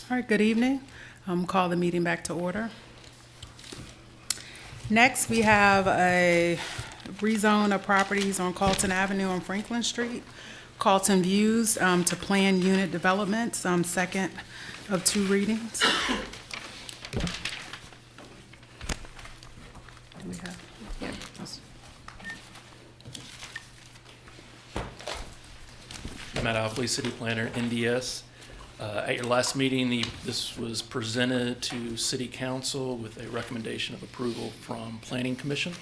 All right, good evening. Call the meeting back to order. Next, we have a rezone of properties on Carlton Avenue on Franklin Street, Carlton Views to planned unit developments, second of two readings. Do we have? Yep. Matt Alfley, City Planner, NDS. At your last meeting, this was presented to City Council with a recommendation of approval from Planning Commission.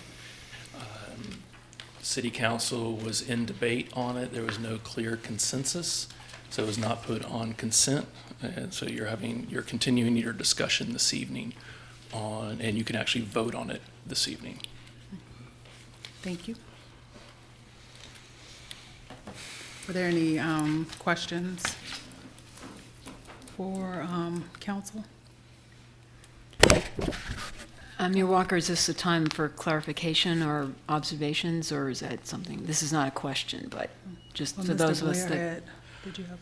City Council was in debate on it. There was no clear consensus, so it was not put on consent. And so you're continuing your discussion this evening on, and you can actually vote on it this evening. Thank you. Were there any questions for council? Mayor Walker, is this a time for clarification or observations, or is that something, this is not a question, but just Well, for those of us Mr. that... Blair did you have?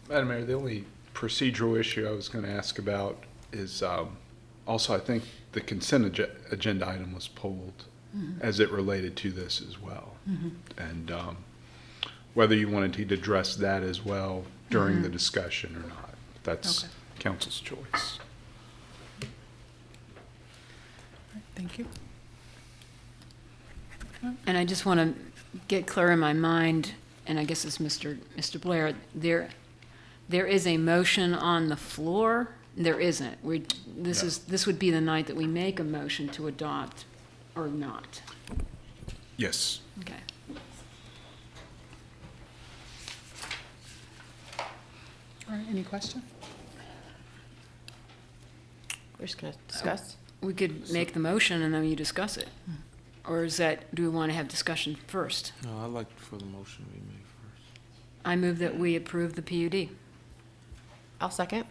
Madam Mayor, the only procedural issue I was going to ask about is also, I think the consent agenda item was pulled as it related to this as well. And whether you wanted to address that as well during the discussion or not, that's Okay. council's choice. Thank you. And I just want to get clear in my mind, and I guess it's Mr. Blair, there is a motion on the floor. There isn't. This would be the night that we make a motion to adopt or not. Yes. Okay. All right, any question? We're just going to discuss. We could make the motion and then you discuss it. Or is that, do we want to have discussion first? No, I'd like for the motion to be made first. I move that we approve the PUD. I'll second.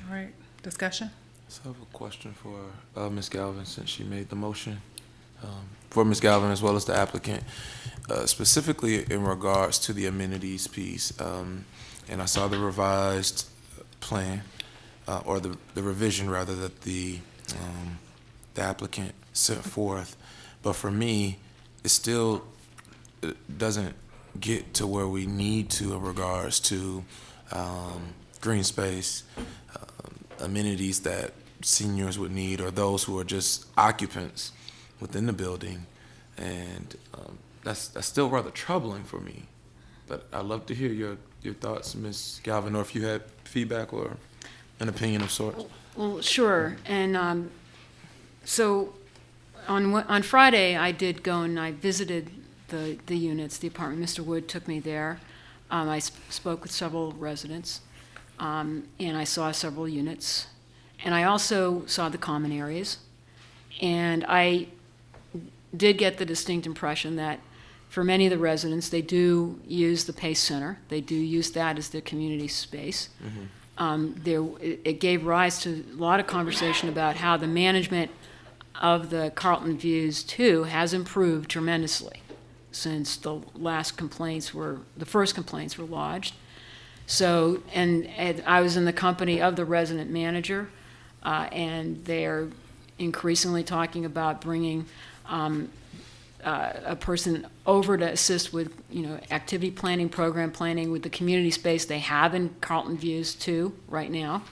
All right, discussion? So I have a question for Ms. Galvin, since she made the motion. For Ms. Galvin as well as the applicant, specifically in regards to the amenities piece. And I saw the revised plan, or the revision rather, that the applicant set forth. But for me, it still doesn't get to where we need to in regards to green space, amenities that seniors would need, or those who are just occupants within the building. And that's still rather troubling for me. But I'd love to hear your thoughts, Ms. Galvin, or if you had feedback or an opinion of sorts. Well, sure. And so on Friday, I did go and I visited the units, the apartment. Mr. Wood took me there. I spoke with several residents, and I saw several units. And I also saw the common areas. And I did get the distinct impression that for many of the residents, they do use the Pace Center. They do use that as their community space. It gave rise to a lot of conversation about how the management of the Carlton Views 2 has improved tremendously since the first complaints were lodged. So, and I was in the company of the resident manager, and they're increasingly talking about bringing a person over to assist with, activity planning, program planning with the community space they have in Carlton Views 2 right now.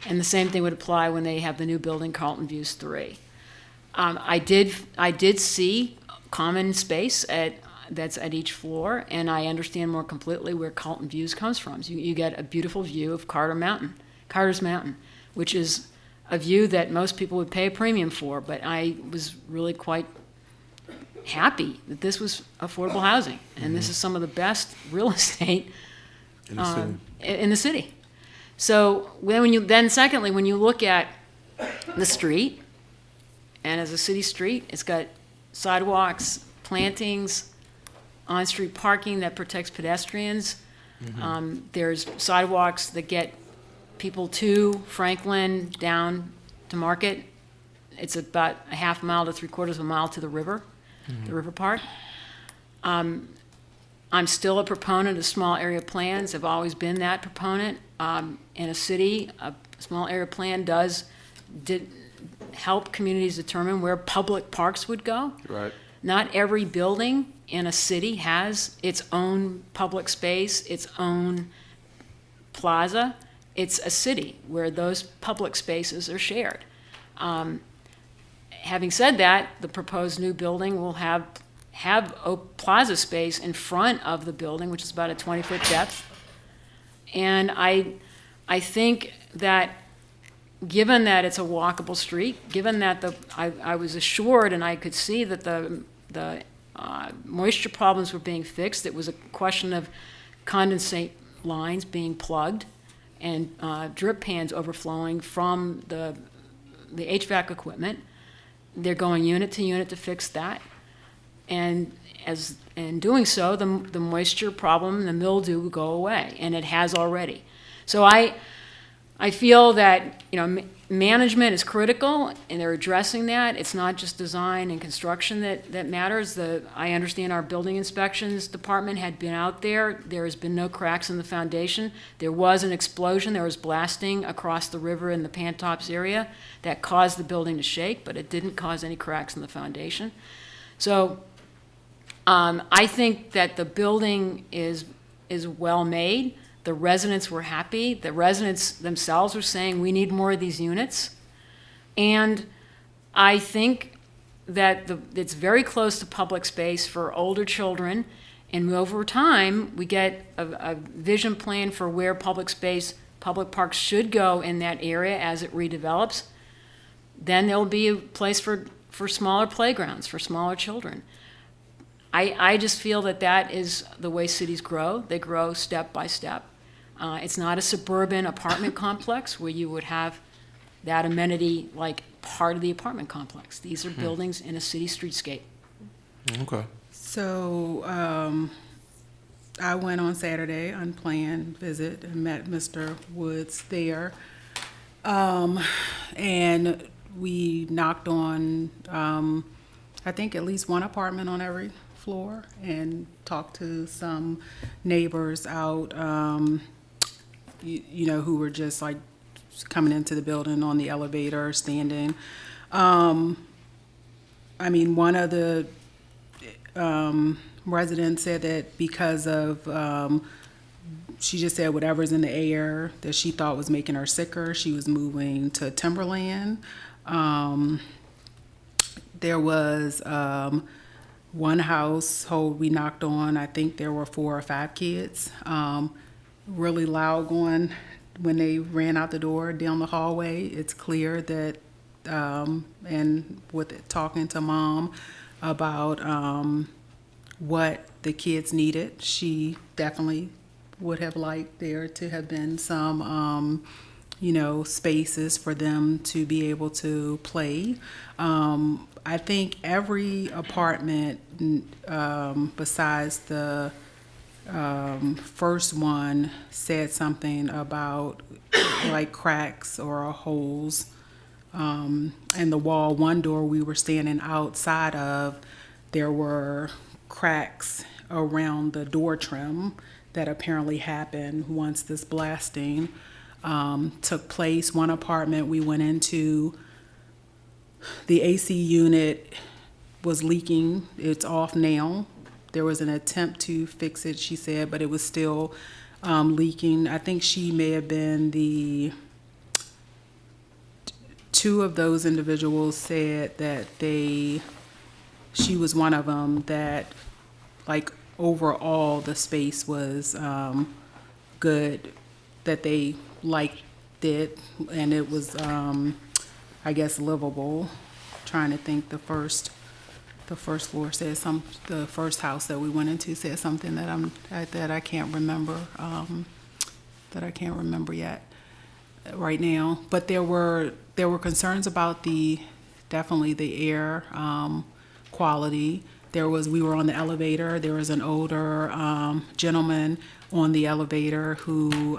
And the same thing would apply when they have the new building, Carlton Views 3. I did see common space that's at each floor, and I understand more completely where Carlton Views comes from. So you get a beautiful view of Carter's Mountain, which is a view that most people would pay a premium for, but I was really quite happy that this was affordable housing, and this is some of the best real estate in the city. So secondly, when you look at the street, and as a city street, it's got sidewalks, plantings, on-street parking that protects pedestrians. There's sidewalks that get people to Franklin down to Market. It's about a half mile to 3/4 of a mile to the river, the river part. I'm still a proponent of small area plans. I've always been that proponent. In a city, a small area plan did help communities determine where public parks would go. Right. Not every building in a city has its own public space, its own plaza. It's a city where those public spaces are shared. Having said that, the proposed new building will have a plaza space in front of the building, which is about a 20-foot depth. And I think that given that it's a walkable street, given that I was assured and I could see that the moisture problems were being fixed, it was a question of condensate lines being plugged and drip pans overflowing from the HVAC equipment. They're going unit to unit to fix that. And in doing so, the moisture problem, the mildew will go away, and it has already. So I feel that, management is critical, and they're addressing that. It's not just design and construction that matters. I understand our building inspections department had been out there. There has been no cracks in the foundation. There was an explosion. There was blasting across the river in the Pantops area that caused the building to shake, but it didn't cause any cracks in the foundation. So I think that the building is well made. The residents were happy. The residents themselves were saying, we need more of these units. And I think that it's very close to public space for older children. And over time, we get a vision plan for where public parks should go in that area as it redevelops. Then there'll be a place for smaller playgrounds, for smaller children. I just feel that is the way cities grow. They grow step by step. It's not a suburban apartment complex where you would have that amenity like part of the apartment complex. These are buildings in a city streetscape. Okay. So I went on Saturday, unplanned visit, and met Mr. Woods there. And we knocked on, I think, at least one apartment on every floor, and talked to some neighbors out, who were just like coming into the building on the elevator, standing. One of the residents said that because of, she just said whatever's in the air that she thought was making her sicker, she was moving to Timberland. There was one household we knocked on. I think there were 4 or 5 kids. Really loud going when they ran out the door down the hallway. It's clear that, and with talking to mom about what the kids needed, she definitely would have liked there to have been some, spaces for them to be able to play. I think every apartment, besides the first one, said something about like cracks or holes in the wall. One door we were standing outside of, there were cracks around the door trim that apparently happened once this blasting took place. One apartment we went into, the AC unit was leaking. It's off now. There was an attempt to fix it, she said, but it was still leaking. I think she may have been two of those individuals said that she was one of them, that like overall the space was good, that they liked it, and it was I guess livable. Trying to think, the first floor said the first house that we went into said something that I can't remember, yet right now. But there were concerns about definitely the air quality. We were on the elevator. There was an older gentleman on the elevator who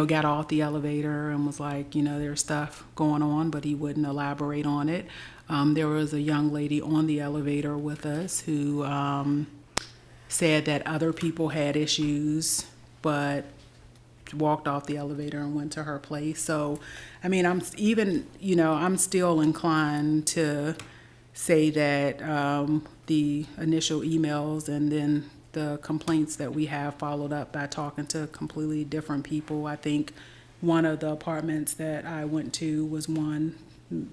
got off the elevator and was like, there's stuff going on, but he wouldn't elaborate on it. There was a young lady on the elevator with us who said that other people had issues, but walked off the elevator and went to her place. So, I mean, I'm still inclined to say that the initial emails and then the complaints that we have followed up by talking to completely different people. I think one of the apartments that I went to was one,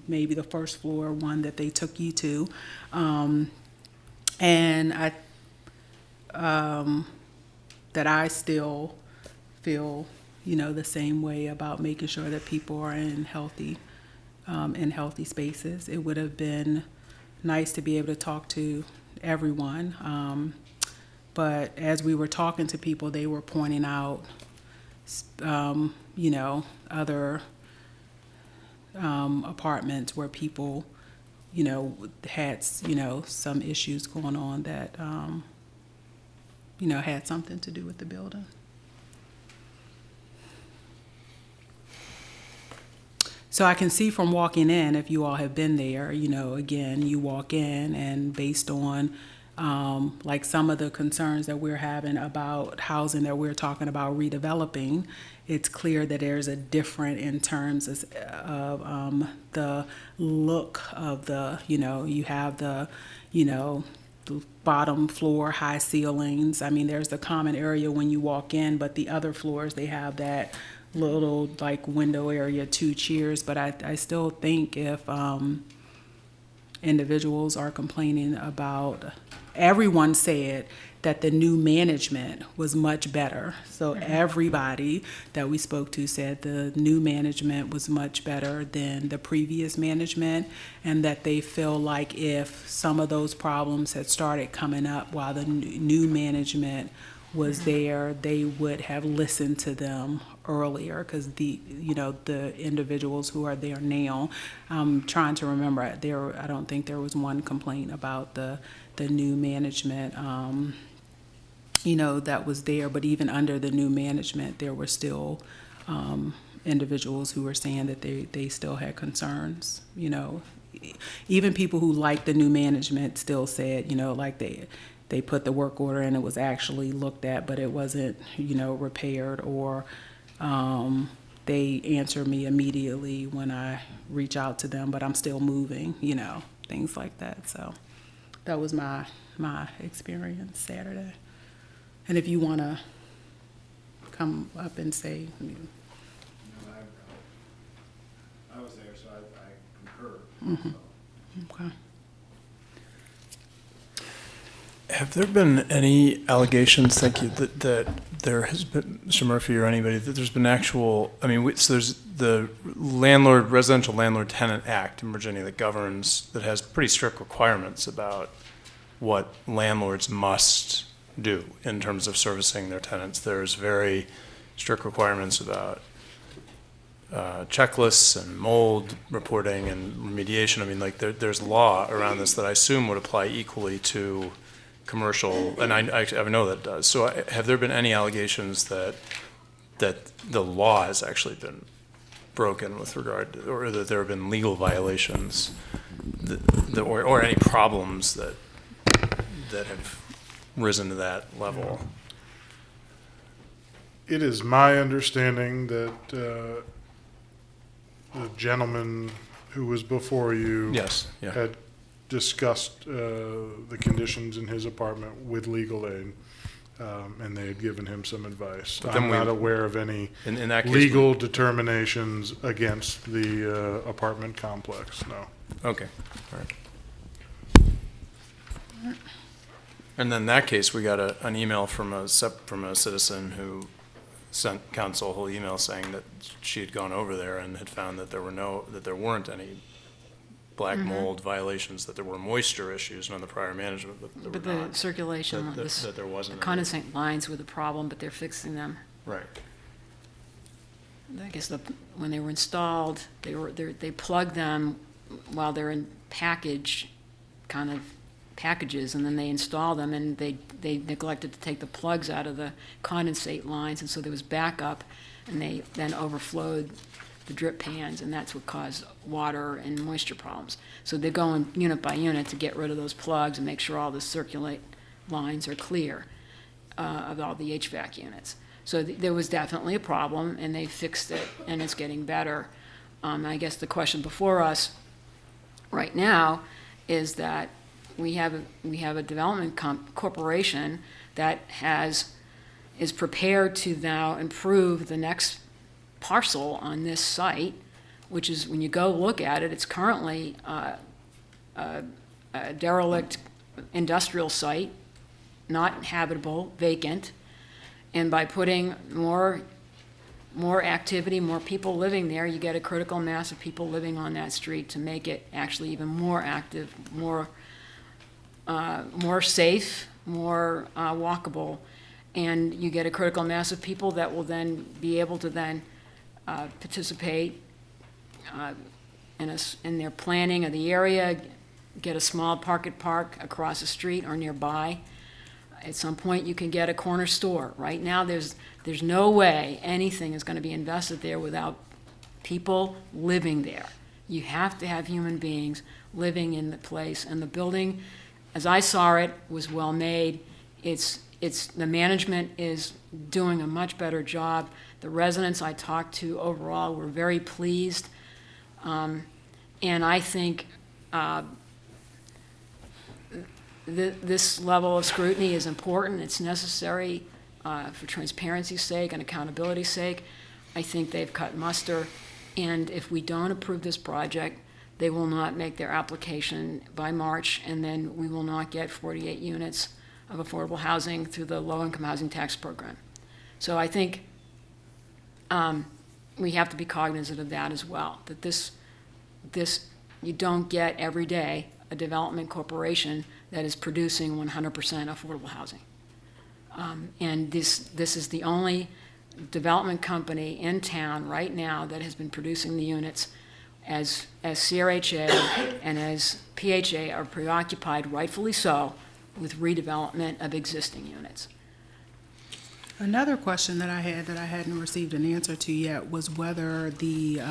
maybe the first floor one that they took you to. And that I still feel, the same way about making sure that people are in healthy spaces. It would have been nice to be able to talk to everyone. But as we were talking to people, they were pointing out, other apartments where people, had, some issues going on that, had something to do with the building. So I can see from walking in, if you all have been there, again, you walk in and based on like some of the concerns that we're having about housing that we're talking about redeveloping, it's clear that there's a different in terms of the look of the, you have the, the bottom floor, high ceilings. I mean, there's the common area when you walk in, but the other floors, they have that little like window area, 2 chairs. But I still think if individuals are complaining about, everyone said that the new management was much better. So everybody that we spoke to said the new management was much better than the previous management, and that they feel like if some of those problems had started coming up while the new management was there, they would have listened to them earlier, because the individuals who are there now, I'm trying to remember, I don't think there was one complaint about the new management that was there, but even under the new management there were still individuals who were saying that they still had concerns. Even people who liked the new management still said, like they put the work order in, it was actually looked at, but it wasn't, repaired, or they answer me immediately when I reach out to them, but I'm still moving, things like that. So that was my experience Saturday. And if you want to come up and say, I was there, so I concur. okay. Have there been any allegations, thank you, that there has been, Mr. Murphy or anybody, that there's been actual, so there's the Residential Landlord-Tenant Act in Virginia that has pretty strict requirements about what landlords must do in terms of servicing their tenants. There's very strict requirements about checklists and mold reporting and remediation. There's law around this that I assume would apply equally to commercial, and I know that it does. So have there been any allegations that the law has actually been broken with regard to, or that there have been legal violations or any problems that have risen to that level? It is my understanding that the gentleman who was before you Yes, yeah. had discussed the conditions in his apartment with legal aid, and they had given him some advice. But then I'm not aware of any In that case, legal determinations against the apartment complex, no. Okay, all right. And then in that case, we got an email from a citizen who sent council a whole email saying that she had gone over there and had found that there weren't any black mold violations, that there were moisture issues on the prior management, but But there were the not. circulation, That there wasn't the any. condensate lines were the problem, but they're fixing them. Right. I guess when they were installed, they plugged them while they're in packages, and then they install them, and they neglected to take the plugs out of the condensate lines, and so there was backup, and they then overflowed the drip pans, and that's what caused water and moisture problems. So they're going unit by unit to get rid of those plugs and make sure all the circulate lines are clear of all the HVAC units. So there was definitely a problem, and they fixed it, and it's getting better. I guess the question before us right now is that we have a development corporation that is prepared to now improve the next parcel on this site, which is, when you go look at it, it's currently a derelict industrial site, not habitable, vacant. And by putting more activity, more people living there, you get a critical mass of people living on that street to make it actually even more active, more safe, more walkable. And you get a critical mass of people that will then be able to then participate in their planning of the area, get a small park across the street or nearby. At some point, you can get a corner store. Right now, there's no way anything is going to be invested there without people living there. You have to have human beings living in the place. And the building, as I saw it, was well made. The management is doing a much better job. The residents I talked to overall were very pleased. And I think this level of scrutiny is important. It's necessary for transparency's sake and accountability's sake. I think they've cut muster. And if we don't approve this project, they will not make their application by March, and then we will not get 48 units of affordable housing through the low-income housing tax program. So I think we have to be cognizant of that as well, that this you don't get every day a development corporation that is producing 100% affordable housing. And this is the only development company in town right now that has been producing the units, as CRHA and as PHA are preoccupied, rightfully so, with redevelopment of existing units. Another question that I had that I hadn't received an answer to yet was whether the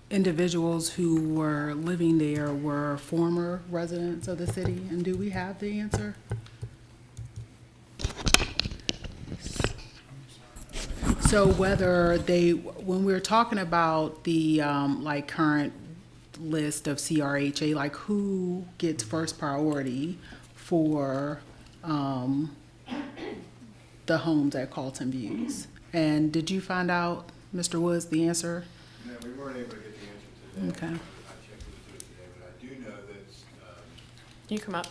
individuals who were living there were former residents of the city, and do we have the answer? So whether when we're talking about the like current list of CRHA, like who gets first priority for the homes at Carlton Views? And did you find out, Mr. Woods, the answer? No, we weren't able to get the answer to that. Okay. I checked with it today, but I do know that, Can you come up?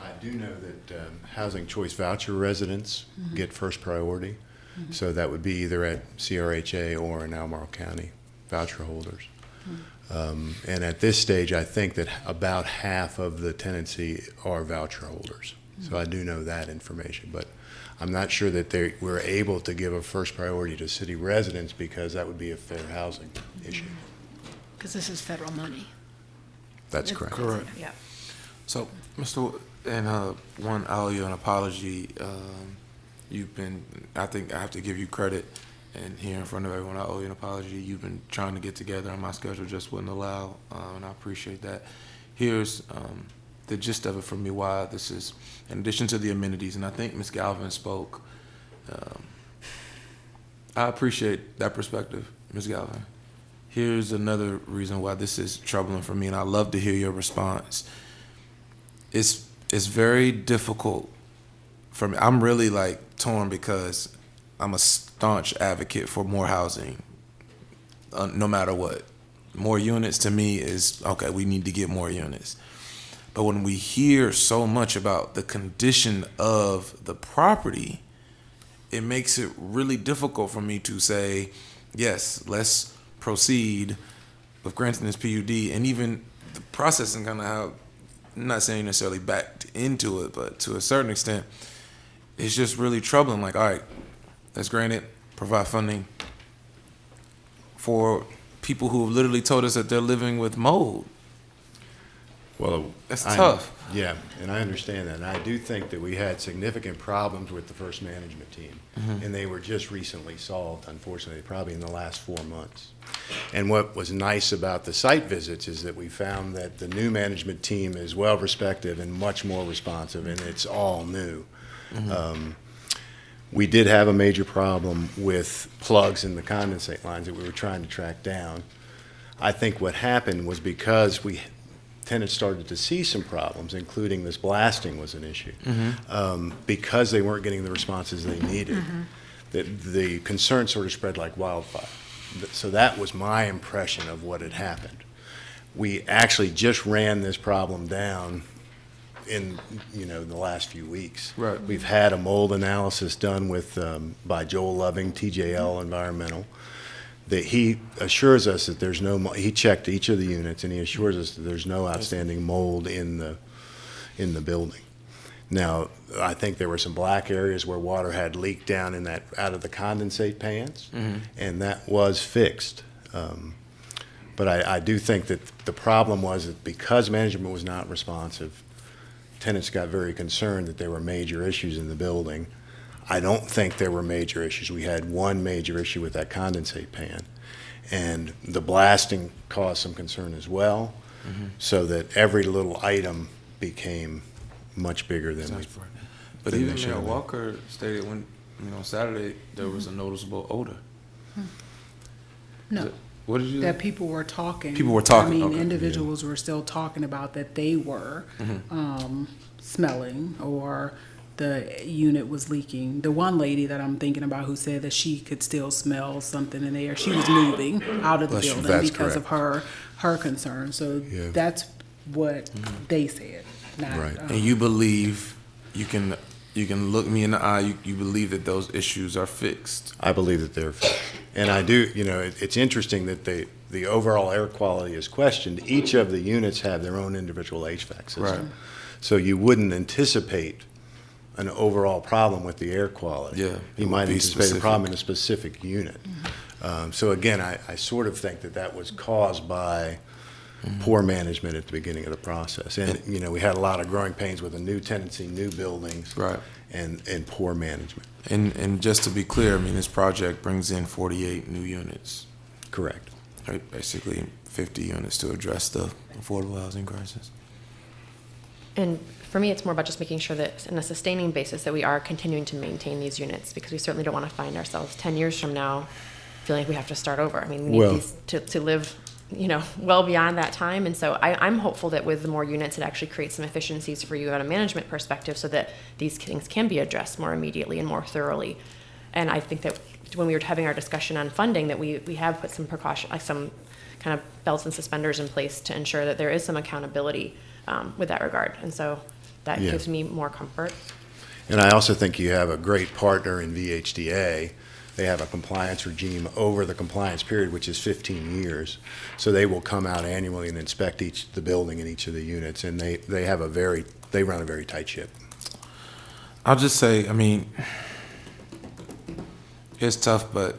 I do know that housing choice voucher residents get first priority. So that would be either at CRHA or in Albemarle County voucher holders. And at this stage, I think that about half of the tenancy are voucher holders. So I do know that information, but I'm not sure that we're able to give a first priority to city residents because that would be a fair housing issue. Because this is federal money. That's correct. Correct. Yeah. So, Mr. And one, I owe you an apology. I think I have to give you credit, and here in front of everyone, I owe you an apology. You've been trying to get together, and my schedule just wouldn't allow, and I appreciate that. Here's the gist of it for me, why this is, in addition to the amenities, and I think Ms. Galvin spoke. I appreciate that perspective, Ms. Galvin. Here's another reason why this is troubling for me, and I'd love to hear your response. It's very difficult for me. I'm really torn because I'm a staunch advocate for more housing, no matter what. More units to me is, okay, we need to get more units. But when we hear so much about the condition of the property, it makes it really difficult for me to say, yes, let's proceed with granting this PUD, and even the processing kind of how, I'm not saying necessarily backed into it, but to a certain extent, it's just really troubling. All right, let's grant it, provide funding for people who have literally told us that they're living with mold. Well, That's tough. Yeah, and I understand that. And I do think that we had significant problems with the first management team. And they were just recently solved, unfortunately, probably in the last 4 months. And what was nice about the site visits is that we found that the new management team is well-respected and much more responsive, and it's all new. We did have a major problem with plugs in the condensate lines that we were trying to track down. I think what happened was because tenants started to see some problems, including this blasting was an issue, because they weren't getting the responses they needed. The concern sort of spread like wildfire. So that was my impression of what had happened. We actually just ran this problem down in the last few weeks. Right. We've had a mold analysis done by Joel Loving, TJL Environmental, that he assures us that there's no, he checked each of the units and he assures us that there's no outstanding mold in the building. Now, I think there were some black areas where water had leaked down out of the condensate pans, and that was fixed. But I do think that the problem was that because management was not responsive, tenants got very concerned that there were major issues in the building. I don't think there were major issues. We had one major issue with that condensate pan. And the blasting caused some concern as well, so that every little item became much bigger than we. But than even they should Mayor have been. Walker stated on Saturday, there was a noticeable odor. No, What did you? that people were talking. People were talking, I mean, okay. individuals were still talking about that they were smelling, or the unit was leaking. The one lady that I'm thinking about who said that she could still smell something in the air. She was moving out of the Bless you, building that's because of her concern. So Yeah. that's what they said. Not, Right. And you believe you can look me in the eye. You believe that those issues are fixed. I believe that they're fixed. And I do, it's interesting that the overall air quality is questioned. Each of the units have their own individual HVAC system. Right. So you wouldn't anticipate an overall problem with the air quality. Yeah, it You would might be anticipate a specific. problem in a specific unit. So again, I sort of think that was caused by poor management at the beginning of the process. And, we had a lot of growing pains with a new tenancy, new buildings. Right. And poor management. And just to be clear, this project brings in 48 new units, Correct. right? Basically 50 units to address the affordable housing crisis. And for me, it's more about just making sure that on a sustaining basis that we are continuing to maintain these units, because we certainly don't want to find ourselves 10 years from now feeling like we have to start over. I mean, we need Well- these to live, well beyond that time. And so I'm hopeful that with the more units, it actually creates some efficiencies for you on a management perspective so that these things can be addressed more immediately and more thoroughly. And I think that when we were having our discussion on funding, that we have put some precaution, like some kind of belts and suspenders in place to ensure that there is some accountability with that regard. And so that Yeah. gives me more comfort. And I also think you have a great partner in VHDA. They have a compliance regime over the compliance period, which is 15 years. So they will come out annually and inspect the building in each of the units, and they run a very tight ship. I'll just say, it's tough, but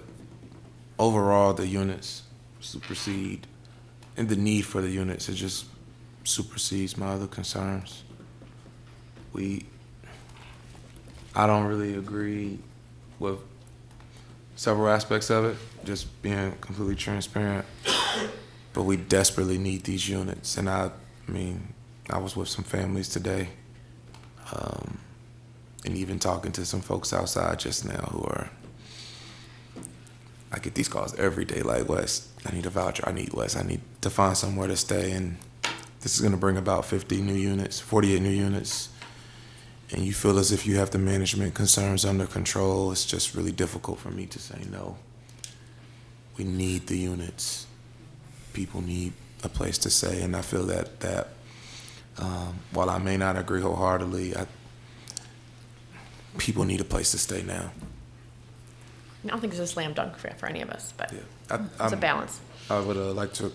overall, the units supersede, and the need for the units, it just supersedes my other concerns. I don't really agree with several aspects of it, just being completely transparent, but we desperately need these units. And I was with some families today, and even talking to some folks outside just now who are, I get these calls every day, like, Wes, I need a voucher, I need to find somewhere to stay, and this is gonna bring about 50 new units, 48 new units, and you feel as if you have the management concerns under control. It's just really difficult for me to say no. We need the units. People need a place to stay, and I feel that while I may not agree wholeheartedly, people need a place to stay now. I don't think it's a slam dunk for any of us, but Yeah. it's a balance. I would like to,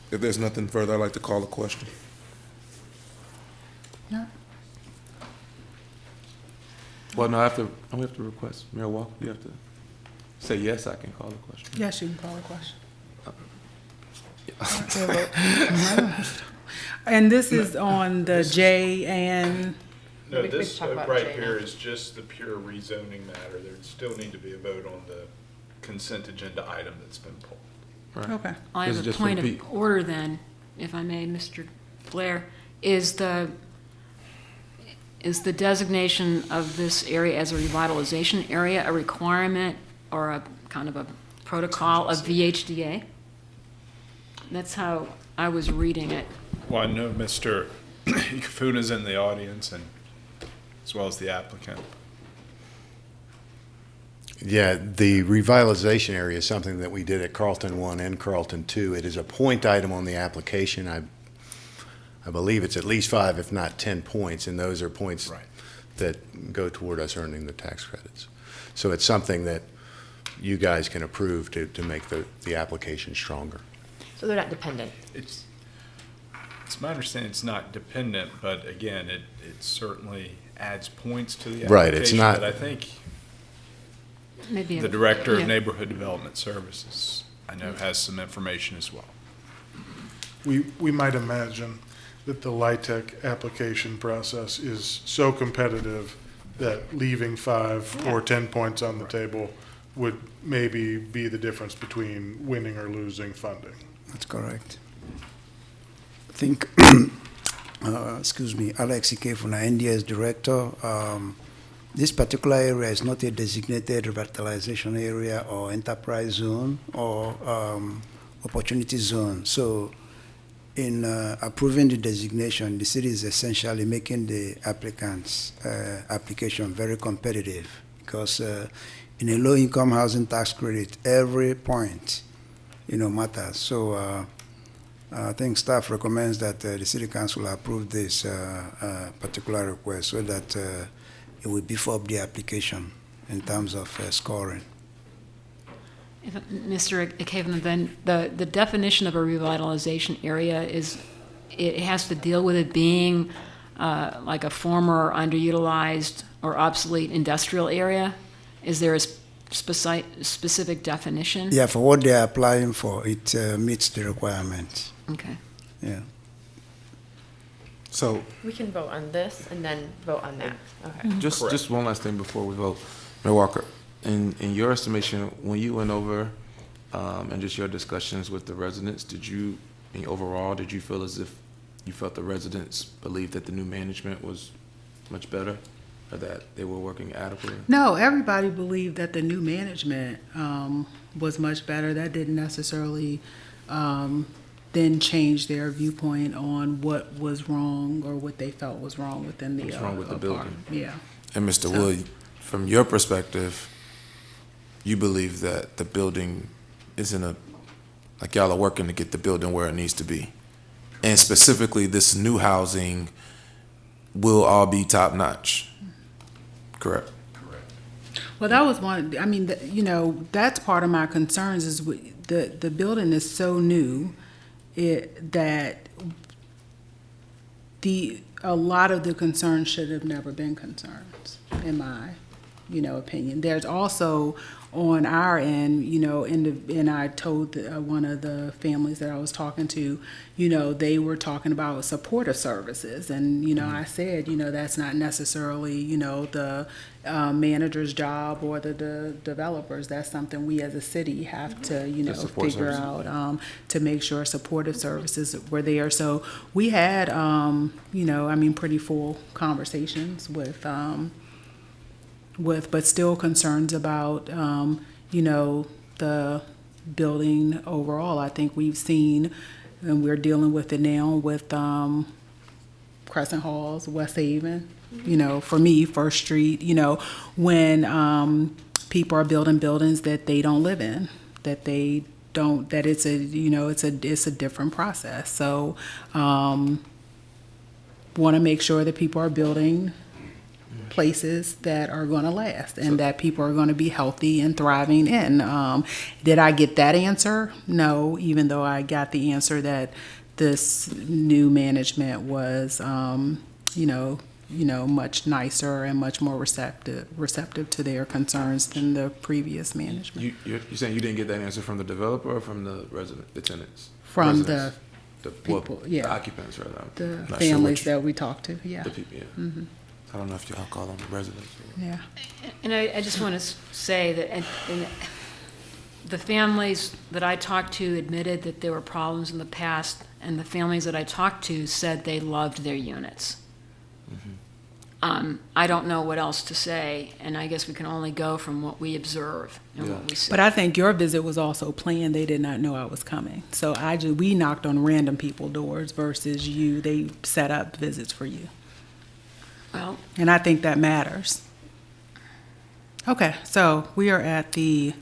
if there's nothing further, I'd like to call a question. No. Well, no, we have to request. Mayor Walker, you have to say yes, I can call a question. Yes, you can call a question. And this is on the J and, No, We this talk about right J here now. is just the pure rezoning matter. There'd still need to be a vote on the consent agenda item that's been pulled. okay. I This have is a just for point the of order then, if I may, Mr. Blair. Is the designation of this area as a revitalization area a requirement or a kind of a protocol of VHDA? That's how I was reading it. Well, I know Mr. Ikafuna's in the audience, and as well as the applicant. Yeah, the revitalization area is something that we did at Carlton 1 and Carlton 2. It is a point item on the application. I believe it's at least 5, if not 10 points, and those are points Right. that go toward us earning the tax credits. So it's something that you guys can approve to make the application stronger. So they're not dependent. It's my understanding it's not dependent, but again, it certainly adds points to the application. Right, it's not- But I think Maybe the Director yeah. of Neighborhood Development Services, I know, has some information as well. We might imagine that the LIHTC application process is so competitive that leaving 5 or 10 points on the table would maybe be the difference between winning or losing funding. That's correct. I think, excuse me, Alex Ikefuna, NDS Director. This particular area is not a designated revitalization area or enterprise zone or opportunity zone. So in approving the designation, the city is essentially making the applicant's application very competitive because in a low-income housing tax credit, every point, matters. So I think staff recommends that the city council approve this particular request so that it will beef up the application in terms of scoring. If, Mr. Ikaven, then the definition of a revitalization area is, it has to deal with it being like a former underutilized or obsolete industrial area? Is there a specific definition? Yeah, for what they're applying for, it meets the requirements. Okay. Yeah. So We can vote on this and then vote on that. Okay. just one last thing before we vote. Mayor Walker, in your estimation, when you went over and just your discussions with the residents, overall, did you feel as if you felt the residents believed that the new management was much better or that they were working adequately? No, everybody believed that the new management was much better. That didn't necessarily then change their viewpoint on what was wrong or what they felt was wrong within the What's wrong with the building? apartment. Yeah. And Mr. Wood, from your perspective, you believe that the building is like y'all are working to get the building where it needs to be. And specifically, this new housing will all be top notch. Correct. Well, that was one, I mean, that's part of my concerns is the building is so new that a lot of the concerns should have never been concerns, in my, opinion. There's also on our end, and I told one of the families that I was talking to, they were talking about supportive services. And, I said, that's not necessarily, the manager's job or the developers. That's something we as a city have to, support figure services. out to make sure supportive services were there. So we had, pretty full conversations with but still concerns about, the building overall. I think we've seen, and we're dealing with it now with Crescent Halls, West Haven, for me, First Street, when people are building buildings that they don't live in, that it's a different process. So want to make sure that people are building places that are going to last and that people are going to be healthy and thriving in. Did I get that answer? No, even though I got the answer that this new management was, much nicer and much more receptive to their concerns than the previous management. You're saying you didn't get that answer from the developer or from the tenants? From Residents? The People, yeah. the occupants, rather. The Not sure families which- that we talked to, yeah. The people, yeah. I don't know if y'all call them residents. Or, Yeah. And I just want to say that and the families that I talked to admitted that there were problems in the past, and the families that I talked to said they loved their units. I don't know what else to say, and I guess we can only go from what we observe and what we see. But I think your visit was also planned. They did not know I was coming. So we knocked on random people's doors versus you. They set up visits for you. Well, And I think that matters. Okay, so we are at the,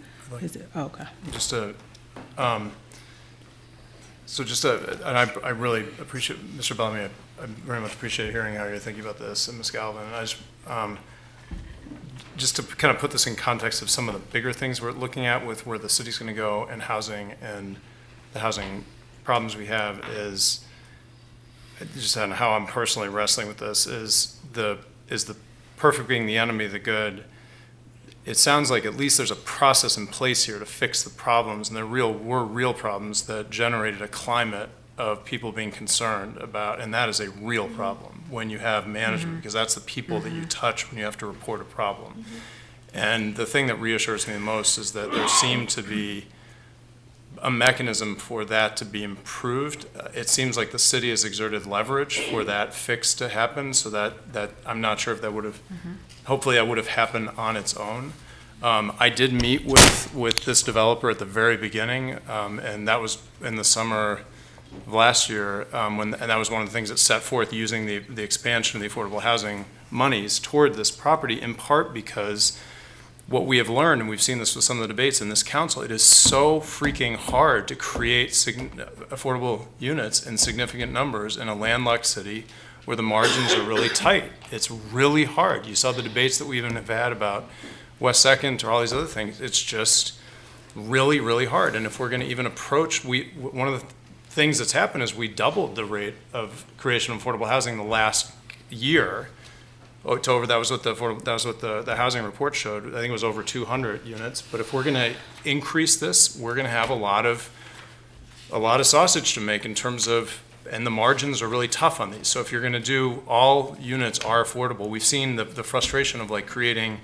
okay. Just to, and I really appreciate, Mr. Bellamy, I very much appreciate hearing how you're thinking about this, and Ms. Galvin. And I just to kind of put this in context of some of the bigger things we're looking at with where the city's going to go and housing and the housing problems we have is just on how I'm personally wrestling with this is the perfect being the enemy of the good. It sounds like at least there's a process in place here to fix the problems, and there were real problems that generated a climate of people being concerned about, and that is a real problem when you have management, because that's the people that you touch when you have to report a problem. And the thing that reassures me the most is that there seemed to be a mechanism for that to be improved. It seems like the city has exerted leverage for that fix to happen, so that I'm not sure if that would have, hopefully that would have happened on its own. I did meet with this developer at the very beginning, and that was in the summer of last year, and that was one of the things that set forth using the expansion of the affordable housing monies toward this property, in part because what we have learned, and we've seen this with some of the debates in this council, it is so freaking hard to create affordable units in significant numbers in a landlocked city where the margins are really tight. It's really hard. You saw the debates that we even have had about West Second or all these other things. It's just really, really hard. And if we're going to even approach, one of the things that's happened is we doubled the rate of creation of affordable housing in the last year. October, that was what the housing report showed. I think it was over 200 units. But if we're going to increase this, we're going to have a lot of sausage to make in terms of, and the margins are really tough on these. So if you're going to do all units are affordable, we've seen the frustration of like creating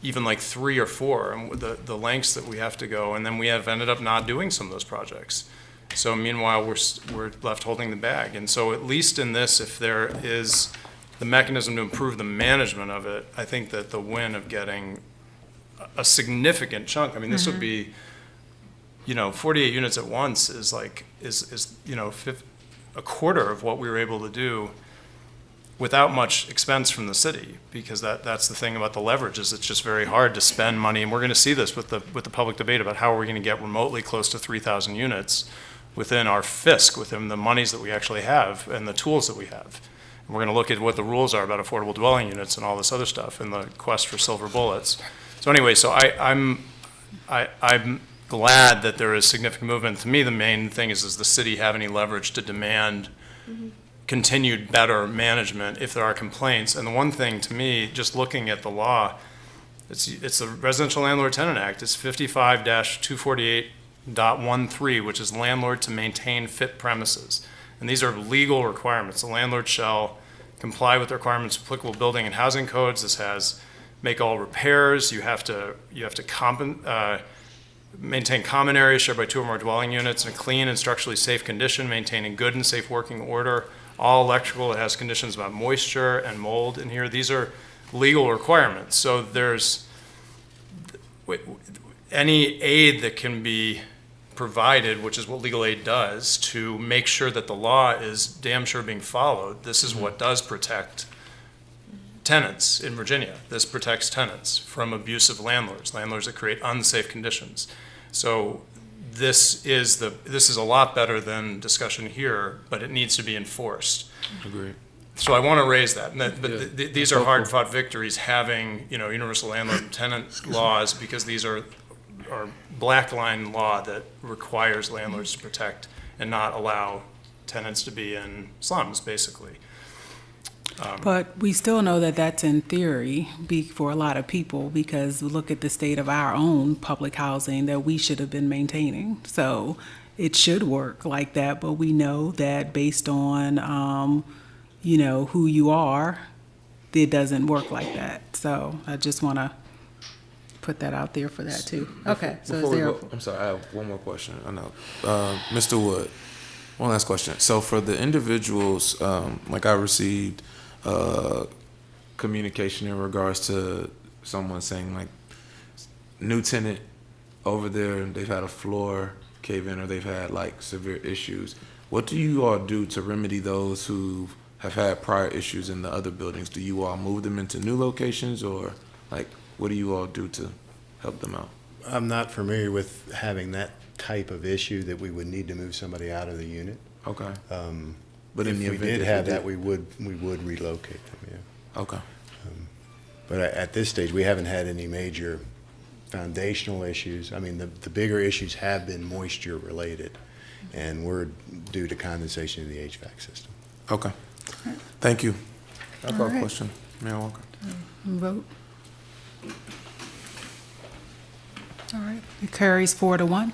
even like 3 or 4 and the lengths that we have to go, and then we have ended up not doing some of those projects. So meanwhile, we're left holding the bag. And so at least in this, if there is the mechanism to improve the management of it, I think that the win of getting a significant chunk, I mean, this would be, 48 units at once is a quarter of what we were able to do without much expense from the city, because that's the thing about the leverage, is it's just very hard to spend money. And we're going to see this with the public debate about how are we going to get remotely close to 3,000 units within our fisc, within the monies that we actually have and the tools that we have. And we're going to look at what the rules are about affordable dwelling units and all this other stuff in the quest for silver bullets. So anyway, so I'm glad that there is significant movement. To me, the main thing is, does the city have any leverage to demand continued better management if there are complaints? And the one thing to me, just looking at the law, it's the Residential Landlord Tenant Act. It's 55-248.13, which is landlord to maintain fit premises. And these are legal requirements. The landlord shall comply with the requirements of applicable building and housing codes. This has make all repairs. You have to maintain common areas shared by 2 or more dwelling units in a clean and structurally safe condition, maintaining good and safe working order. All electrical, it has conditions about moisture and mold in here. These are legal requirements. So there's any aid that can be provided, which is what legal aid does, to make sure that the law is damn sure being followed. This is what does protect tenants in Virginia. This protects tenants from abusive landlords that create unsafe conditions. So this is a lot better than discussion here, but it needs to be enforced. Agreed. So I want to raise that. But these are hard-fought victories, having universal landlord and tenant laws, because these are black line law that requires landlords to protect and not allow tenants to be in slums, basically. But we still know that that's in theory for a lot of people, because look at the state of our own public housing that we should have been maintaining. So it should work like that, but we know that based on, you know, who you are, it doesn't work like that. So I just want to put that out there for that too. Okay, so is Before we there, go, I'm sorry, I have one more question. I know. Mr. Wood, one last question. So for the individuals, like I received communication in regards to someone saying like new tenant over there and they've had a floor cave in or they've had like severe issues. What do you all do to remedy those who have had prior issues in the other buildings? Do you all move them into new locations or like what do you all do to help them out? I'm not familiar with having that type of issue that we would need to move somebody out of the unit. Okay. But if in the we event did that have they that, we would relocate them, yeah. Okay. But at this stage, we haven't had any major foundational issues. I mean, the bigger issues have been moisture related, and we're due to condensation in the HVAC system. Okay. Thank you. I've got All a right. question. Mayor Walker. vote? All right, it carries 4-1.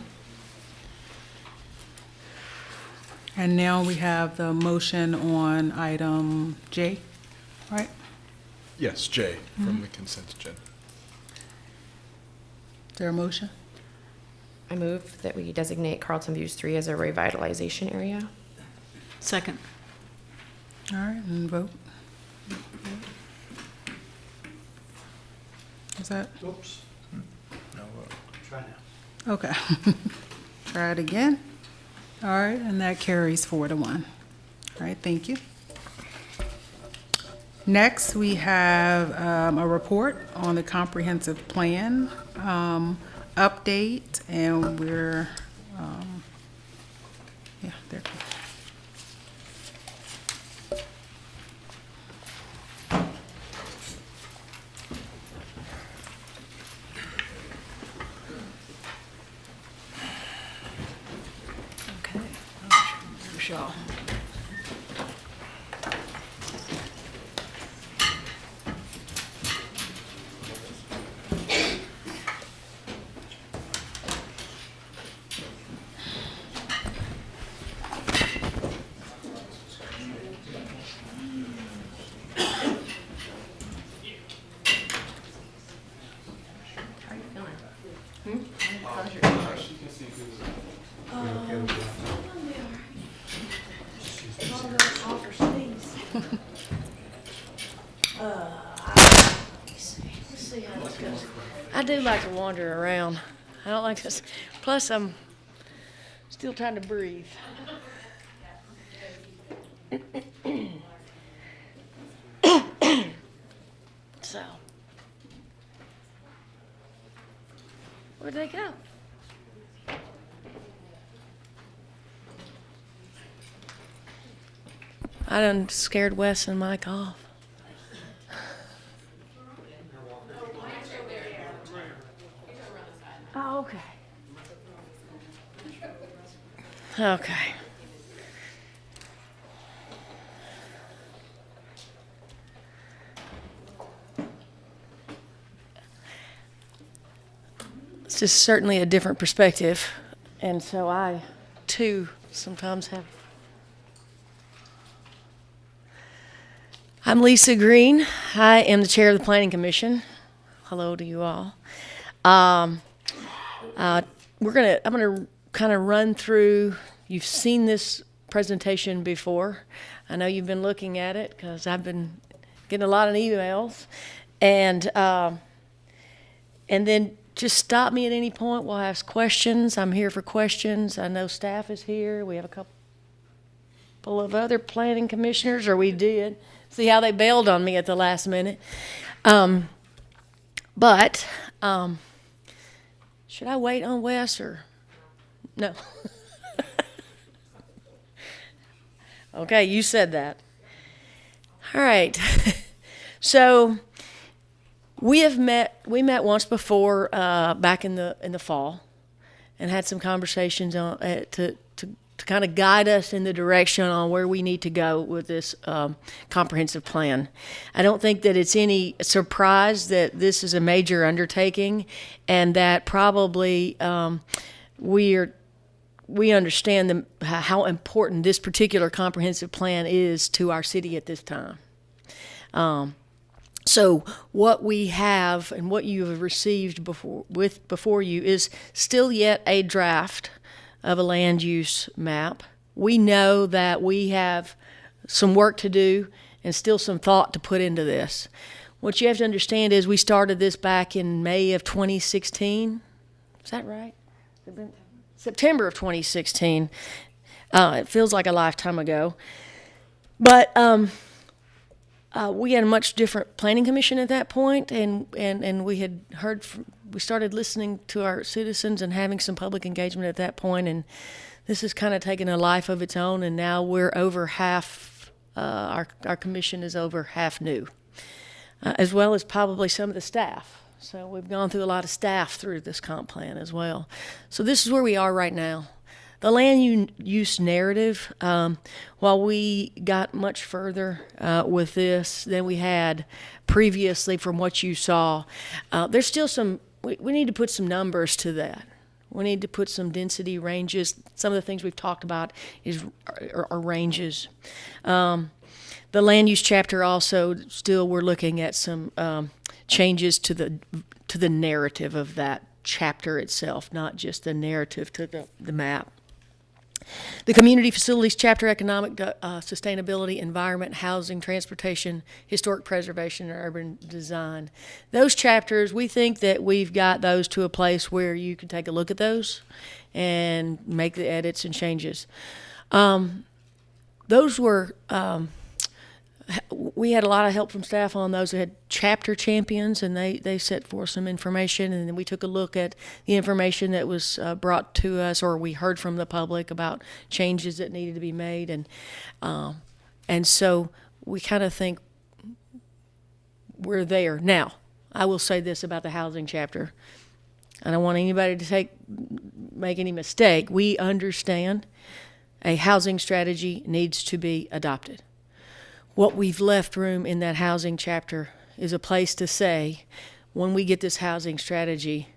And now we have the motion on item J, right? Yes, J, from the consent agenda. Is there a motion? I move that we designate Carlton Views 3 as a revitalization area. Second. All right, and vote. Is that? Oops. No, Try now. Okay. Try it again. All right, and that carries 4-1. All right, thank you. Next, we have a report on the comprehensive plan update, and we're, yeah, there. Okay. Michelle. I do like to wander around. I don't like this. Plus, I'm still trying to breathe. So, where'd they go? I done scared Wes and Mike off. Oh, okay. Okay. It's just certainly a different perspective. And so I, too, sometimes have. I'm Lisa Green. I am the chair of the Planning Commission. Hello to you all. I'm gonna kind of run through. You've seen this presentation before. I know you've been looking at it because I've been getting a lot of emails, and then just stop me at any point. We'll ask questions. I'm here for questions. I know staff is here. We have a couple of other planning commissioners, or we did. See how they bailed on me at the last minute. But should I wait on Wes or no? Okay, you said that. All right. So we met once before back in the fall, and had some conversations on to kind of guide us in the direction on where we need to go with this comprehensive plan. I don't think that it's any surprise that this is a major undertaking, and that probably we are we understand how important this particular comprehensive plan is to our city at this time. So what we have and what you have received before you is still yet a draft of a land use map. We know that we have some work to do and still some thought to put into this. What you have to understand is we started this back in May of 2016. Is that right? September of 2016. It feels like a lifetime ago. But we had a much different planning commission at that point, and we had we started listening to our citizens and having some public engagement at that point, and this has kind of taken a life of its own, and now we're over half, our commission is over half new, as well as probably some of the staff. So we've gone through a lot of staff through this comp plan as well. So this is where we are right now. The land use narrative, while we got much further with this than we had previously from what you saw, there's still some, we need to put some numbers to that. We need to put some density ranges. Some of the things we've talked about are ranges. The land use chapter also, still we're looking at some changes to the narrative of that chapter itself, not just the narrative to the map. The community facilities chapter, economic sustainability, environment, housing, transportation, historic preservation, and urban design. Those chapters, we think that we've got those to a place where you can take a look at those and make the edits and changes. Those were, we had a lot of help from staff on those. We had chapter champions, and they set forth some information, and then we took a look at the information that was brought to us, or we heard from the public about changes that needed to be made, and so we kind of think we're there. Now, I will say this about the housing chapter. I don't want anybody to make any mistake. We understand a housing strategy needs to be adopted. What we've left room in that housing chapter is a place to say, when we get this housing strategy,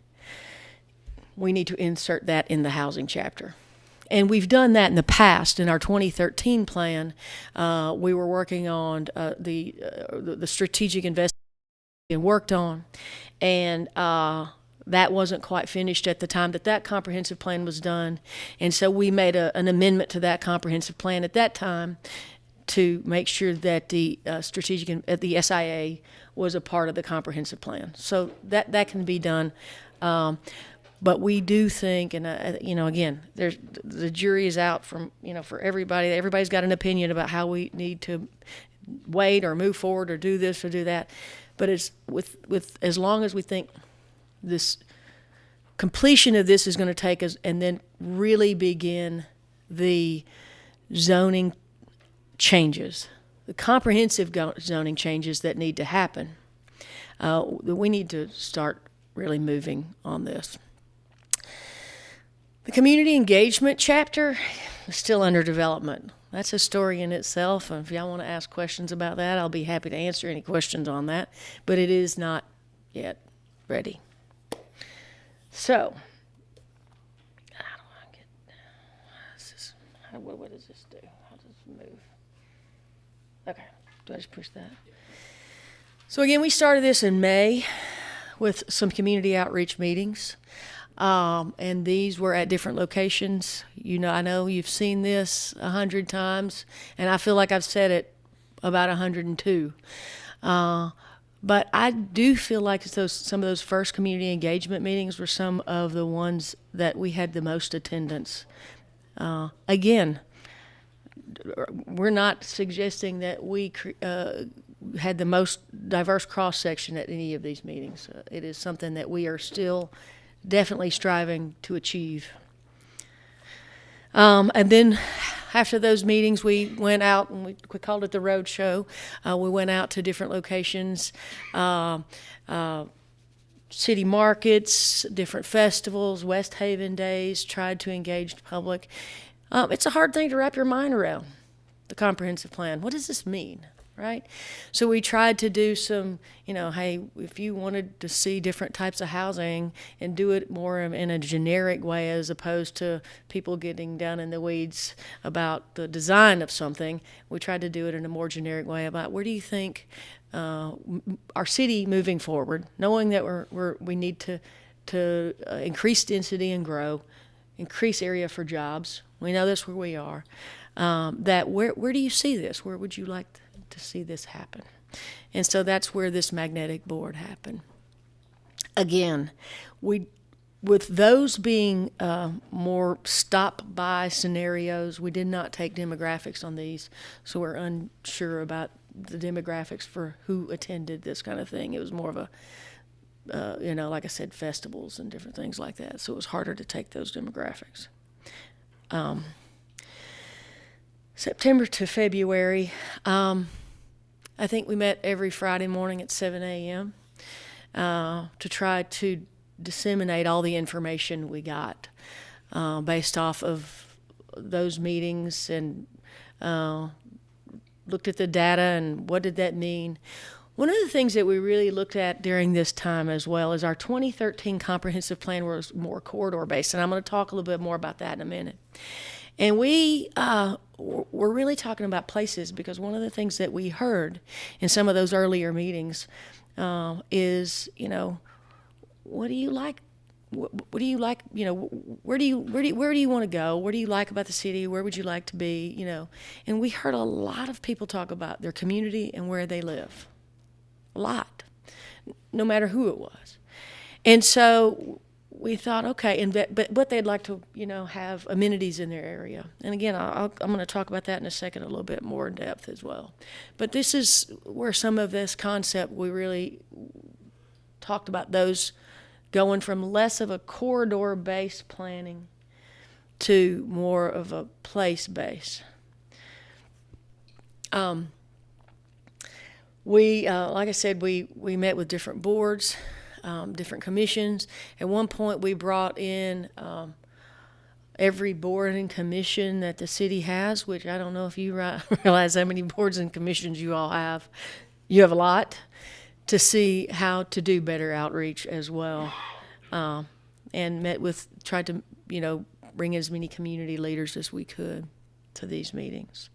we need to insert that in the housing chapter. And we've done that in the past. In our 2013 plan, we were working on the strategic investment and worked on, and that wasn't quite finished at the time that comprehensive plan was done. And so we made an amendment to that comprehensive plan at that time to make sure that the the SIA was a part of the comprehensive plan. So that can be done. But we do think, and again, the jury is out from, for everybody. Everybody's got an opinion about how we need to wait or move forward or do this or do that. But it's with as long as we think this completion of this is going to take us, and then really begin the zoning changes, the comprehensive zoning changes that need to happen. We need to start really moving on this. The community engagement chapter is still under development. That's a story in itself. If y'all want to ask questions about that, I'll be happy to answer any questions on that. But it is not yet ready. So, what does this do? How does this move? Okay, do I just push that? So again, we started this in May with some community outreach meetings. And these were at different locations. I know you've seen this 100 times, and I feel like I've said it about 102. But I do feel like some of those first community engagement meetings were some of the ones that we had the most attendance. Again, we're not suggesting that we had the most diverse cross-section at any of these meetings. It is something that we are still definitely striving to achieve. And then after those meetings, we went out and we called it the road show. We went out to different locations, city markets, different festivals, West Haven Days, tried to engage the public. It's a hard thing to wrap your mind around, the comprehensive plan. What does this mean? right? So we tried to do some, hey, if you wanted to see different types of housing and do it more in a generic way as opposed to people getting down in the weeds about the design of something, we tried to do it in a more generic way about where do you think our city moving forward, knowing that we need to increase density and grow, increase area for jobs. We know that's where we are. That where do you see this? Where would you like to see this happen? And so that's where this magnetic board happened. Again, with those being more stop-by scenarios, we did not take demographics on these, so we're unsure about the demographics for who attended this kind of thing. It was more of a, like I said, festivals and different things like that, so it was harder to take those demographics. September to February, I think we met every Friday morning at 7 a.m. To try to disseminate all the information we got based off of those meetings and looked at the data and what did that mean. One of the things that we really looked at during this time as well is our 2013 comprehensive plan was more corridor-based, and I'm going to talk a little bit more about that in a minute. And we're really talking about places because one of the things that we heard in some of those earlier meetings is, what do you like? What do you like? Where do you want to go? What do you like about the city? Where would you like to be? And we heard a lot of people talk about their community and where they live. A lot, no matter who it was. And so we thought, okay, but they'd like to, have amenities in their area. And again, I'm going to talk about that in a second, a little bit more in depth as well. But this is where some of this concept we really talked about those going from less of a corridor-based planning to more of a place-based. Like I said, we met with different boards, different commissions. At one point, we brought in every board and commission that the city has, which I don't know if you realize how many boards and commissions you all have. You have a lot, to see how to do better outreach as well. And tried to, bring as many community leaders as we could to these meetings.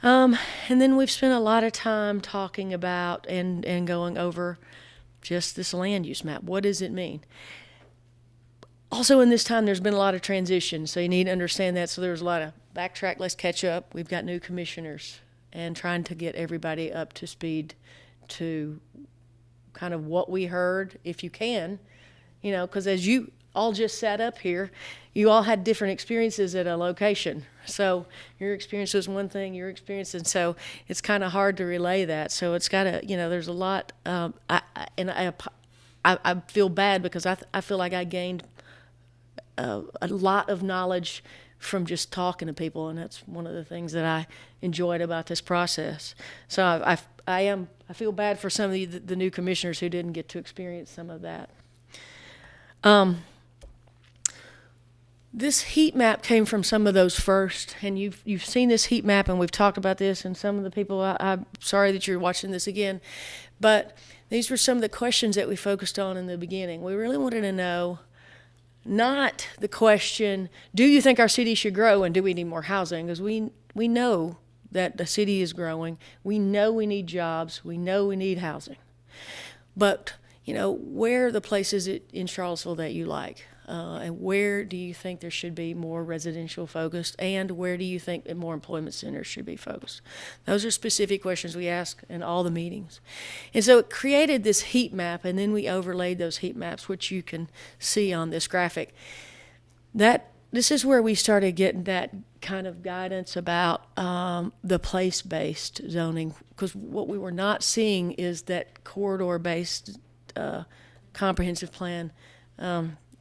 And then we've spent a lot of time talking about and going over just this land use map. What does it mean? Also in this time, there's been a lot of transition, so you need to understand that. So there's a lot of backtrack, let's catch up. We've got new commissioners and trying to get everybody up to speed to kind of what we heard, if you can, because as you all just sat up here, you all had different experiences at a location. So your experience was one thing, your experience, and so it's kind of hard to relay that. So it's got to, there's a lot, I feel bad because I feel like I gained a lot of knowledge from just talking to people, and that's one of the things that I enjoyed about this process. So I feel bad for some of the new commissioners who didn't get to experience some of that. This heat map came from some of those first, and you've seen this heat map, and we've talked about this, and some of the people, I'm sorry that you're watching this again, but these were some of the questions that we focused on in the beginning. We really wanted to know, not the question, do you think our city should grow and do we need more housing? Because we know that the city is growing. We know we need jobs. We know we need housing. But, where are the places in Charlottesville that you like? And where do you think there should be more residential focused? And where do you think more employment centers should be focused? Those are specific questions we ask in all the meetings. And so it created this heat map, and then we overlaid those heat maps, which you can see on this graphic. This is where we started getting that kind of guidance about the place-based zoning, because what we were not seeing is that corridor-based comprehensive plan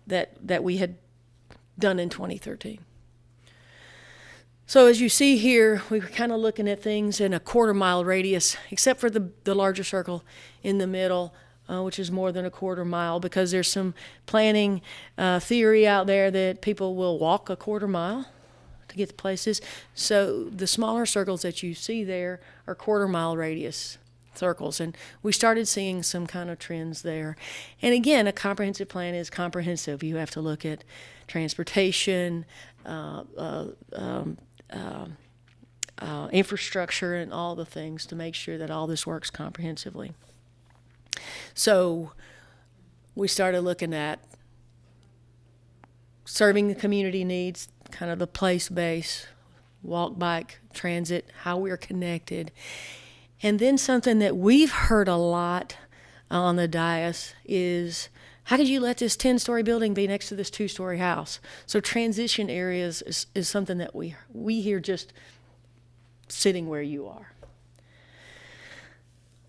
that we had done in 2013. So as you see here, we were kind of looking at things in a quarter-mile radius, except for the larger circle in the middle, which is more than a quarter mile, because there's some planning theory out there that people will walk a quarter mile to get to places. So the smaller circles that you see there are quarter-mile radius circles, and we started seeing some kind of trends there. And again, a comprehensive plan is comprehensive. You have to look at transportation, infrastructure, and all the things to make sure that all this works comprehensively. So we started looking at serving the community needs, kind of the place base, walk, bike, transit, how we're connected. And then something that we've heard a lot on the dais is, how could you let this 10-story building be next to this 2-story house? So transition areas is something that we hear just sitting where you are.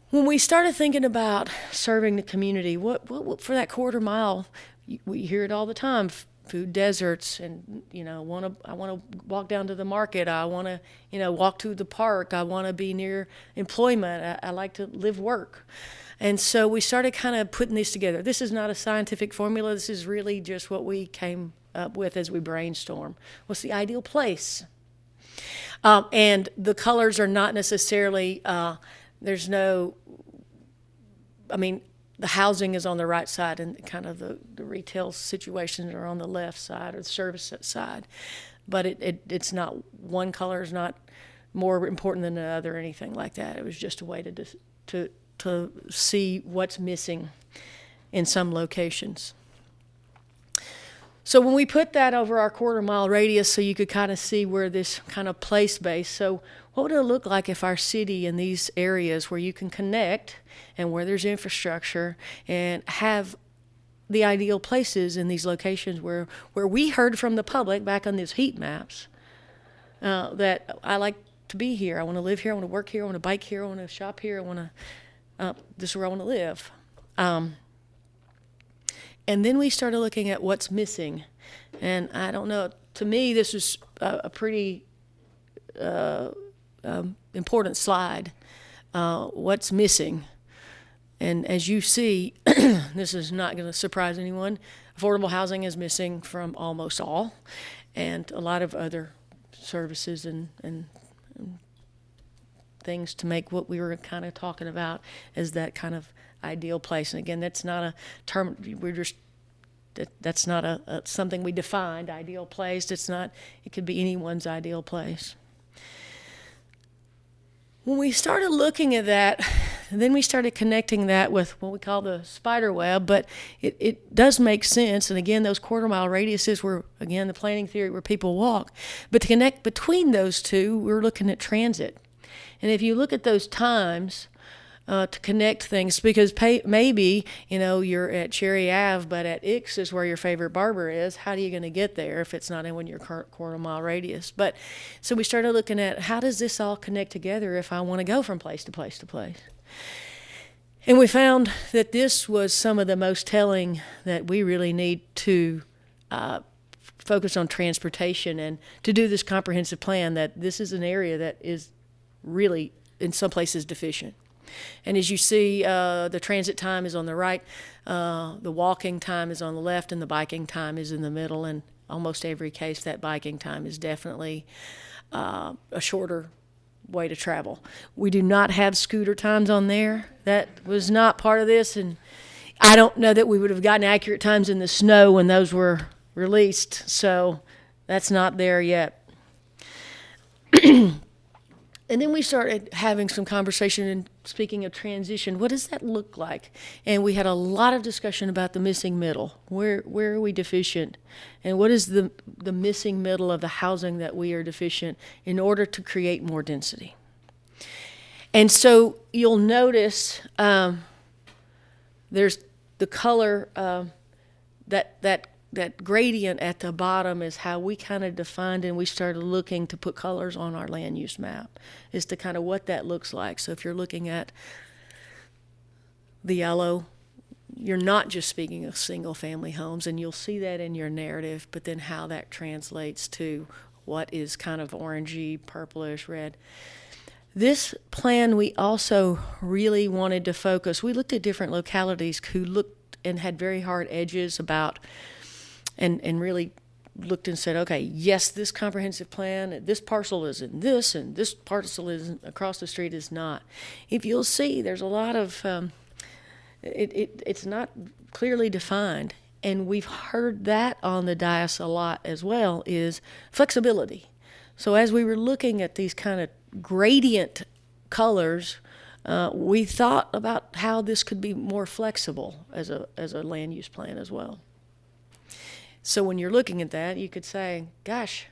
When we started thinking about serving the community, what for that quarter mile, we hear it all the time, food deserts, and I want to walk down to the market. I want to walk to the park. I want to be near employment. I like to live work. And so we started kind of putting these together. This is not a scientific formula. This is really just what we came up with as we brainstorm. What's the ideal place? And the colors are not necessarily, there's no, the housing is on the right side, and kind of the retail situations are on the left side, or the service side. But it's not, one color is not more important than the other or anything like that. It was just a way to see what's missing in some locations. So when we put that over our quarter-mile radius, so you could kind of see where this kind of place-based, so what would it look like if our city in these areas where you can connect and where there's infrastructure and have the ideal places in these locations where we heard from the public back on these heat maps that I like to be here, I want to live here, I want to work here, I want to bike here, I want to shop here, this is where I want to live. And then we started looking at what's missing. And I don't know, to me, this is a pretty important slide. What's missing? And as you see, this is not going to surprise anyone, affordable housing is missing from almost all, and a lot of other services and things to make what we were kind of talking about as that kind of ideal place. And again, that's not a term, that's not a something we defined, ideal place. It could be anyone's ideal place. When we started looking at that, then we started connecting that with what we call the spider web, but it does make sense. And again, those quarter-mile radiuses were, again, the planning theory where people walk. But to connect between those two, we're looking at transit. And if you look at those times to connect things, because maybe, you're at Cherry Ave, but at Ix is where your favorite barber is. How are you going to get there if it's not in your quarter-mile radius? But so we started looking at, how does this all connect together if I want to go from place to place to place? And we found that this was some of the most telling, that we really need to focus on transportation and to do this comprehensive plan, that this is an area that is really in some places deficient. And as you see, the transit time is on the right, the walking time is on the left, and the biking time is in the middle. And almost every case, that biking time is definitely a shorter way to travel. We do not have scooter times on there. That was not part of this, and I don't know that we would have gotten accurate times in the snow when those were released, so that's not there yet. And then we started having some conversation, and speaking of transition, what does that look like? And we had a lot of discussion about the missing middle. Where are we deficient? And what is the missing middle of the housing that we are deficient in order to create more density? And so you'll notice there's the color, that gradient at the bottom is how we kind of defined, and we started looking to put colors on our land use map, is to kind of what that looks like. So if you're looking at the yellow, you're not just speaking of single family homes, and you'll see that in your narrative, but then how that translates to what is kind of orangey, purplish, red. This plan, we also really wanted to focus. We looked at different localities who looked and had very hard edges about, and really looked and said, okay, yes, this comprehensive plan, this parcel is in this, and this parcel is across the street is not. If you'll see, there's a lot of, it's not clearly defined. And we've heard that on the dais a lot as well, is flexibility. So as we were looking at these kind of gradient colors, we thought about how this could be more flexible as a land use plan as well. So when you're looking at that, you could say, gosh,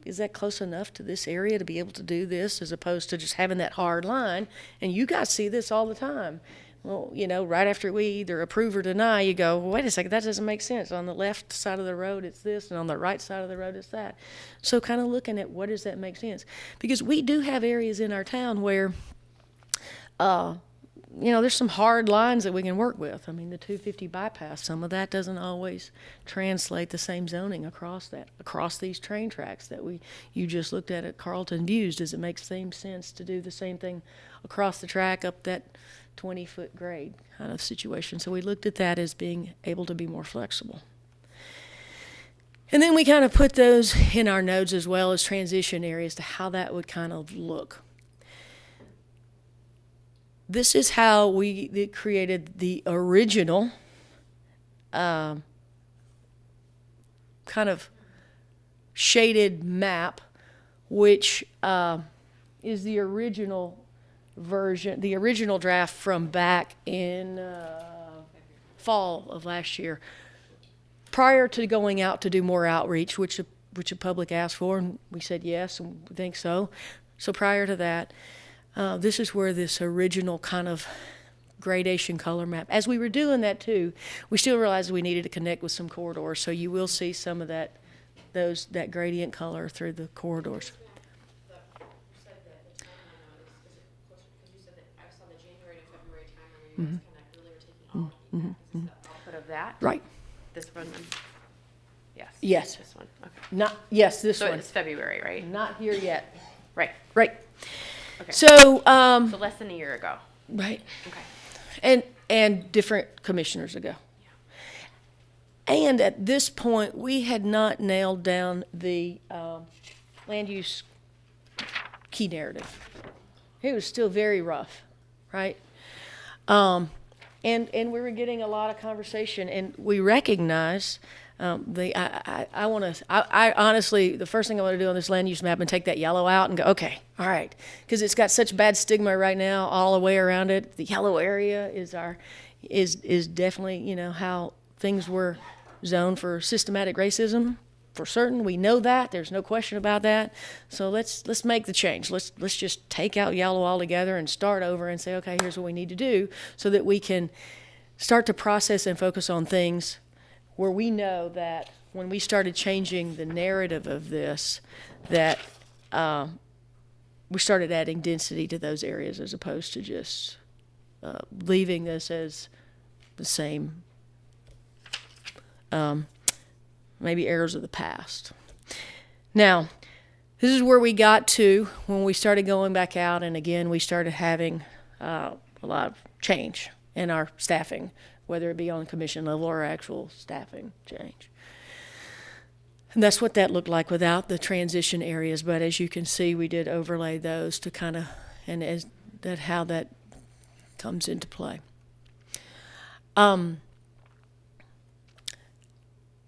is that close enough to this area to be able to do this, as opposed to just having that hard line? And you guys see this all the time. Well, you know, right after we either approve or deny, you go, well, wait a second, that doesn't make sense. On the left side of the road, it's this, and on the right side of the road, it's that. So kind of looking at what does that make sense? Because we do have areas in our town where, you know, there's some hard lines that we can work with. I mean, the 250 bypass, some of that doesn't always translate the same zoning across these train tracks that you just looked at Carlton Views. Does it make the same sense to do the same thing across the track up that 20-foot grade kind of situation? So we looked at that as being able to be more flexible. And then we kind of put those in our notes as well as transition areas to how that would kind of look. This is how we created the original kind of shaded map, which is the original version, the original draft from back in fall of last year, prior to going out to do more outreach, which the public asked for, and we said yes, and we think so. So prior to that, this is where this original kind of gradation color map. As we were doing that too, we still realized we needed to connect with some corridors, so you will see some of that gradient color through the corridors. Output of that? Right. This one? Yes. Yes. This one, okay. This So one. it's February, right? Not here yet. Right. Right. Okay. So, So less than a year ago. right. Okay. And different commissioners ago. And at this point, we had not nailed down the land use key narrative. It was still very rough, right? And we were getting a lot of conversation, and we recognize I honestly, the first thing I want to do on this land use map and take that yellow out and go, okay, all right, because it's got such bad stigma right now all the way around it. The yellow area is definitely, you know, how things were zoned for systematic racism. For certain, we know that. There's no question about that. So let's make the change. Let's just take out yellow altogether and start over and say, okay, here's what we need to do, so that we can start to process and focus on things where we know that when we started changing the narrative of this, that we started adding density to those areas as opposed to just leaving this as the same, maybe errors of the past. Now, this is where we got to when we started going back out, and again, we started having a lot of change in our staffing, whether it be on commission level or actual staffing change. And that's what that looked like without the transition areas. But as you can see, we did overlay those to kind of, and as that how that comes into play.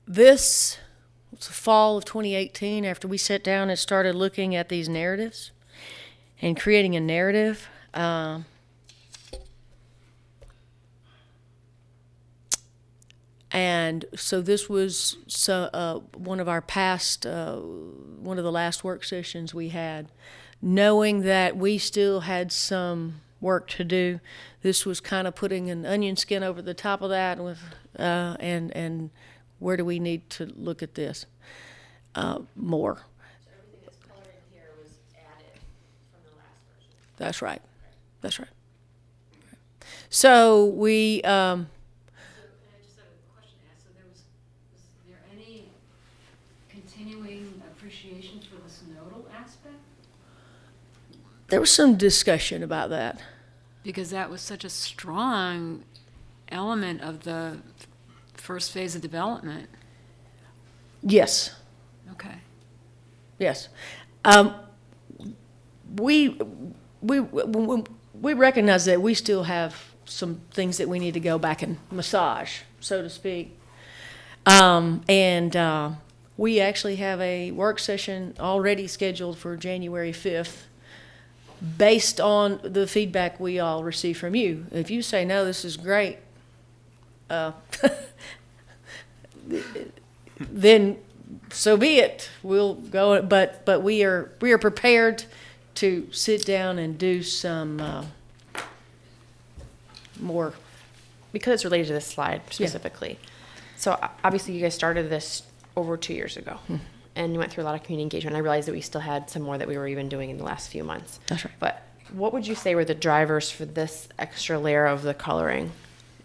This was the fall of 2018, after we sat down and started looking at these narratives and creating a narrative. And so this was one of our past, one of the last work sessions we had. Knowing that we still had some work to do, this was kind of putting an onion skin over the top of that with, and where do we need to look at this more? So everything that's colored in here was added from the last version. That's right. That's right. So we... Continuing appreciation for the synodal aspect? There was some discussion about that. Because that was such a strong element of the first phase of development. Yes. Okay. Yes. We recognize that we still have some things that we need to go back and massage, so to speak. We actually have a work session already scheduled for January 5th based on the feedback we all receive from you. If you say, no, this is great, then so be it. We'll go, but we are prepared to sit down and do some more. Because it's related to this slide specifically. So obviously you guys started this over 2 years ago. And you went through a lot of community engagement. I realized that we still had some more that we were even doing in the last few months. That's right. But what would you say were the drivers for this extra layer of the coloring?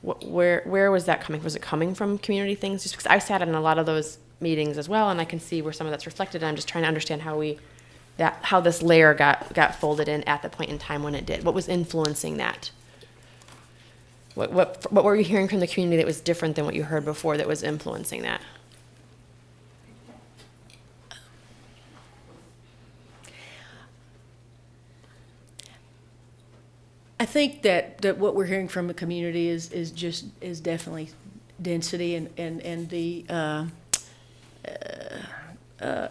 Where was that coming? Was it coming from community things? Just because I sat in a lot of those meetings as well, and I can see where some of that's reflected. And I'm just trying to understand how this layer got folded in at the point in time when it did. What was influencing that? What were you hearing from the community that was different than what you heard before that was influencing that? I think that what we're hearing from the community is definitely density and the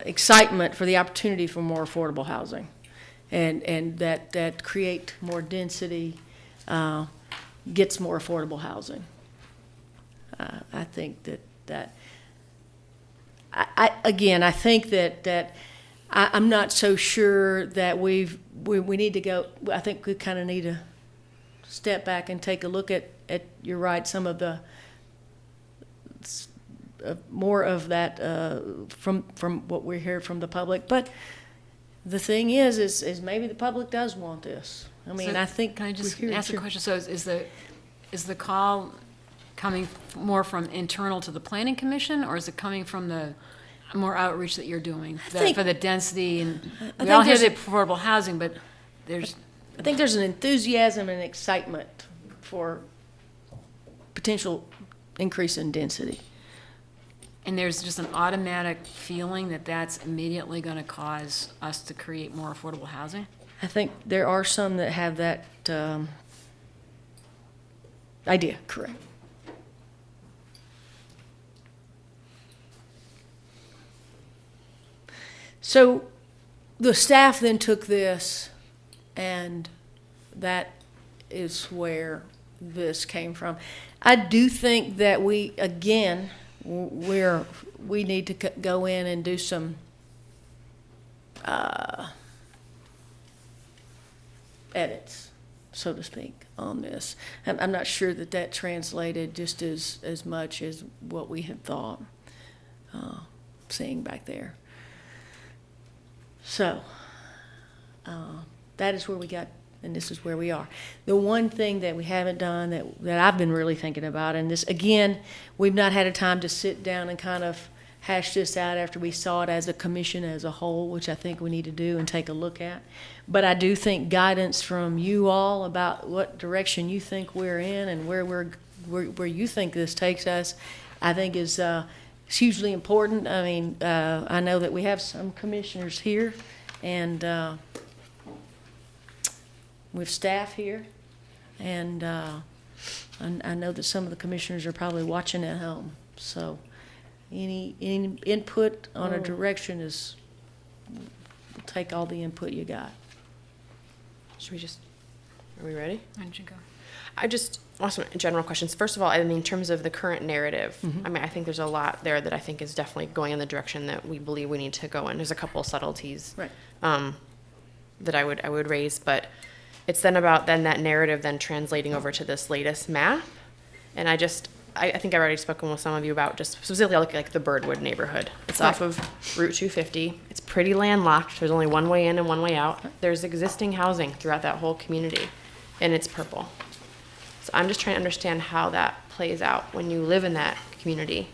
excitement for the opportunity for more affordable housing, and that create more density gets more affordable housing. I think that I think that I'm not so sure that we need to go. I think we kind of need to step back and take a look at you're right, some of the more of that from what we hear from the public. But the thing is maybe the public does want this. I mean, So I think. Can I just we're here- ask a sure. question? So is the call coming more from internal to the planning commission, or is it coming from the more outreach that you're doing think- for the density? And we think all hear there's- the affordable housing, but I think there's an enthusiasm and excitement for potential increase in density. and there's just an automatic feeling that that's immediately going to cause us to create more affordable housing. I think there are some that have that idea, correct. So the staff then took this, and that is where this came from. I do think that we, again, we need to go in and do some edits, so to speak, on this. I'm not sure that translated just as much as what we had thought, seeing back there. So that is where we got, and this is where we are. The one thing that we haven't done that I've been really thinking about, and this, again, we've not had a time to sit down and kind of hash this out after we saw it as a commission as a whole, which I think we need to do and take a look at. But I do think guidance from you all about what direction you think we're in and where you think this takes us, I think is hugely important. I mean, I know that we have some commissioners here, and we have staff here, and I know that some of the commissioners are probably watching at home. So any input on a direction we'll take all the input you got. Are we ready? Why don't you go? I just want some general questions. First of all, I mean, in terms of the current narrative, I mean, I think there's a lot there that I think is definitely going in the direction that we believe we need to go in. There's a couple of subtleties Right. that I would raise, but it's then about that narrative then translating over to this latest map. And I think I've already spoken with some of you about just specifically like the Birdwood neighborhood. It's off of Route 250. It's pretty landlocked. There's only one way in and one way out. There's existing housing throughout that whole community, and it's purple. So I'm just trying to understand how that plays out when you live in that community.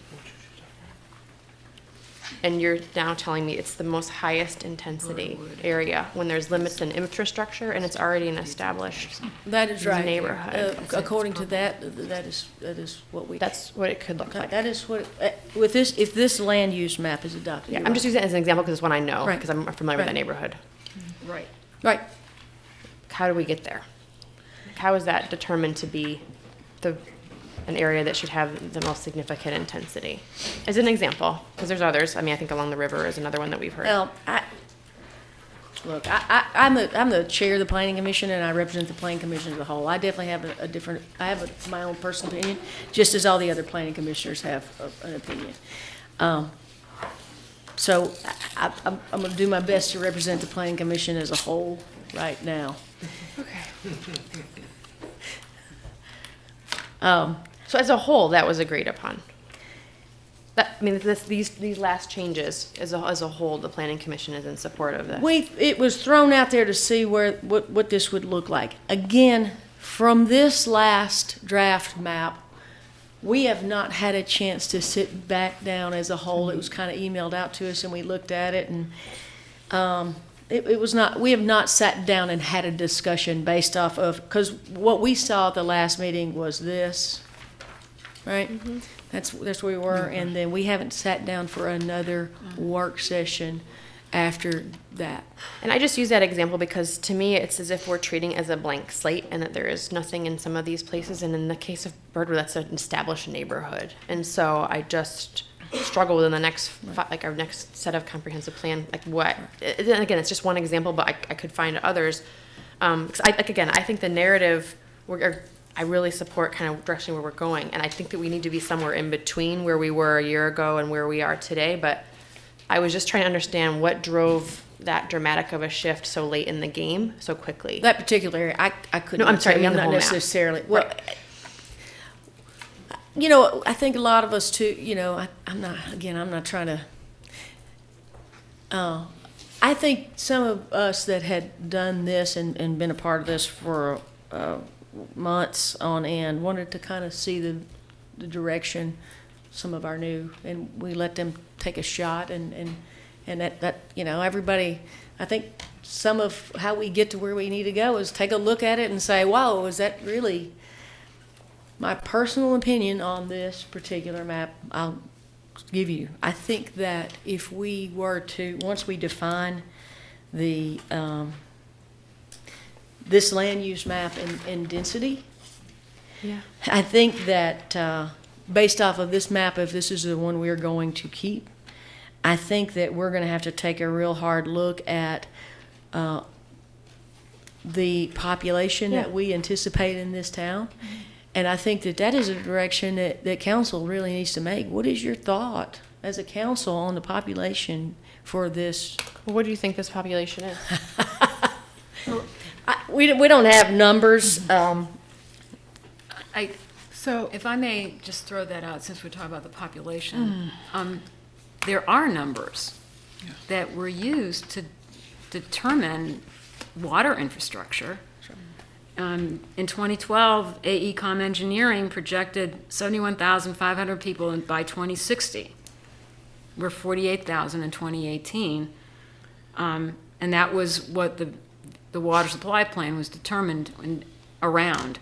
And you're now telling me it's the most highest intensity area when there's limits in infrastructure and it's already an established That is right. neighborhood. According to that, that is what we. That's what it could look like. That is what, with this, if this land use map is adopted. Yeah, you're I'm just right. using it as an example because it's one I know, Right. because I'm familiar with Right. that neighborhood. Right, right. How do we get there? How is that determined to be an area that should have the most significant intensity? As an example, because there's others. I mean, I think along the river is another one that we've heard. Well, I'm the chair of the planning commission, and I represent the planning commission as a whole. I definitely have a different, my own personal opinion, just as all the other planning commissioners have an opinion. So I'm going to do my best to represent the planning commission as a whole right now. So as a whole, that was agreed upon. I mean, these last changes, as a whole, the planning commission is in support of this. It was thrown out there to see what this would look like. Again, from this last draft map, we have not had a chance to sit back down as a whole. It was kind of emailed out to us, and we looked at it, and it was not. We have not sat down and had a discussion based off of, because what we saw at the last meeting was this, right? Mm-hmm. That's where we were, and then we haven't sat down for another work session after that. And I just use that example because to me, it's as if we're treating it as a blank slate and that there is nothing in some of these places. And in the case of Birdwood, that's an established neighborhood. And so I just struggle within the next, our next set of comprehensive plan, like what, and again, it's just one example, but I could find others. 'Cause I think the narrative, I really support kind of direction where we're going. And I think that we need to be somewhere in between where we were a year ago and where we are today. But I was just trying to understand what drove that dramatic of a shift so late in the game, so quickly. That particular area, I couldn't. No, I'm sorry, tell you, on the not whole map. necessarily. Well, you know, I think a lot of us too. You know, I'm not trying to. I think some of us that had done this and been a part of this for months on end wanted to kind of see the direction some of our new, and we let them take a shot, and that you know, everybody, I think some of how we get to where we need to go is take a look at it and say, wow, is that really my personal opinion on this particular map? I'll give you. I think that if we were to, once we define the this land use map in density, Yeah. I think that based off of this map, if this is the one we're going to keep, I think that we're going to have to take a real hard look at the population that we anticipate in this town. And I think that is a direction that council really needs to make. What is your thought as a council on the population for this? Well, what do you think this population is? We don't have numbers. So, If I may just throw that out, since we're talking about the population, there are numbers that were used to determine water infrastructure. In 2012, AECom Engineering projected 71,500 people by 2060. We're 48,000 in 2018. And that was what the water supply plan was determined around.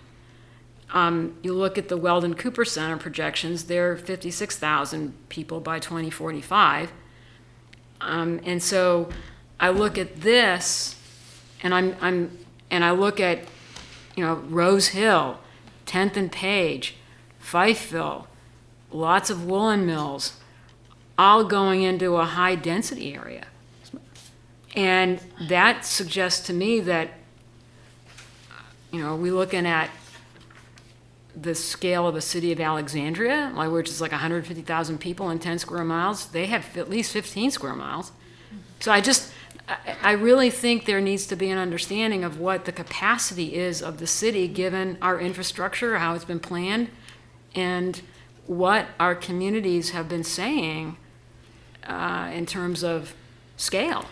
You look at the Weldon Cooper Center projections, they're 56,000 people by 2045. And so I look at this, and I look at, you know, Rose Hill, 10th and Page, Fifeville, lots of woolen mills, all going into a high density area. And that suggests to me that, you know, are we looking at the scale of a city of Alexandria, which is like 150,000 people and 10 square miles? They have at least 15 square miles. So I really think there needs to be an understanding of what the capacity is of the city, given our infrastructure, how it's been planned, and what our communities have been saying in terms of scale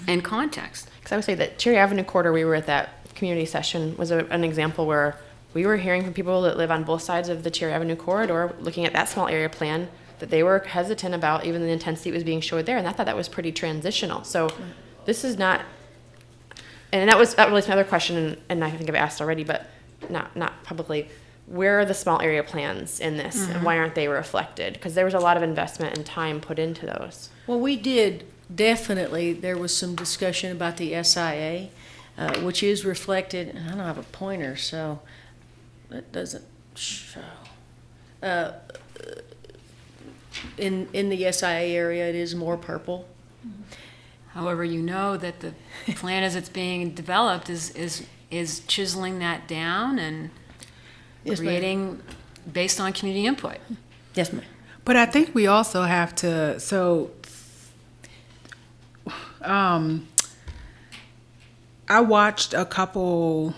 and context. Because I would say that Cherry Avenue corridor, we were at that community session, was an example where we were hearing from people that live on both sides of the Cherry Avenue corridor, looking at that small area plan, that they were hesitant about even the intensity that was being showed there, and I thought that was pretty transitional. So this is not, and that relates to my other question, and I think I've asked already, but not publicly. Where are the small area plans in this, and why aren't they reflected? Because there was a lot of investment and time put into those. Well, we did, definitely, there was some discussion about the SIA, which is reflected, and I don't have a pointer, so that doesn't show. In the SIA area, it is more purple. However, you know that the plan as it's being developed is chiseling that down and Yes, ma'am. creating based on community input. Yes, ma'am. But I think we also have to, I watched a couple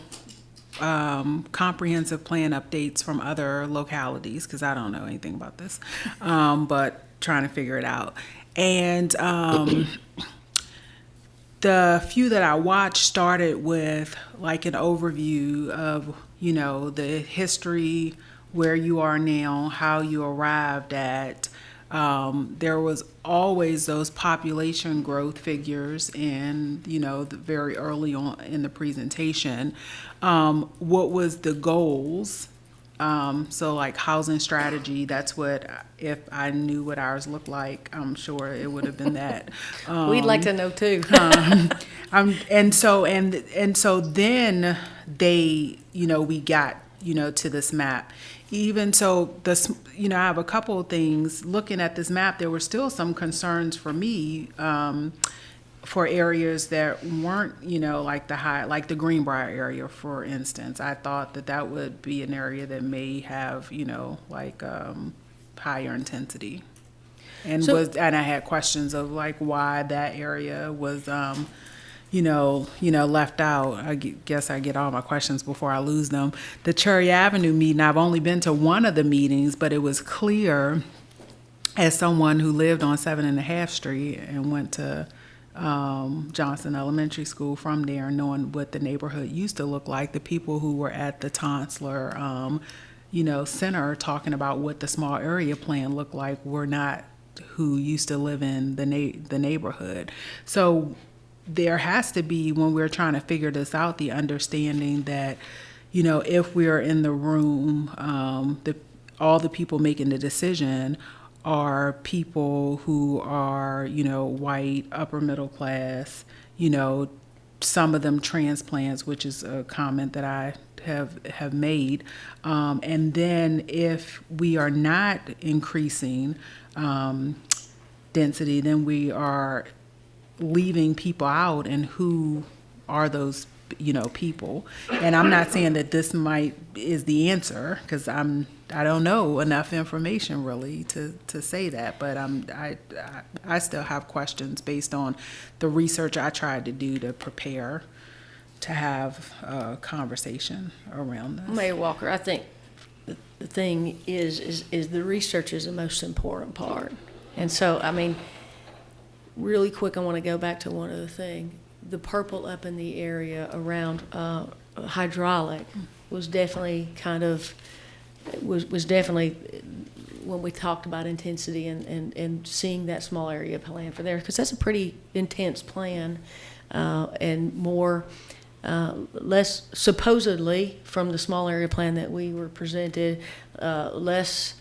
comprehensive plan updates from other localities, because I don't know anything about this, but trying to figure it out. And the few that I watched started with like an overview of, the history, where you are now, how you arrived at. There was always those population growth figures in, very early on in the presentation. What was the goals? So like housing strategy, that's what, if I knew what ours looked like, I'm sure it would have been that. We'd like to know too. And so then they, we got, to this map. Even so, I have a couple of things. Looking at this map, there were still some concerns for me for areas that weren't, like the Greenbrier area, for instance. I thought that would be an area that may have, higher intensity. And and I had questions of like why that area was left out. I guess I get all my questions before I lose them. The Cherry Avenue meeting, I've only been to one of the meetings, but it was clear as someone who lived on 7.5 Street and went to Johnson Elementary School from there, knowing what the neighborhood used to look like, the people who were at the Tonsler, center talking about what the small area plan looked like were not who used to live in the neighborhood. So there has to be, when we're trying to figure this out, the understanding that, if we're in the room, all the people making the decision are people who are, white, upper middle class, some of them transplants, which is a comment that I have made. And then if we are not increasing density, then we are leaving people out, and who are those people. And I'm not saying that this is the answer, because I don't know enough information really to say that, but I still have questions based on the research I tried to do to prepare to have a conversation around this. Mayor Walker, I think the thing is the research is the most important part. And so, really quick, I want to go back to one other thing. The purple up in the area around hydraulic was definitely was definitely when we talked about intensity and seeing that small area plan for there, because that's a pretty intense plan, and more less supposedly from the small area plan that we were presented, less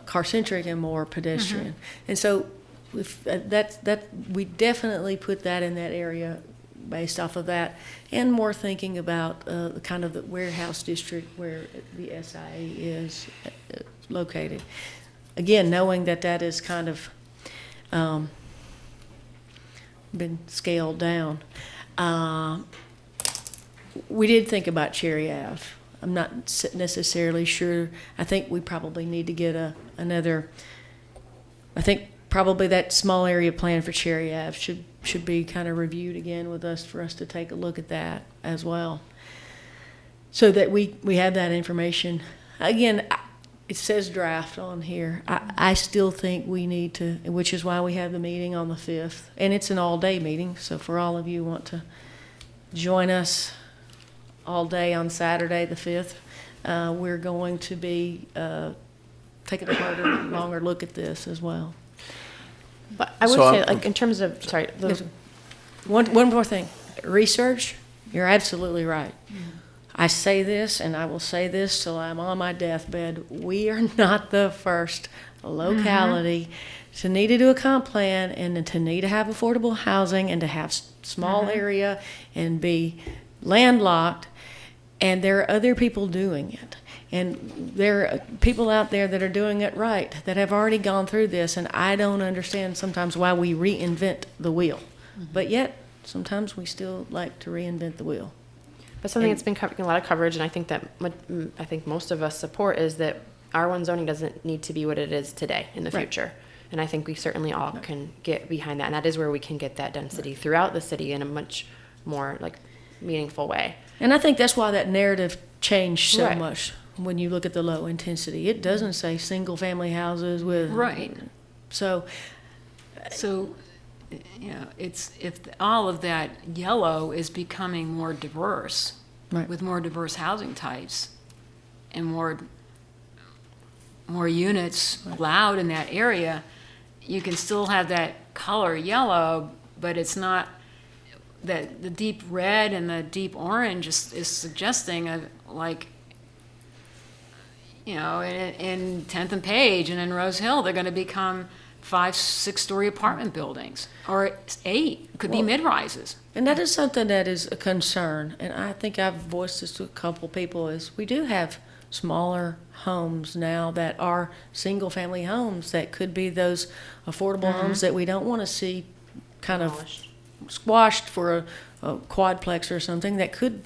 car-centric and more pedestrian. And so we definitely put that in that area based off of that, and more thinking about kind of the warehouse district where the SIA is located. Again, knowing that is kind of been scaled down. We did think about Cherry Ave. I'm not necessarily sure. I think we probably need to get another. I think probably that small area plan for Cherry Ave should be kind of reviewed again with us, for us to take a look at that as well, so that we have that information. Again, it says draft on here. I still think we need to, which is why we have the meeting on the 5th, and it's an all-day meeting. So for all of you who want to join us all day on Saturday the 5th, we're going to be taking a harder, longer look at this as well. But I would So say, I'm- like, in terms of, sorry, the, One more thing. Research, you're absolutely right. I say this, and I will say this till I'm on my deathbed. We are not the first locality to need to do a comp plan and to need to have affordable housing and to have small area and be landlocked. And there are other people doing it. And there are people out there that are doing it right, that have already gone through this. And I don't understand sometimes why we reinvent the wheel. But yet, sometimes we still like to reinvent the wheel. but something that's been getting a lot of coverage, and I think that I think most of us support, is that R1 zoning doesn't need to be what it is today in the Right. future. And I think we certainly all can get behind that. And that is where we can get that density throughout the city in a much more like meaningful way. And I think that's why that narrative changed so Right. much when you look at the low intensity. It doesn't say single-family houses with... Right. So, So, you know, it's, if all of that yellow is becoming more diverse, Right. with more diverse housing types and more units allowed in that area, you can still have that color yellow, but it's not, that the deep red and the deep orange is suggesting like, you know, in 10th and Page and in Rose Hill, they're going to become 5, 6-story apartment buildings, or 8, could be Well- mid-rises. and that is something that is a concern, and I think I've voiced this to a couple people, is we do have smaller homes now that are single-family homes that could be those affordable homes that we don't want to see kind of squashed for a quadplex or something, that could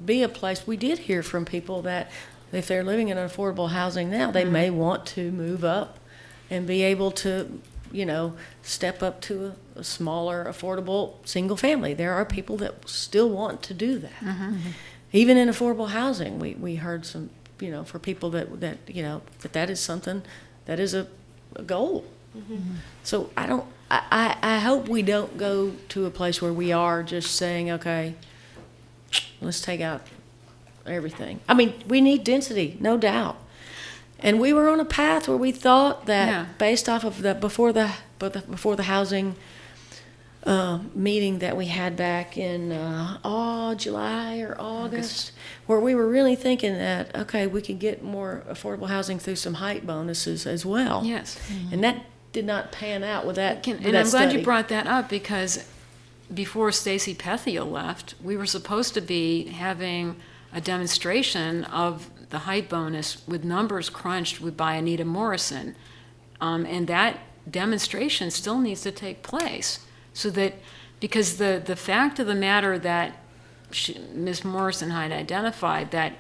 be a place. We did hear from people that if they're living in affordable housing now, they may want to move up and be able to, you know, step up to a smaller, affordable single family. There are people that still want to do that. Even in affordable housing, we heard some, you know, for people that you know, that is something, that is a goal. So I hope we don't go to a place where we are just saying, okay, let's take out everything. I mean, we need density, no doubt. And we were on a path where we thought that, Yeah. based off of before the housing meeting that we had back in July or August, where we were really thinking that, okay, we could get more affordable housing through some height bonuses as well. Yes. And that did not pan out with that. with And that I'm glad study. you brought that up, because before Stacy Pethia left, we were supposed to be having a demonstration of the height bonus with numbers crunched by Anita Morrison. And that demonstration still needs to take place, so that, because the fact of the matter that Ms. Morrison had identified, that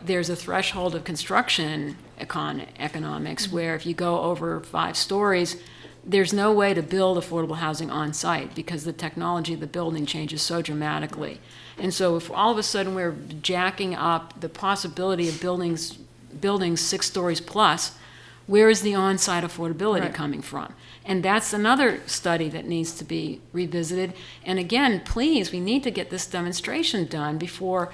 there's a threshold of construction economics where if you go over 5 stories, there's no way to build affordable housing on site because the technology of the building changes so dramatically. And so if all of a sudden we're jacking up the possibility of building 6 stories plus, where is the on-site affordability Right. coming from? And that's another study that needs to be revisited. And again, please, we need to get this demonstration done before.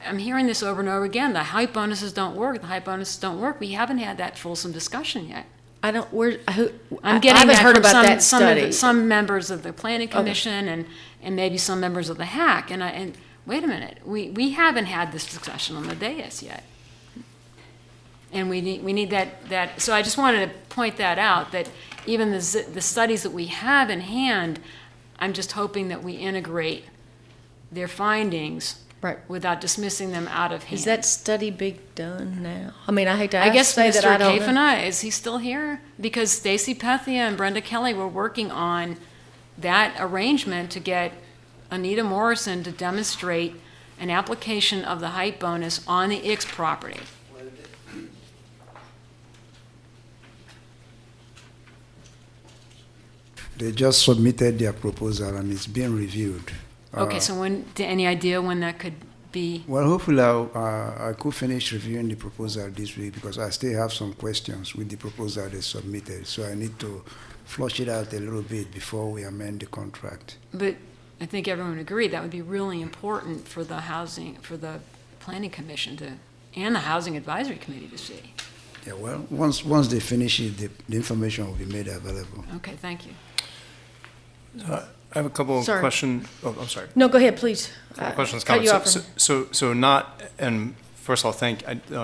I'm hearing this over and over again. The height bonuses don't work. The height bonuses don't work. We haven't had that fulsome discussion yet. I don't. Where? Who? I'm I getting haven't that heard from about some, that some, of study. the, some members of the Planning Commission and maybe some members of the HAC. And wait a minute, we haven't had this discussion on the dais yet. And we need that. So I just wanted to point that out, that even the studies that we have in hand, I'm just hoping that we integrate their findings Right. without dismissing them out of hand. Is that study being done now? I mean, I hate to I guess say Mr. that I don't know. Kafana, is he still here? Because Stacy Pethia and Brenda Kelly were working on that arrangement to get Anita Morrison to demonstrate an application of the height bonus on the Ix property. They just submitted their proposal and it's being reviewed. Okay, so any idea when that could be? Well, hopefully I could finish reviewing the proposal this week because I still have some questions with the proposal they submitted. So I need to flush it out a little bit before we amend the contract. But I think everyone would agree that would be really important for the Planning Commission and the Housing Advisory Committee to see. Yeah, well, once they finish it, the information will be made available. Okay, thank you. I have a couple of Sorry. questions. Oh, I'm sorry. No, go ahead, please. Questions, Cut you comments. off. So not, and first of all,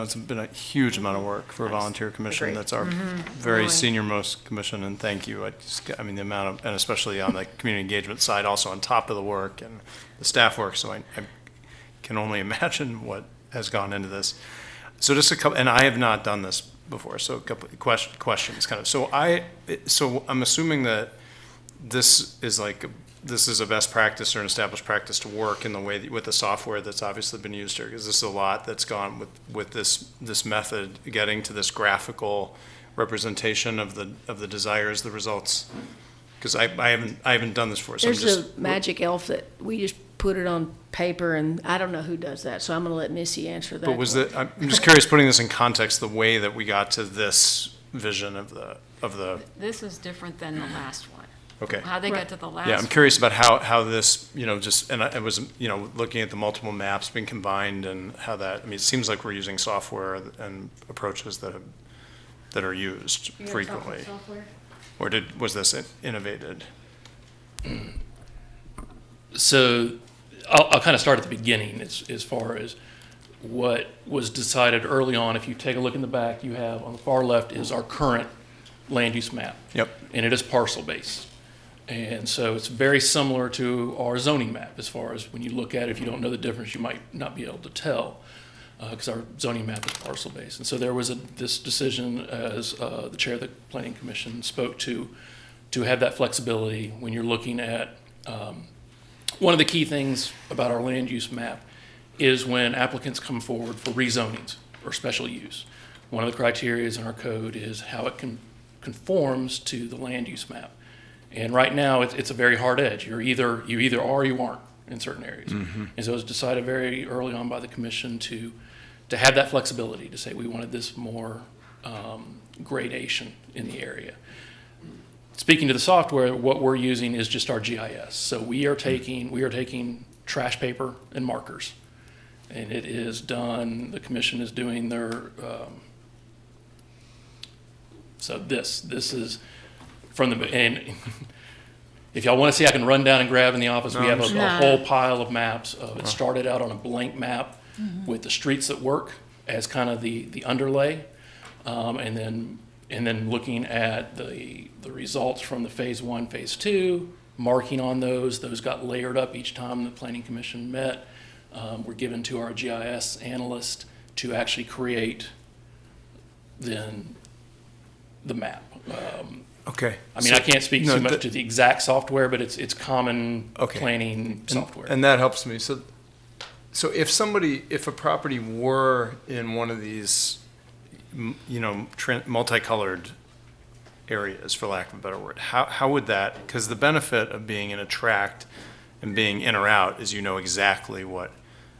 it's been a huge amount of work for a volunteer commission. Agreed. That's our very senior-most commission, and thank you. I mean, the amount of, and especially on the community engagement side, also on top of the work and the staff work, so I can only imagine what has gone into this. So just a couple, and I have not done this before, so a couple of questions, kind of. So I'm assuming that this is a best practice or an established practice to work in the way with the software that's obviously been used here, because this is a lot that's gone with this method, getting to this graphical representation of the desires, the results. Because I haven't done this before. So There's I'm just, a magic elf that we just put it on paper, and I don't know who does that, so I'm gonna let Missy answer that. But I'm just curious, putting this in context, the way that we got to this vision of the. This is different than the last one. Okay. How they got Right. to the last. Yeah, I'm curious about how this, and I was, looking at the multiple maps being combined and how that, it seems like we're using software and approaches that are used frequently. Or was this innovated? So I'll kind of start at the beginning as far as what was decided early on. If you take a look in the back, you have on the far left is our current land use map. Yep. And it is parcel based. And so it's very similar to our zoning map as far as when you look at it, if you don't know the difference, you might not be able to tell because our zoning map is parcel based. And so there was this decision, as the chair of the Planning Commission spoke to have that flexibility when you're looking at one of the key things about our land use map is when applicants come forward for rezonings or special use. One of the criteria in our code is how it conforms to the land use map. And right now, it's a very hard edge. You either are or you aren't in certain areas. Mm-hmm. And so it was decided very early on by the commission to have that flexibility, to say we wanted this more gradation in the area. Speaking to the software, what we're using is just our GIS. So we are taking trash paper and markers, and it is done. The commission is doing their. So this is from the and. If y'all want to see, I can run down and grab in the office. We have a whole pile of maps. It started out on a blank map with the streets that work as kind of the underlay, and then looking at the results from the phase 1, phase 2, marking on those. Those got layered up each time the Planning Commission met. Were given to our GIS analyst to actually create then the map. Okay. I mean, I can't speak too much to the exact software, but it's common planning software. And that helps me. So if a property were in one of these, multicolored areas, for lack of a better word, how would that, because the benefit of being in a tract and being in or out is you know exactly what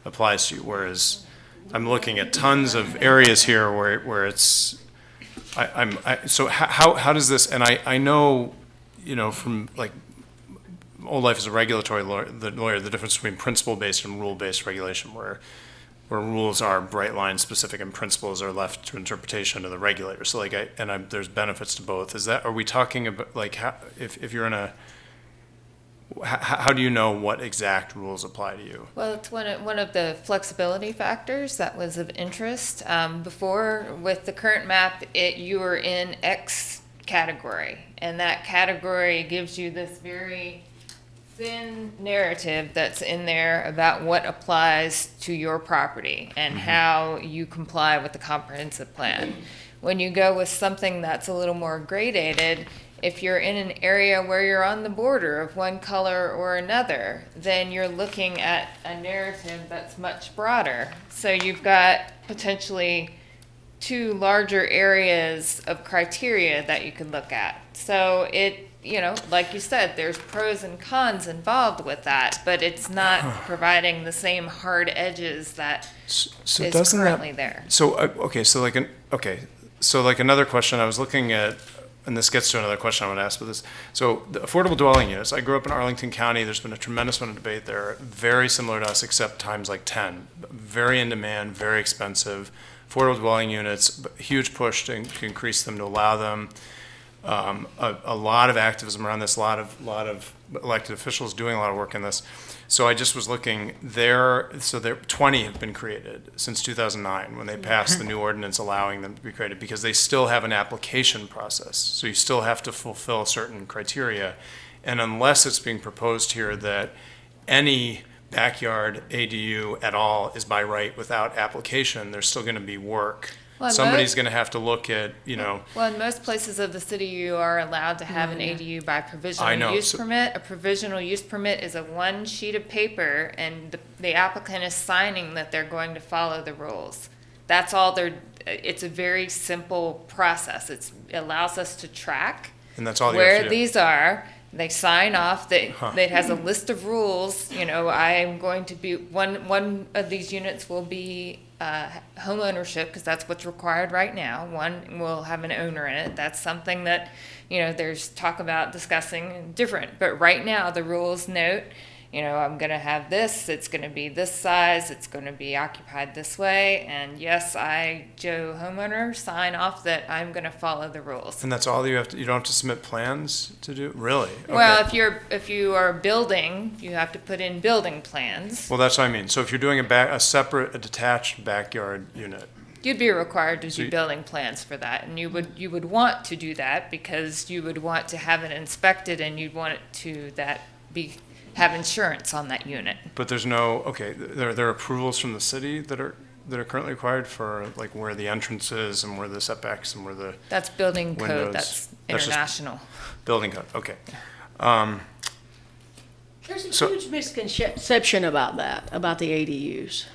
applies to you, whereas I'm looking at tons of areas here where it's, so how does this, and I know, from like old life as a regulatory lawyer, the difference between principle-based and rule-based regulation, where rules are bright line specific and principles are left to interpretation of the regulator. So there's benefits to both. Are we talking about if you're in a, how do you know what exact rules apply to you? Well, it's one of the flexibility factors that was of interest. Before, with the current map, you were in X category, and that category gives you this very thin narrative that's in there about what applies to your property and how you comply with the comprehensive plan. When you go with something that's a little more gradated, if you're in an area where you're on the border of one color or another, then you're looking at a narrative that's much broader. So you've got potentially two larger areas of criteria that you could look at. So it, like you said, there's pros and cons involved with that, but it's not providing the same hard edges that is currently there. So, so another question I was looking at, and this gets to another question I want to ask, but this, so the affordable dwelling units, I grew up in Arlington County, there's been a tremendous amount of debate there, very similar to us except times like 10, very in demand, very expensive. affordable dwelling units, huge push to increase them, to allow them. A lot of activism around this, a lot of elected officials doing a lot of work in this. So I just was looking there, 20 have been created since 2009 when they passed the new ordinance allowing them to be created, because they still have an application process. So you still have to fulfill certain criteria. And unless it's being proposed here that any backyard ADU at all is by right without application, there's still going to be work. Well, Somebody's going to have to look at, Well, in most places of the city, you are allowed to have an ADU by I provisional know, use so- permit. A provisional use permit is a one sheet of paper, and the applicant is signing that they're going to follow the rules. That's all it's a very simple process. It allows us to track And that's all you have where to do. these are. They sign off, that has a list of rules, I am going to be, one of these units will be home ownership, because that's what's required right now. One will have an owner in it. That's something that, there's talk about discussing different. But right now, the rules note, I'm going to have this, it's going to be this size, it's going to be occupied this way. And yes, I, Joe homeowner, sign off that I'm going to follow the rules. And that's all you have to, you don't have to submit plans to do? Really? Okay. Well, if you are building, you have to put in building plans. Well, that's what I mean. So if you're doing a detached backyard unit, You'd be required to So do you- building plans for that, and you would want to do that because you would want to have it inspected, and you'd want it to have insurance on that unit. but there's no, there are approvals from the city that are currently required for like where the entrance is and where the setbacks and where the That's building Windows. code, that's That's just- international. building code, okay. There's a So- huge misconception about that, about the ADUs.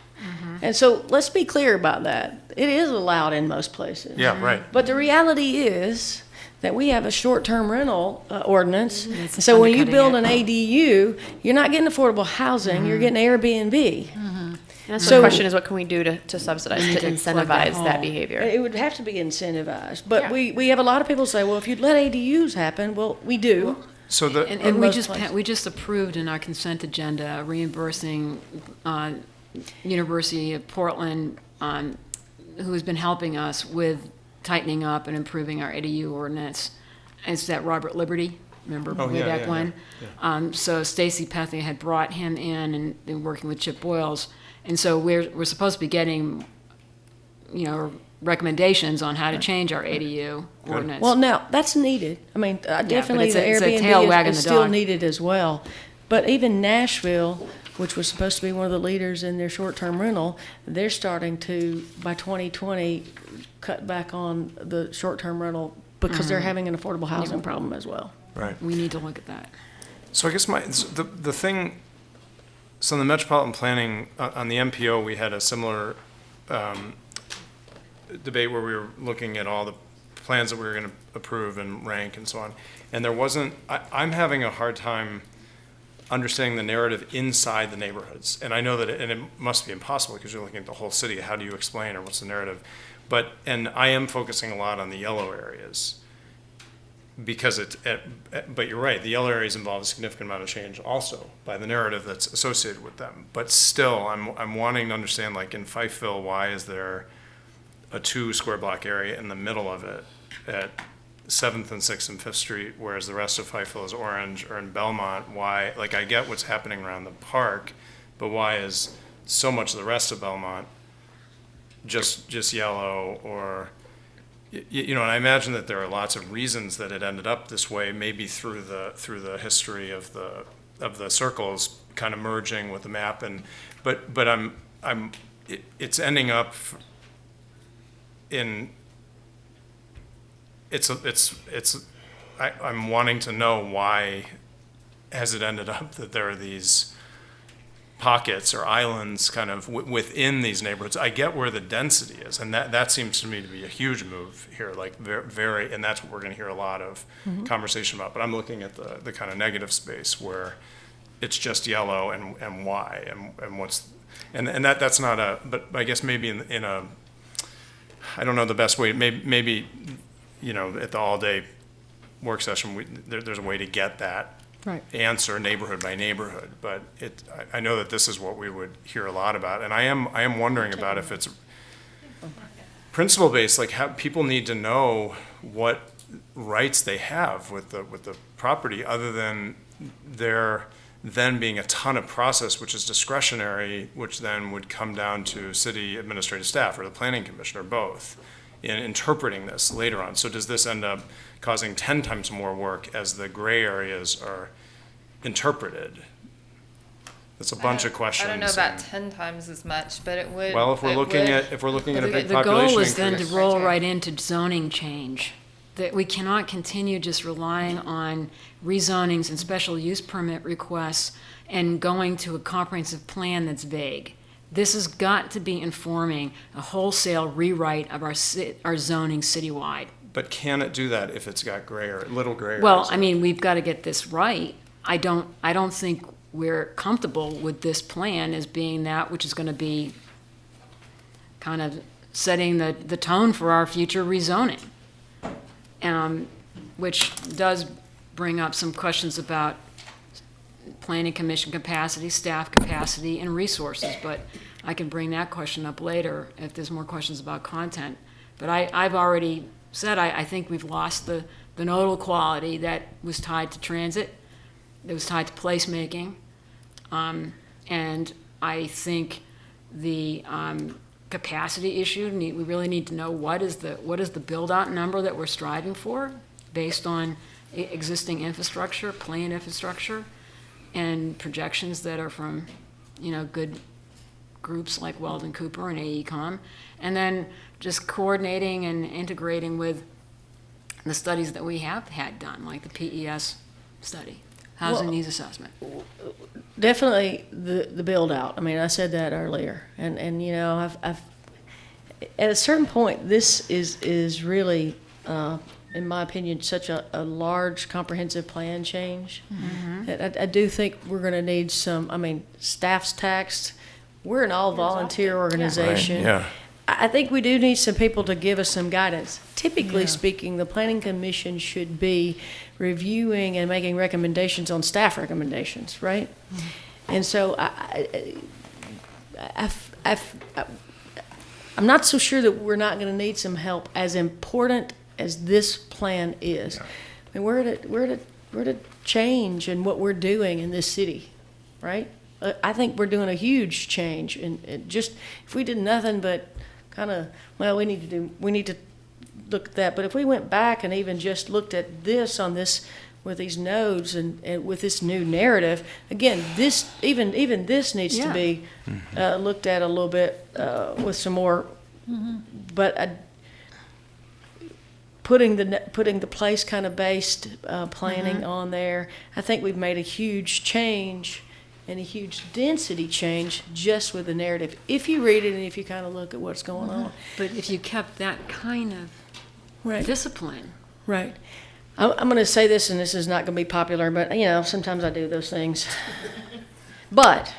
And so let's be clear about that. It is allowed in most places. Yeah, right. But the reality is that we have a short-term rental ordinance. It's So when you undercutting build it. an ADU, you're not getting affordable housing, you're getting Airbnb. And that's So- the question is, what can we do to subsidize, to to plug that incentivize that hole. behavior? It would have to be incentivized. But Yeah. we have a lot of people say, well, if you'd let ADUs happen, well, we do. So And, the, and we most just, places. we just approved in our consent agenda reimbursing University of Portland, who has been helping us with tightening up and improving our ADU ordinance. It's that Robert Liberty, remember Oh, way yeah, back yeah, when? So Stacy Pethy had brought him in and been working with Chip Boyles. And so we're supposed to be getting, recommendations on how to change our ADU ordinance. Well, now, that's needed. I mean, definitely it's the a tail Airbnb wagging is the still dog. needed as well. But even Nashville, which was supposed to be one of the leaders in their short-term rental, they're starting to, by 2020, cut back on the short-term rental because they're having an affordable housing problem as well. right. We need to look at that. So I guess the thing, so in the metropolitan planning, on the MPO, we had a similar debate where we were looking at all the plans that we were going to approve and rank and so on. And there wasn't, I'm having a hard time understanding the narrative inside the neighborhoods. And I know that, and it must be impossible because you're looking at the whole city. How do you explain or what's the narrative? And I am focusing a lot on the yellow areas because but you're right, the yellow areas involve a significant amount of change also by the narrative that's associated with them. But still, I'm wanting to understand, like in Fifeville, why is there a 2 square block area in the middle of it at 7th and 6th and 5th Street, whereas the rest of Fifeville is orange, or in Belmont, why, like I get what's happening around the park, but why is so much of the rest of Belmont just yellow or, and I imagine that there are lots of reasons that it ended up this way, maybe through the history of the circles kind of merging with the map but it's ending up in, I'm wanting to know why has it ended up that there are these pockets or islands kind of within these neighborhoods. I get where the density is, and that seems to me to be a huge move here, like very, and that's what we're going to hear a lot of conversation about. But I'm looking at the kind of negative space where it's just yellow and why and what's, and that's not but I guess maybe in a, I don't know the best way, maybe at the all-day work session, there's a way to get that Right. answer neighborhood by neighborhood, but I know that this is what we would hear a lot about, and I am wondering about if it's, principle based, like how people need to know what rights they have with the property, other than there then being a ton of process which is discretionary, which then would come down to city administrative staff or the planning commission or both in interpreting this later on. So does this end up causing 10 times more work as the gray areas are interpreted? That's a bunch of questions. I don't know about and- 10 times as much, but it would. Well, if we're it looking would- at a big The population goal is then to increase. roll right into zoning change, that we cannot continue just relying on rezonings and special use permit requests and going to a comprehensive plan that's vague. This has got to be informing a wholesale rewrite of our zoning citywide. But can it do that if it's got little gray areas? Well, I mean, we've got to get this right. I don't think we're comfortable with this plan as being that which is going to be kind of setting the tone for our future rezoning. Which does bring up some questions about planning commission capacity, staff capacity, and resources, but I can bring that question up later if there's more questions about content. But I've already said I think we've lost the nodal quality that was tied to transit, that was tied to placemaking, and I think the capacity issue, we really need to know what is the build-out number that we're striving for based on existing infrastructure, planned infrastructure, and projections that are from, good groups like Weldon Cooper and AECom, and then just coordinating and integrating with the studies that we have had done, like the PES study, housing Well, needs assessment. Definitely the build out. I mean, I said that earlier, and I've at a certain point, this is really, in my opinion, such a large comprehensive plan change. That I do think we're going to need some. I mean, staff's taxed. We're an all volunteer organization. Right, yeah. I think we do need some people to give us some guidance. Typically speaking, the planning commission should be reviewing and making recommendations on staff recommendations, right? And so I'm not so sure that we're not going to need some help, as important as this plan is. I mean, we're at a change in what we're doing in this city, right? I think we're doing a huge change, and just if we did nothing but kind of, well, we need to look at that. But if we went back and even just looked at this on this with these nodes and with this new narrative, again, this even this needs to be looked at a little bit with some more. But putting the place kind of based planning on there, I think we've made a huge change and a huge density change just with the narrative. If you read it and if you kind of look at what's going on. But if you kept that kind of discipline. Right. I'm going to say this, and this is not going to be popular, but, sometimes I do those things. But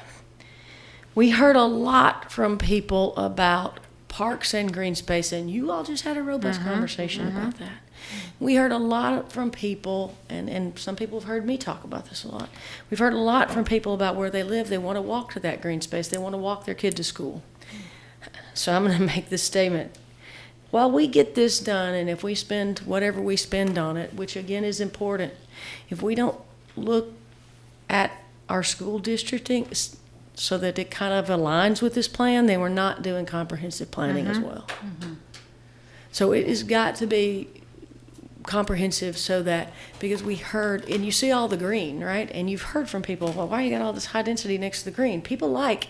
we heard a lot from people about parks and green space, and you all just had a robust conversation about that. We heard a lot from people, and some people have heard me talk about this a lot. We've heard a lot from people about where they live. They want to walk to that green space. They want to walk their kid to school. So I'm going to make this statement. While we get this done, and if we spend whatever we spend on it, which again is important, if we don't look at our school districting so that it kind of aligns with this plan, then we're not doing comprehensive planning as well. So it has got to be comprehensive, so that, because we heard, and you see all the green, right? And you've heard from people, well, why you got all this high density next to the green? People like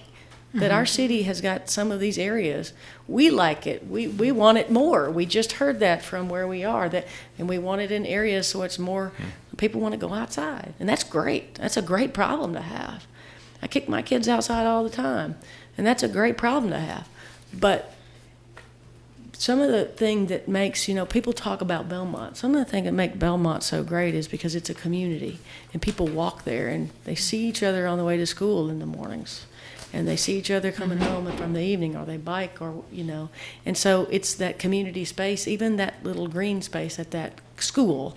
that our city has got some of these areas. We like it. We want it more. We just heard that from where we are, and we want it in areas so it's more, people want to go outside. And that's great. That's a great problem to have. I kick my kids outside all the time, and that's a great problem to have. But some of the thing that makes, people talk about Belmont. Some of the thing that make Belmont so great is because it's a community, and people walk there, and they see each other on the way to school in the mornings, and they see each other coming home from the evening, or they bike, or, And so it's that community space, even that little green space at that school.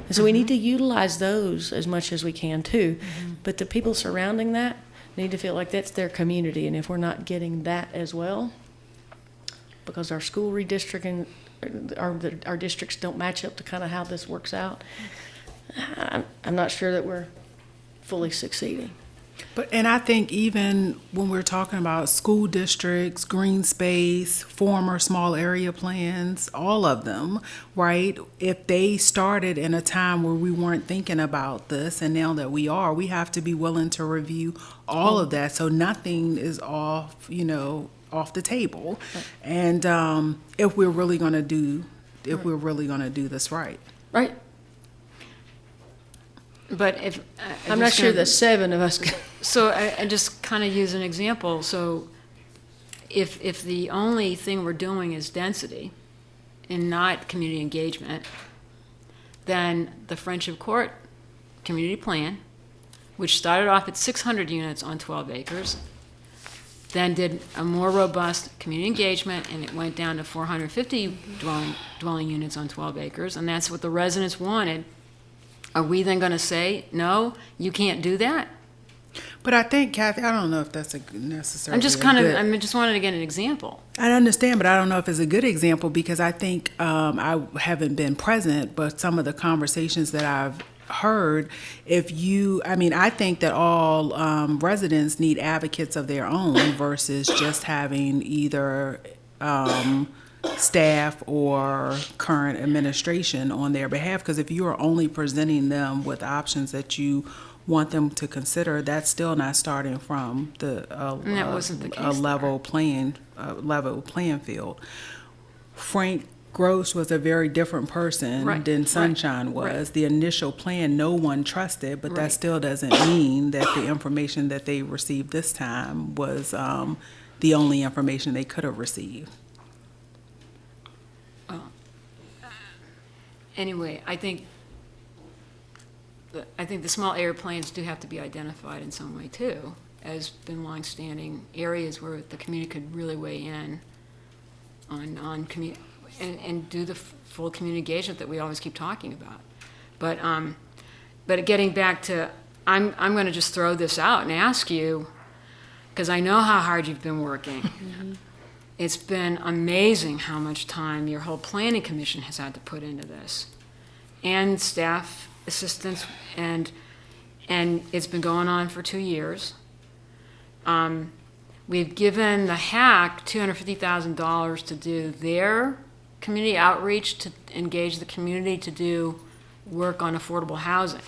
And so we need to utilize those as much as we can too. But the people surrounding that need to feel like that's their community, and if we're not getting that as well, because our school redistricting, our districts don't match up to kind of how this works out. I'm not sure that we're fully succeeding. And I think even when we're talking about school districts, green space, former small area plans, all of them, right? If they started in a time where we weren't thinking about this, and now that we are, we have to be willing to review all of that, so nothing is off, off the table. And if we're really going to do this right. Right. But if. I'm not sure that 7 of us can. So I just kind of use an example. So if the only thing we're doing is density and not community engagement, then the Friendship Court community plan, which started off at 600 units on 12 acres, then did a more robust community engagement, and it went down to 450 dwelling units on 12 acres, and that's what the residents wanted. Are we then going to say, no, you can't do that? But I think, Kathy, I don't know if that's necessarily. I'm just just wanted to get an example. I understand, but I don't know if it's a good example because I think I haven't been present, but some of the conversations that I've heard, I think that all residents need advocates of their own versus just having either staff or current administration on their behalf. Because if you are only presenting them with options that you want them to consider, that's still not starting from And that wasn't the case a level playing field. Frank Gross was a very different person Right, than right, Sunshine was. right. The initial plan, no one trusted, but that Right. still doesn't mean that the information that they received this time was the only information they could have received. Anyway, I think the small area plans do have to be identified in some way too, as been longstanding areas where the community could really weigh in on community and do the full community engagement that we always keep talking about. But getting back to, I'm going to just throw this out and ask you, because I know how hard you've been working. Mm-hmm. It's been amazing how much time your whole planning commission has had to put into this, and staff assistants, and it's been going on for 2 years. We've given the HAC $250,000 to do their community outreach, to engage the community to do work on affordable housing.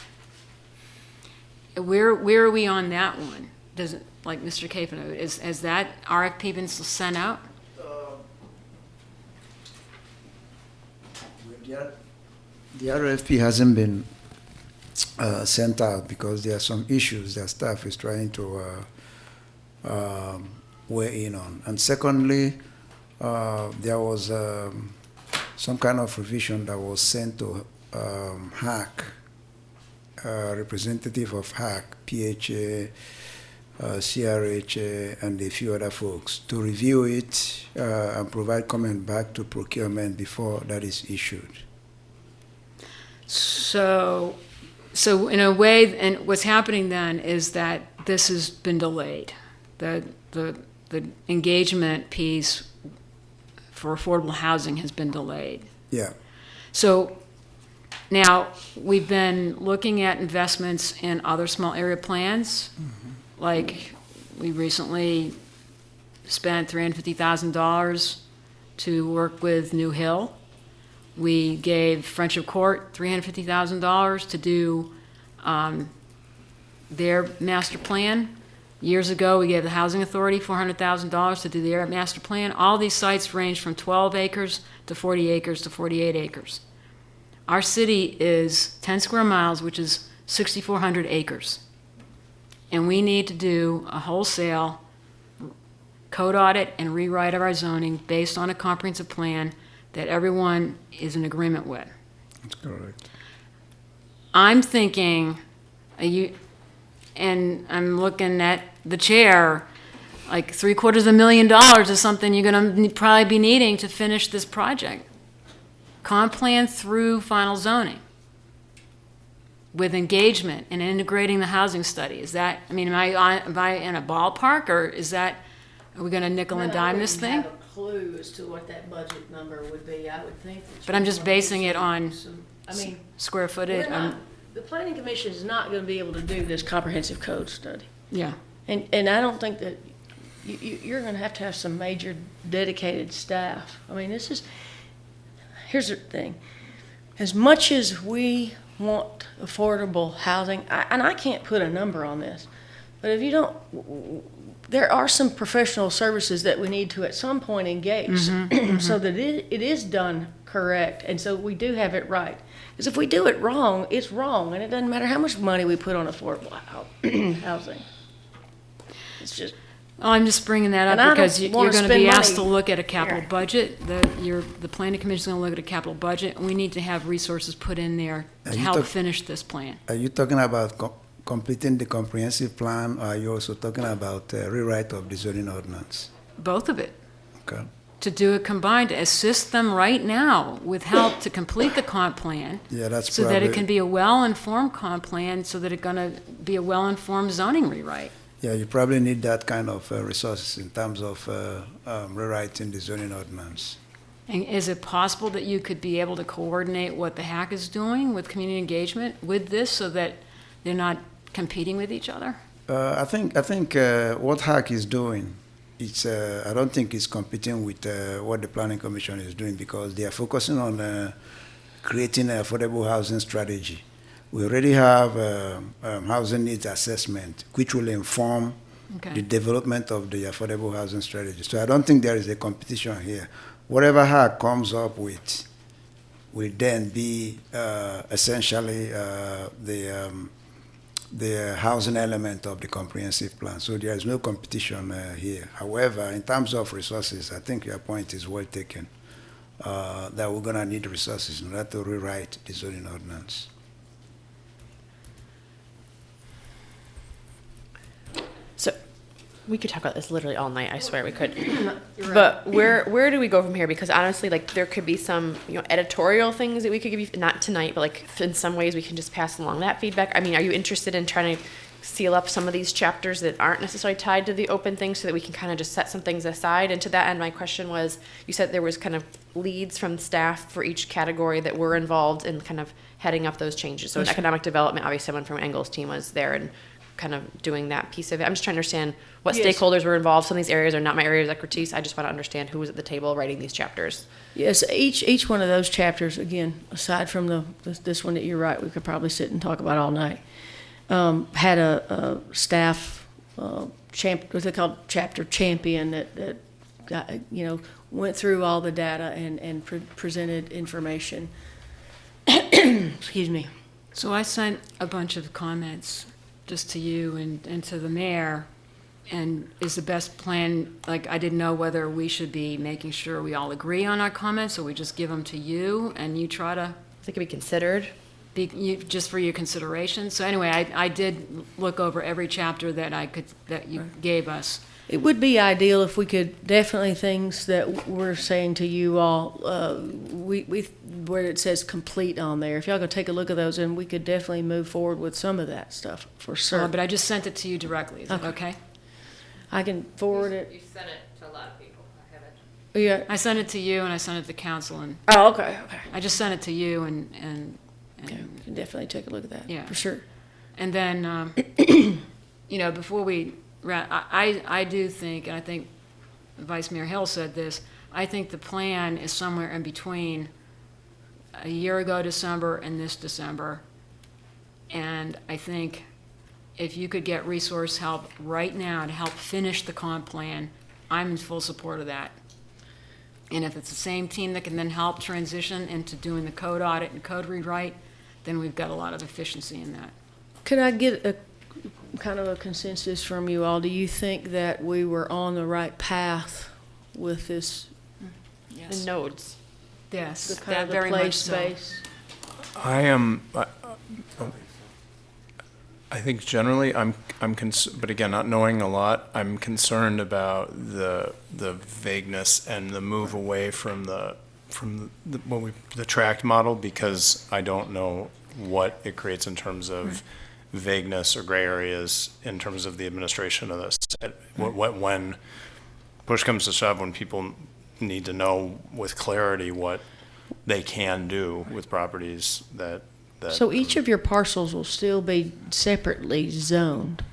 Where are we on that one? Does it, like Mr. Capano, has that RFP been sent out? The RFP hasn't been sent out because there are some issues that staff is trying to weigh in on. And secondly, there was some kind of revision that was sent to HAC, representative of HAC, PHA, CRHA, and a few other folks to review it and provide comment back to procurement before that is issued. So in a way, and what's happening then is that this has been delayed. The engagement piece for affordable housing has been delayed. Yeah. So now we've been looking at investments in other small area plans. Mm-hmm. Like we recently spent $350,000 to work with New Hill. We gave Friendship Court $350,000 to do their master plan. Years ago, we gave the Housing Authority $400,000 to do their master plan. All these sites range from 12 acres to 40 acres to 48 acres. Our city is 10 square miles, which is 6,400 acres. And we need to do a wholesale code audit and rewrite of our zoning based on a comprehensive plan that everyone is in agreement with. That's correct. I'm thinking, and I'm looking at the chair, like $750,000 is something you're going to probably be needing to finish this project. Comp plan through final zoning with engagement and integrating the housing study. Is that, am I in a ballpark, or is that Are we gonna nickel and dime this thing? I wouldn't have a clue as to what that budget number would be. I would think that. But I'm just you'd wanna do basing it on I mean, square footage. we're not, the planning commission is not gonna be able to do this comprehensive code study. Yeah, And I don't think that you're gonna have to have some major dedicated staff. I mean, here's the thing. As much as we want affordable housing, and I can't put a number on this, but if you don't, there are some professional services that we need to at some point engage so that it is done correct, and so we do have it right. Because if we do it wrong, it's wrong, and it doesn't matter how much money we put on affordable housing. It's just. I'm just bringing that And I up don't because you're wanna going to be spend asked to money look at a capital here. budget. The planning commission's going to look at a capital budget. We need to have resources put in there Are to you help talk- finish this plan. Are you talking about completing the comprehensive plan, or are you also talking about rewrite of the zoning ordinance? Both of it. Okay. To do it combined, to assist them right now with help to complete the comp plan. Yeah, that's So that it probably- can be a well-informed comp plan, so that it's going to be a well-informed zoning rewrite. Yeah, you probably need that kind of resources in terms of rewriting the zoning ordinance. And is it possible that you could be able to coordinate what the HAC is doing with community engagement with this so that they're not competing with each other? I think what HAC is doing, I don't think it's competing with what the Planning Commission is doing, because they are focusing on creating an affordable housing strategy. We already have housing needs assessment, which will inform the development of the affordable housing strategy. So I don't think there is a competition here. Whatever HAC comes up with will then be essentially the housing element of the comprehensive plan. So there is no competition here. However, in terms of resources, I think your point is well taken, that we're going to need resources in order to rewrite the zoning ordinance. So we could talk about this literally all night. I swear we could. But where do we go from here? Because honestly, like there could be some editorial things that we could give you, not tonight, but like in some ways we can just pass along that feedback. I mean, are you interested in trying to seal up some of these chapters that aren't necessarily tied to the open things so that we can kind of just set some things aside? And to that end, my question was, you said there was kind of leads from staff for each category that were involved in kind of heading up those changes. So in economic development, obviously someone from Engel's team was there and kind of doing that piece of it. I'm just trying to understand what stakeholders were involved. Some of these areas are not my areas of expertise. I just want to understand who was at the table writing these chapters. Yes, each one of those chapters, again, aside from this one that you're right, we could probably sit and talk about all night, had a staff what's it called, chapter champion that got, went through all the data and presented information. Excuse me. So I sent a bunch of comments just to you and to the mayor. And is the best plan, like, I didn't know whether we should be making sure we all agree on our comments, or we just give them to you and you try to. They could be considered. Just for your consideration. So anyway, I did look over every chapter that you gave us. It would be ideal if we could, definitely things that we're saying to you all, where it says complete on there. If y'all go take a look at those, and we could definitely move forward with some of that stuff for sure. But I just sent it to you directly. Is that okay? I can forward it. You sent it to a lot of people. I haven't. Yeah. I sent it to you and I sent it to council, and Oh, okay. I just sent it to you and Okay, we can definitely take a look at that. Yeah. For sure. And then, before we wrap, I do think, and I think Vice Mayor Hill said this, I think the plan is somewhere in between a year ago December and this December. And I think if you could get resource help right now to help finish the comp plan, I'm in full support of that. And if it's the same team that can then help transition into doing the code audit and code rewrite, then we've got a lot of efficiency in that. Could I get a kind of a consensus from you all? Do you think that we were on the right path with this? Yes. The nodes. Yes, The kind that of the very play much so. space? I think generally but again, not knowing a lot, I'm concerned about the vagueness and the move away from the tracked model, because I don't know what it creates in terms of vagueness or gray areas in terms of the administration of this. When push comes to shove, when people need to know with clarity what they can do with properties that. So each of your parcels will still be separately zoned.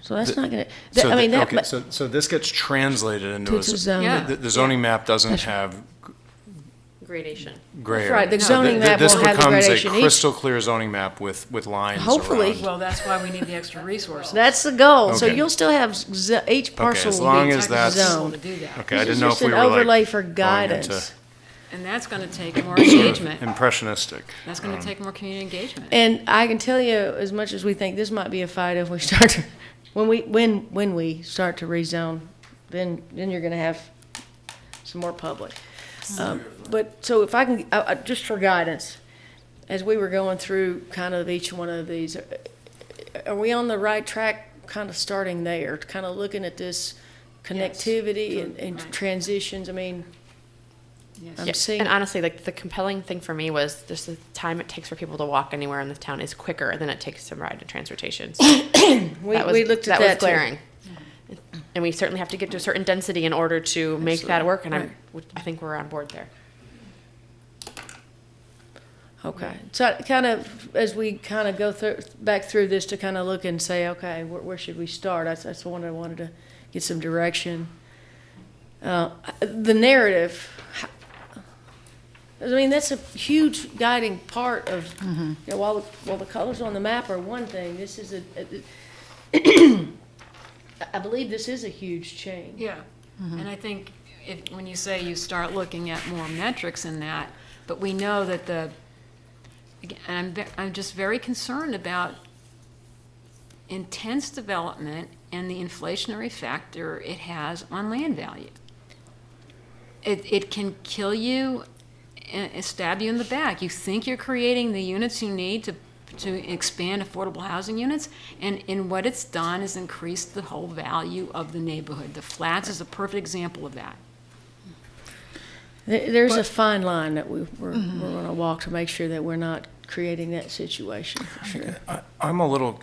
So that's not gonna, So I mean, that, okay, but so this gets translated into to zone. Yeah. the zoning map doesn't have Gradation. gray That's right, area. the So zoning map this will have the becomes gradation. a Each- crystal clear zoning map with lines Hopefully. around. Well, that's why we need the extra resources. That's the goal. So Okay. you'll still have each parcel as will long be as that's- zoned. To do that. Okay, I This didn't is know just if we an were overlay like for going guidance. into And that's gonna take more engagement. impressionistic. That's gonna take more community engagement. And I can tell you, as much as we think this might be a fight, if we start to, when we start to rezone, then you're gonna have some more public. But, so if I can, just for guidance, as we were going through kind of each one of these, are we on the right track, kind of starting there, kind of looking at this connectivity and transitions? I mean, I'm Yeah, seeing. and honestly, like the compelling thing for me was just the time it takes for people to walk anywhere in the town is quicker than it takes to ride in transportation. So We looked at that was too. glaring. And we certainly have to get to a certain density in order to make that work, and Right. I think we're on board there. Okay, so kind of, as we kind of go back through this to kind of look and say, okay, where should we start? That's the one I wanted to get some direction. The narrative, I mean, that's a huge guiding part of, you know, while the colors on the map are one thing, this is I believe this is a huge change. Yeah, and I think when you say you start looking at more metrics in that, but we know that and I'm just very concerned about intense development and the inflationary factor it has on land value. It can kill you and stab you in the back. You think you're creating the units you need to expand affordable housing units, and what it's done is increased the whole value of the neighborhood. The flats is a perfect example of that. There's a fine line that we're going to walk to make sure that we're not creating that situation, for sure. I'm a little,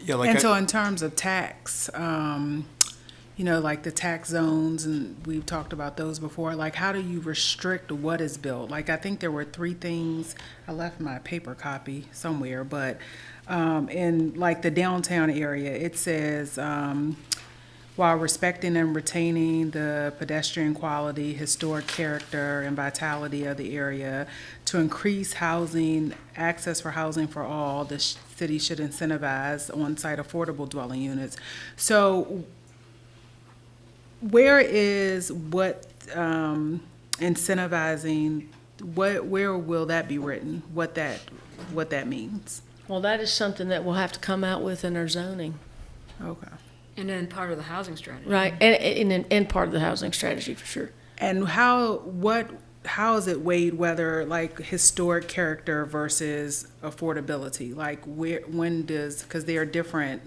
And so in terms of tax, you know, like the tax zones, and we've talked about those before, like how do you restrict what is built? Like I think there were 3 things, I left my paper copy somewhere, but in like the downtown area, it says, while respecting and retaining the pedestrian quality, historic character, and vitality of the area, to increase housing, access for housing for all, the city should incentivize on-site affordable dwelling units. So where is what incentivizing, where will that be written, what that means? Well, that is something that we'll have to come out with in our zoning. Okay. And then part of the housing strategy. Right, and part of the housing strategy, for sure. And how is it weighed whether like historic character versus affordability? Like because they are different,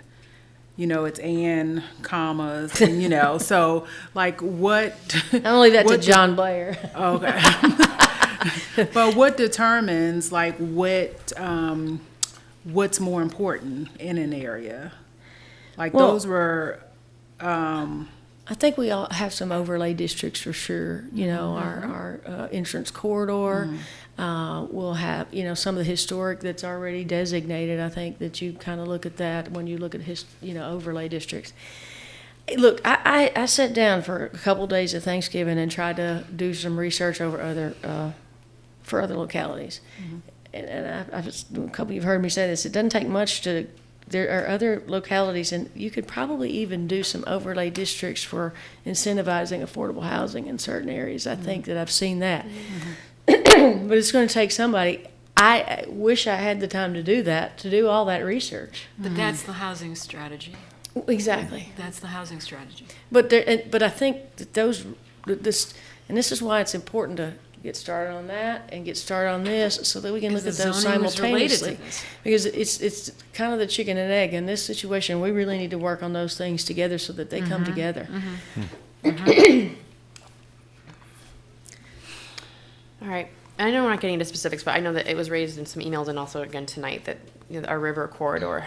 you know, it's and commas, and you know, so like what? I'm gonna leave that to John Blair. Okay. But what determines like what's more important in an area? Like Well, those were, I think we all have some overlay districts for sure. You know, our insurance corridor. We'll have, you know, some of the historic that's already designated. I think that you kind of look at that when you look at overlay districts. Look, I sat down for a couple of days of Thanksgiving and tried to do some research over for other localities. And I just, a couple of you've heard me say this. It doesn't take much to. There are other localities, and you could probably even do some overlay districts for incentivizing affordable housing in certain areas. I think that I've seen that. But it's going to take somebody. I wish I had the time to do that, to do all that research. But that's the housing strategy. Exactly. That's the housing strategy. But I think that this is why it's important to get started on that and get started on this so that we can look at those zoning was related to simultaneously. this. Because it's kind of the chicken and egg. In this situation, we really need to work on those things together so that they come together. All right. I know we're not getting into specifics, but I know that it was raised in some emails and also again tonight that our river corridor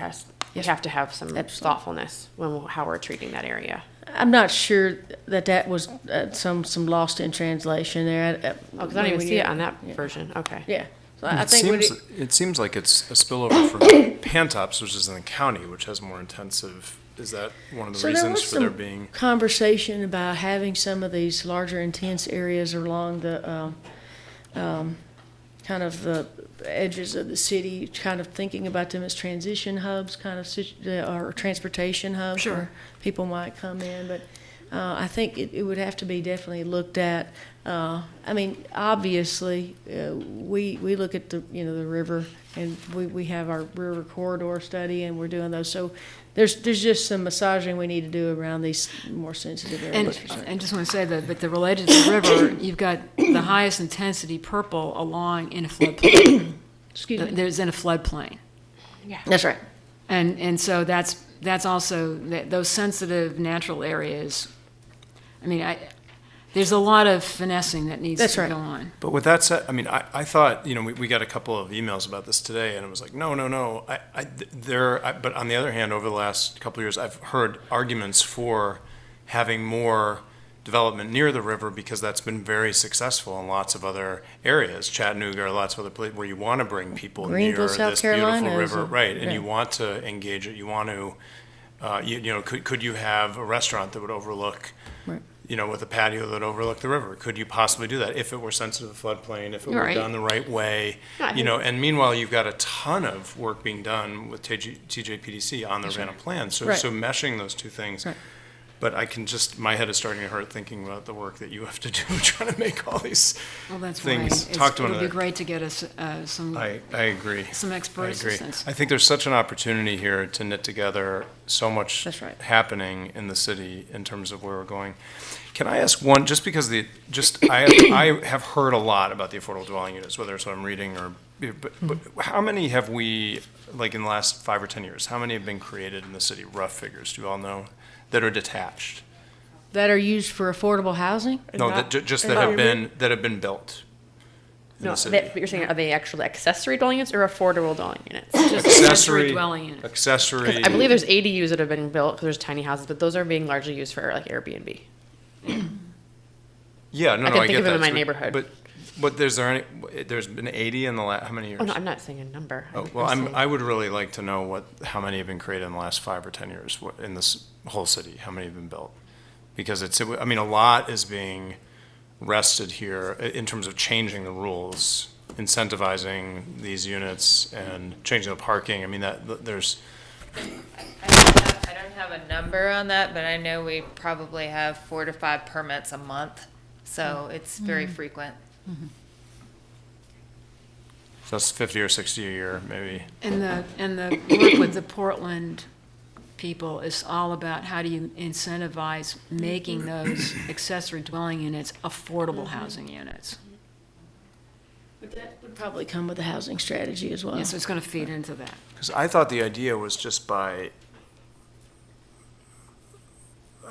you have to have some thoughtfulness how we're treating that area. I'm not sure that was some lost in translation there. Oh, because I don't even see it on that version. Okay. Yeah. So I think It seems like it's a spillover from Pantops, which is in the county, which has more intensive. Is that one of the so there reasons was for there some being? conversation about having some of these larger intense areas along the kind of the edges of the city, kind of thinking about them as transition hubs, kind of or transportation hubs Sure. where people might come in. But I think it would have to be definitely looked at. I mean, obviously, we look at the river, and we have our river corridor study, and we're doing those. So there's just some massaging we need to do around these more sensitive areas. And just want to say that, but the related to the river, you've got the highest intensity purple along in a floodplain. Excuse me. There's in a floodplain. That's right. And so that's also, those sensitive natural areas, I mean, there's a lot of finessing that needs to go on. But with that said, I mean, I thought, we got a couple of emails about this today, and it was like, no. But on the other hand, over the last couple of years, I've heard arguments for having more development near the river because that's been very successful in lots of other areas, Chattanooga or lots of other places where you want to bring people Greenville, near South this Carolina beautiful river, right? And yeah. you want to engage it. You want to, could you have a restaurant that would overlook? Right. With a patio that overlooked the river. Could you possibly do that if it were sensitive to floodplain, if it were Right. done the right way? And meanwhile, you've got a ton of work being done with TJPDC on the Urbana plan. So Right. so meshing those two things. Right. But I can just, my head is starting to hurt thinking about the work that you have to do trying to make all these Well, that's things. why Talk to it'll be another. great to get us some I agree. expert I agree. assistance. I think there's such an opportunity here to knit together so much That's right. happening in the city in terms of where we're going. Can I ask one, just because I have heard a lot about the affordable dwelling units, whether it's what I'm reading or, but how many have we, like in the last 5 or 10 years, how many have been created in the city, rough figures, do you all know, that are detached? That are used for affordable housing? No, that have been built in No, the city. but you're saying, are they actually accessory dwelling units or affordable dwelling units? Just accessory dwelling unit. Accessory. I believe there's ADUs that have been built, 'cause there's tiny houses, but those are being largely used for like Airbnb. Yeah, no, I no, can I think get of them that. in my neighborhood. But there's been 80 in the last, how many years? Oh, no, I'm not saying a number. Oh, well, I would really like to know how many have been created in the last 5 or 10 years in this whole city, how many have been built? Because a lot is being wrested here in terms of changing the rules, incentivizing these units and changing the parking. I mean, there's. I don't have a number on that, but I know we probably have 4 to 5 permits a month, so it's very frequent. So that's 50 or 60 a year, maybe. And the work with the Portland people is all about how do you incentivize making those accessory dwelling units affordable housing units. But that would probably come with a housing strategy as well. Yeah, so it's going to feed into that. Because I thought the idea was just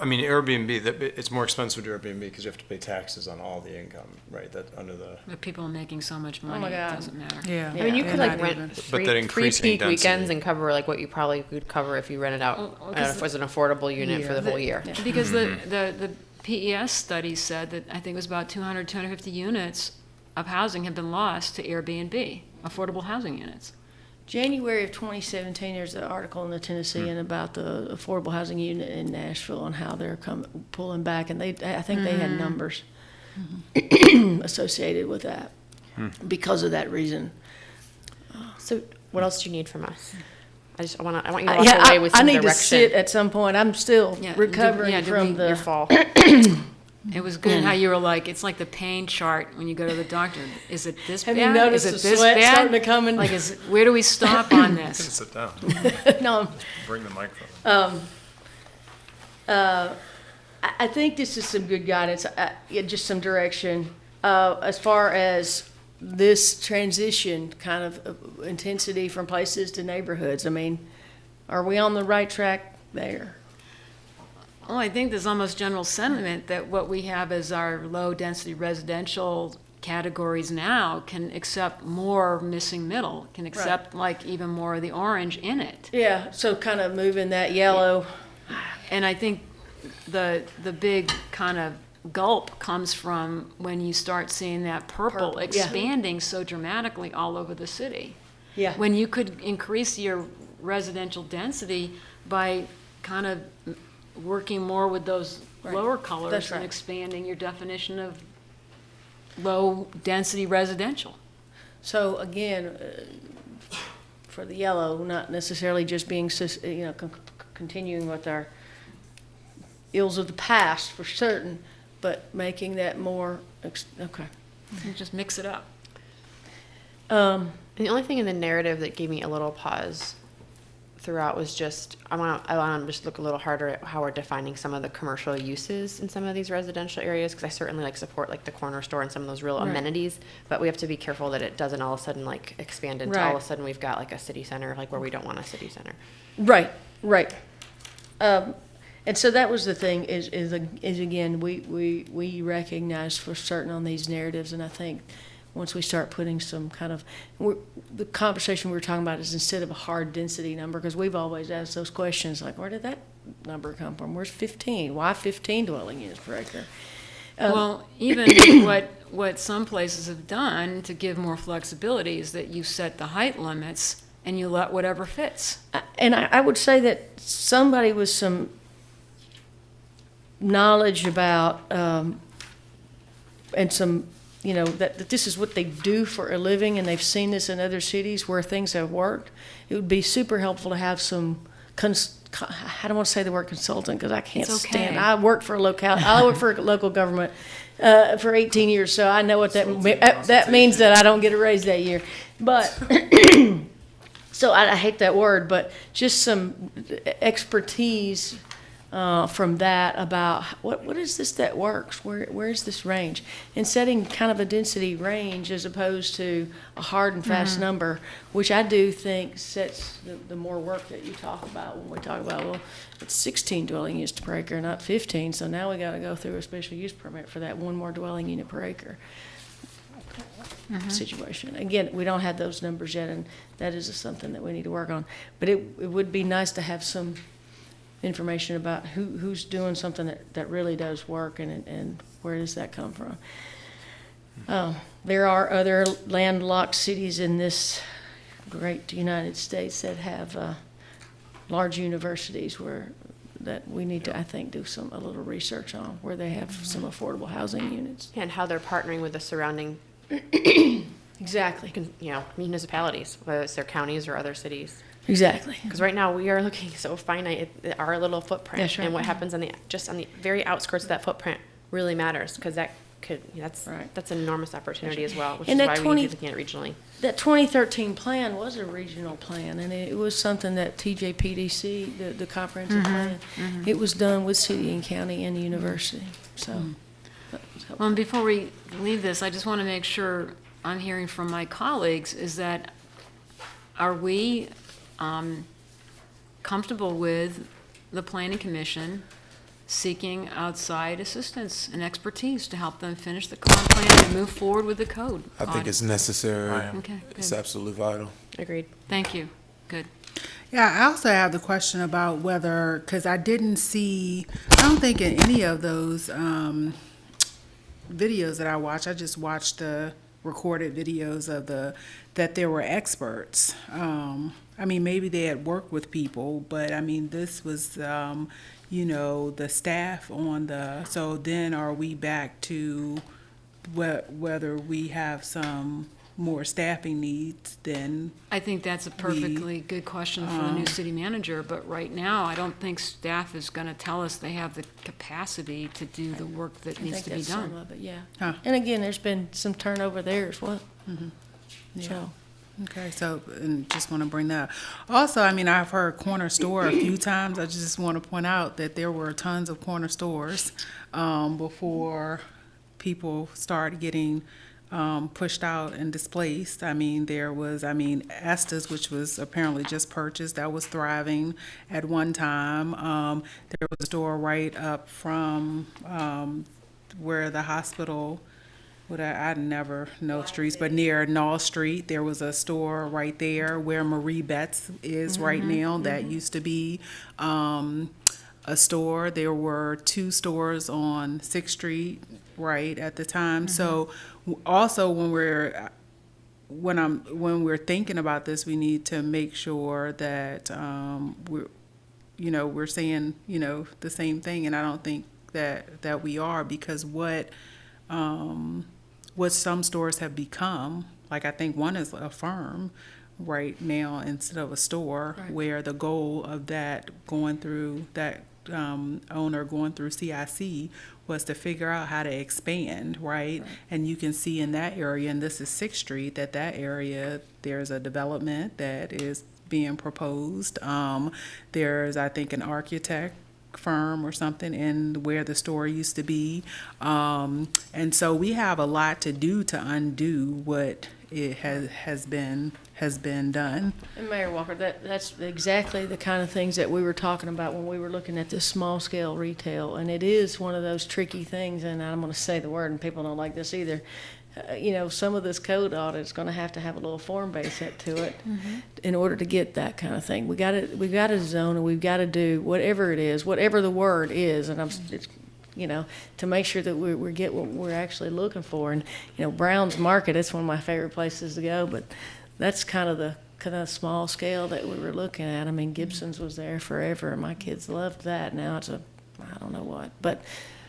Airbnb, that it's more expensive to Airbnb because you have to pay taxes on all the income, right? That under the. But people are making so much money, my it God. doesn't matter. Yeah. I mean, you could like not rent even. three that increasing peak density. weekends and cover like what you probably could cover if you rented out as an affordable unit for the whole year. Because the PES study said that I think it was about 200, 250 units of housing have been lost to Airbnb, affordable housing units. January of 2017, there's an article in the Tennessean about the affordable housing unit in Nashville and how they're pulling back, and I think they had numbers associated with that because of that reason. So what else do you need from us? I want you to walk away with I some need direction. to sit at some point. I'm still recovering from your fall. It was good how you were like, it's like the pain chart when you go to the doctor. Is it this Have bad? you noticed is it the this sweat bad? starting to come in? Like, where do we stop on this? Sit down. No, Bring the microphone. I think this is some good guidance, just some direction as far as this transition kind of intensity from places to neighborhoods. I mean, are we on the right track there? Well, I think there's almost general sentiment that what we have as our low-density residential categories now can accept more missing middle, can accept like even more of the orange in it. Yeah, so kind of moving that yellow. And I think the big kind of gulp comes from when you start seeing that purple Purple, yeah. expanding so dramatically all over the city. Yeah. When you could increase your residential density by kind of working more with those Right. lower colors That's and right. expanding your definition of low-density residential. So again, for the yellow, not necessarily just being, continuing with our ills of the past for certain, but making that more, okay. And just mix it up. And the only thing in the narrative that gave me a little pause throughout was just I want to just look a little harder at how we're defining some of the commercial uses in some of these residential areas, because I certainly support the corner store and some of those real Right. amenities, but we have to be careful that it doesn't all of a sudden expand into all Right. of a sudden we've got a city center where we don't want a city center. Right, right. And so that was the thing is again, we recognize for certain on these narratives, and I think once we start putting some kind of, the conversation we were talking about is instead of a hard density number, because we've always asked those questions like, where did that number come from? Where's 15? Why 15 dwelling units per acre? Well, even what some places have done to give more flexibility is that you set the height limits and you let whatever fits. And I would say that somebody with some knowledge about, and some, that this is what they do for a living, and they've seen this in other cities where things have worked, it would be super helpful to have some, I don't want to say the word consultant because I can't It's okay. stand. I work for a local government for 18 years, so I know what that means that I don't get a raise that year. But so I hate that word, but just some expertise from that about what is this that works? Where's this range? And setting kind of a density range as opposed to a hard and fast number, which I do think sets the more work that you talk about when we talk about, well, it's 16 dwelling units per acre, not 15, so now we got to go through a special use permit for that one more dwelling unit per acre situation. Again, we don't have those numbers yet, and that is something that we need to work on. But it would be nice to have some information about who's doing something that really does work, and where does that come from. There are other landlocked cities in this great United States that have large universities that we need to, I think, do a little research on, where they have some affordable housing units. And how they're partnering with the surrounding Exactly. municipalities, whether it's their counties or other cities. Exactly. Because right now we are looking so finite at our little footprint, That's right. and what happens on the very outskirts of that footprint really matters, because that's an enormous opportunity as well, which And is that why we need to be looking at it regionally. That 2013 plan was a regional plan, and it was something that TJPDC, the comprehensive plan, it was done with city and county and the university. So, that was helpful. Well, and before we leave this, I just want to make sure I'm hearing from my colleagues is that are we comfortable with the Planning Commission seeking outside assistance and expertise to help them finish the comp plan and move forward with the code? I think it's necessary. Okay, It's good. absolutely vital. Agreed. Thank you. Good. Yeah, I also have the question about whether, because I don't think in any of those videos that I watched, I just watched the recorded videos that there were experts. Maybe they had worked with people, but this was, the staff so then are we back to whether we have some more staffing needs than I think that's a perfectly good question for the new city manager, but right now, I don't think staff is going to tell us they have the capacity to do the work that I needs think to be that's some done. of it, yeah. Huh. And again, there's been some turnover there as well. So, Okay, so, and just want to bring that up. Also, I've heard corner store a few times. I just want to point out that there were tons of corner stores before people started getting pushed out and displaced. There was, Estes, which was apparently just purchased, that was thriving at one time. There was a store right up from where the hospital, I never know streets, but near Knoll Street, there was a store right there where Marie Betts is right now that used to be a store. There were 2 stores on 6th Street, right, at the time. So also when we're thinking about this, we need to make sure that we're saying, the same thing, and I don't think that we are, because what some stores have become, like I think one is a firm right now instead of a store, where the goal of that owner going through CIC was to figure out how to expand, right? And you can see in that area, and this is 6th Street, that area, there's a development that is being proposed. There's, I think, an architect firm or something in where the store used to be. And so we have a lot to do to undo what it has been done. And Mayor Walker, that's exactly the kind of things that we were talking about when we were looking at this small scale retail. And it is one of those tricky things, and I'm going to say the word, and people don't like this either. Some of this code audit is going to have a little form base set to it in order to get that kind of thing. We've got to zone, and we've got to do whatever it is, whatever the word is, and to make sure that we get what we're actually looking for. And Brown's Market, it's one of my favorite places to go, but that's kind of the small scale that we were looking at. I mean, Gibson's was there forever, and my kids loved that. Now it's I don't know what, but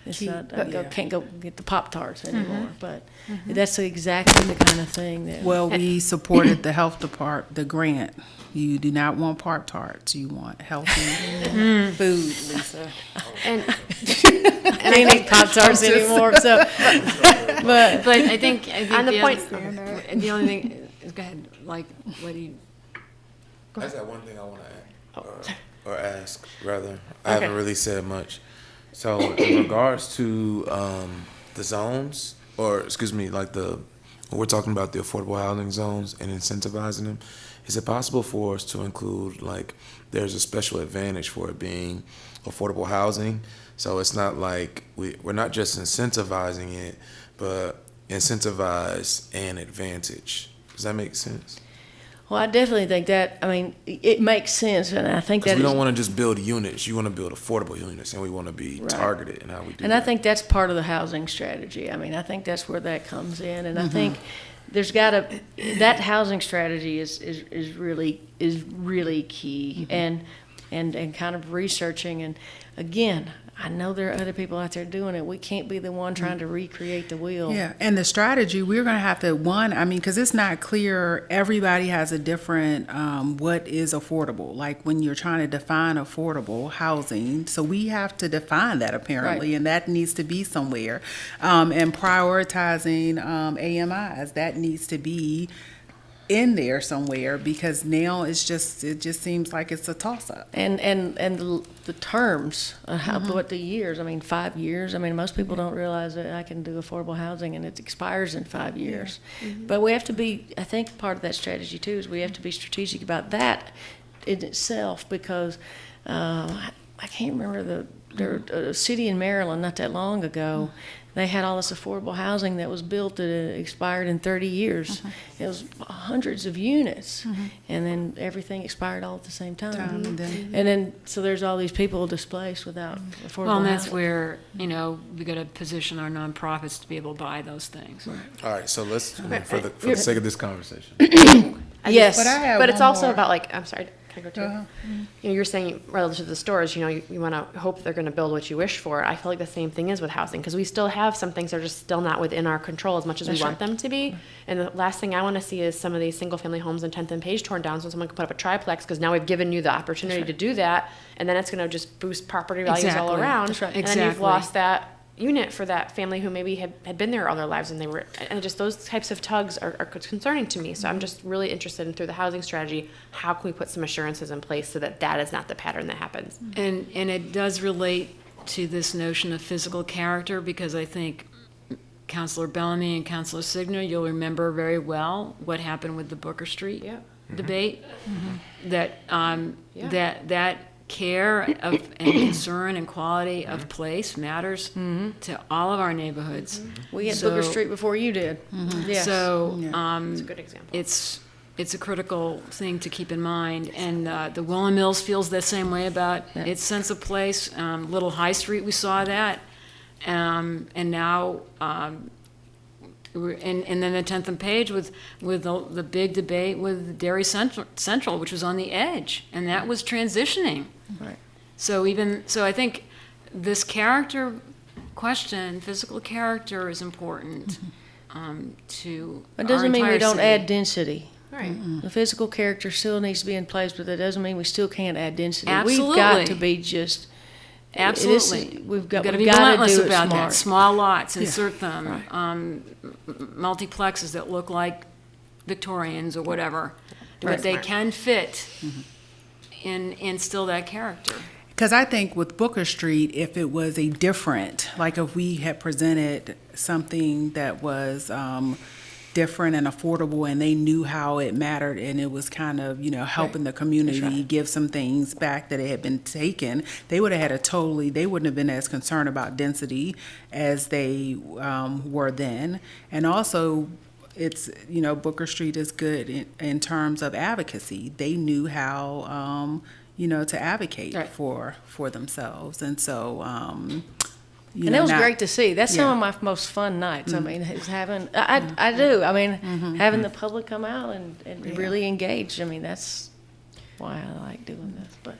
it's not. Can't go get the Pop-Tarts anymore. But that's exactly the kind of thing that. Well, we supported the health department, the grant. You do not want Pop-Tarts. You want healthy food, Lisa. And I ain't eat Pop-Tarts anymore. So, but I think on the point. the only thing. Go ahead. Like, what do you? I just got one thing I want to add, or ask, rather. I haven't really said much. So, in regards to the zones, we're talking about the affordable housing zones and incentivizing them. Is it possible for us to include, there's a special advantage for it being affordable housing? So it's not like we're not just incentivizing it, but incentivize an advantage. Does that make sense? Well, I definitely think that. I mean, it makes sense, and I think that we don't want to just build units. You want to build affordable units, and we want to be targeted in how we do that. And I think that's part of the housing strategy. I mean, I think that's where that comes in, and I think there's got to that housing strategy is really key, and kind of researching. And again, I know there are other people out there doing it. We can't be the one trying to recreate the wheel. Yeah, and the strategy, we're going to have to, because it's not clear, everybody has a different, what is affordable, like when you're trying to define affordable housing. So we have to define that apparently, and that needs to be somewhere. And prioritizing AMIs, that needs to be in there somewhere, because now it just seems like it's a toss-up. And the terms, what the years, 5 years. Most people don't realize that I can do affordable housing and it expires in 5 years. But we have to be, I think part of that strategy too is we have to be strategic about that in itself, because I can't remember a city in Maryland not that long ago. They had all this affordable housing that was built that expired in 30 years. It was hundreds of units, and then everything expired all at the same time. And then so there's all these people displaced without affordable Well, and that's housing. where we got to position our nonprofits to be able to buy those things. All right, so let's, for the sake of this conversation. Yes, But it's also about I'm sorry. Can I go too? You're saying relative to the stores, you want to hope they're going to build what you wish for. I feel like the same thing is with housing, because we still have some things that are just still not within our control as much as we want them to be. And the last thing I want to see is some of these single-family homes in 10th and Page torn down so someone can put up a triplex, because now we've given you the opportunity to do that, and then it's going to just boost property values all around. That's right. And then you've lost that unit for that family who maybe had been there all their lives, and just those types of tugs are concerning to me. So I'm just really interested in, through the housing strategy, how can we put some assurances in place so that is not the pattern that happens. And it does relate to this notion of physical character, because I think Councilor Bellamy and Councilor Signer, you'll remember very well what happened with the Booker Street debate. That care of and concern and quality of place matters to all of our neighborhoods. We had Booker Street before you did. Yes. So It's a good example. it's it's a critical thing to keep in mind. And the Willow Mills feels the same way about its sense of place. Little High Street, we saw that. And now, and then the 10th and Page with the big debate with Dairy Central, which was on the edge, and that was transitioning. Right. So I think this character question, physical character, is important to It doesn't our mean we entire don't city. add density. Right. The physical character still needs to be in place, but that doesn't mean we still can't add density. Absolutely. We've got to be just. Absolutely. We've got to we've be got to relentless do it about smart. that. Small lots, insert Right. them. Multiplexes that look like Victorians or whatever, but they can fit and still that character. Because I think with Booker Street, if it was a different, like if we had presented something that was different and affordable, and they knew how it mattered, and it was kind of, helping the community give some things back that it had been taken, they would have had they wouldn't have been as concerned about density as they were then. And also, it's, Booker Street is good in terms of advocacy. They knew how, to advocate for themselves. And so, And it was great to see. That's some of my most fun nights. I mean, is having, I do. I mean, having the public come out and really engage. I mean, that's why I like doing this. But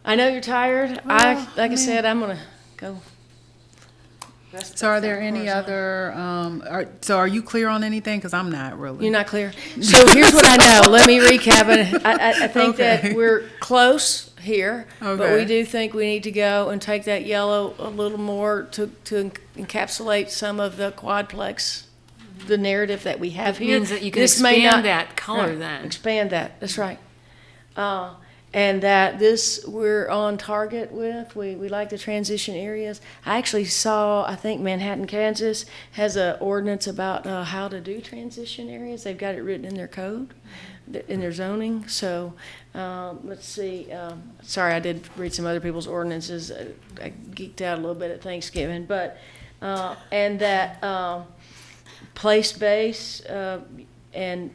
I know you're tired. Like I said, I'm going to go. So are there any other, are you clear on anything? Because I'm not really. You're not clear. So here's what I know. Let me recap it. I think that we're close here, but we do think we need to go and take that yellow a little more to encapsulate some of the quadplex, the narrative that we have It here. means that you can This may expand not- that color right, then. Expand that. That's right. And that this we're on target with. We like the transition areas. I actually saw, I think Manhattan, Kansas has an ordinance about how to do transition areas. They've got it written in their code, in their zoning. So let's see. Sorry, I did read some other people's ordinances. I geeked out a little bit at Thanksgiving, but and that place-based and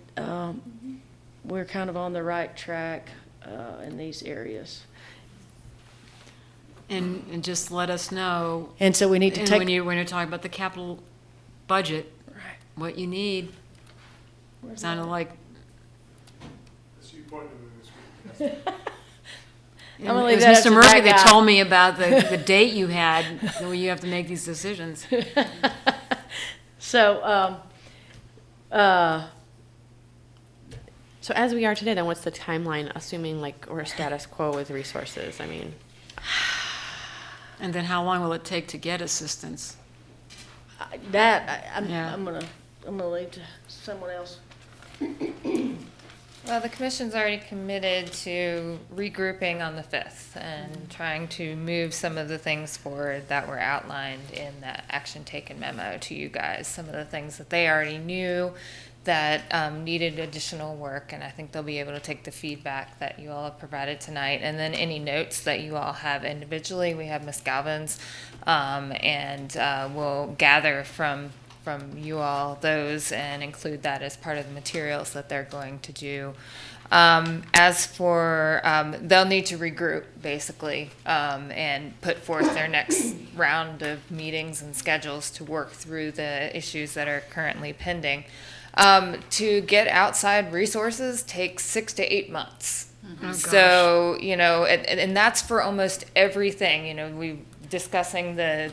we're kind of on the right track in these areas. And just let us know. And so we need to and take. when you're talking about the capital budget, what you need. Sounded like. I'm gonna leave It was that up to Mr. Murphy that that guy. told me about the date you had when you have to make these decisions. So, so as we are today, then what's the timeline, assuming we're status quo with resources? I mean, And then how long will it take to get assistance? I'm Yeah. gonna leave to someone else. Well, the commission's already committed to regrouping on the 5th and trying to move some of the things forward that were outlined in that action taken memo to you guys. Some of the things that they already knew that needed additional work, and I think they'll be able to take the feedback that you all have provided tonight. And then any notes that you all have individually, we have Ms. Galvin's, and we'll gather from you all those and include that as part of the materials that they're going to do. As for, they'll need to regroup basically and put forth their next round of meetings and schedules to work through the issues that are currently pending. To get outside resources takes 6 to 8 months. So, and that's for almost everything. We discussing the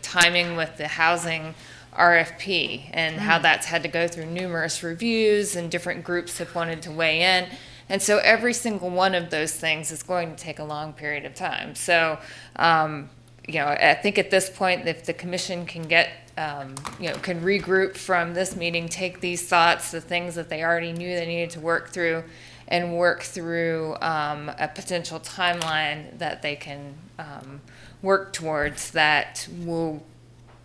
timing with the housing RFP and how that's had to go through numerous reviews and different groups have wanted to weigh in. And so every single one of those things is going to take a long period of time. So, I think at this point, if the commission can get, can regroup from this meeting, take these thoughts, the things that they already knew they needed to work through, and work through a potential timeline that they can work towards, that will,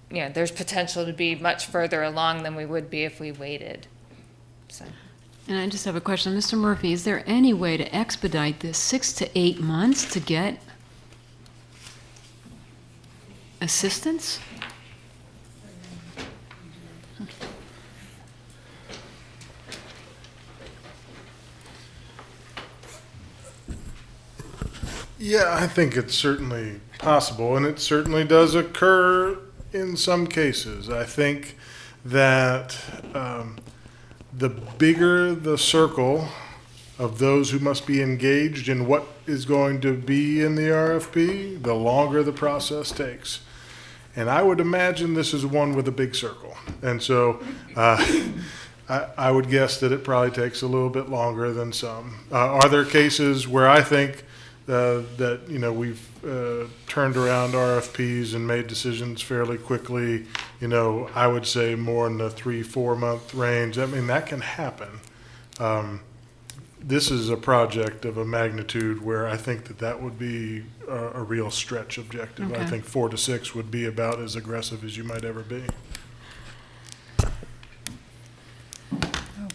there's potential to be much further along than we would be if we waited. So. And I just have a question. Mr. Murphy, is there any way to expedite this 6 to 8 months to get assistance? Yeah, I think it's certainly possible, and it certainly does occur in some cases. I think that the bigger the circle of those who must be engaged in what is going to be in the RFP, the longer the process takes. And I would imagine this is one with a big circle. And so I would guess that it probably takes a little bit longer than some. Are there cases where I think that, you know, we've turned around RFPs and made decisions fairly quickly? You know, I would say more in the 3-4 month range. I mean, that can happen. This is a project of a magnitude where I think that would be a real stretch objective. I Okay. think 4 to 6 would be about as aggressive as you might ever be.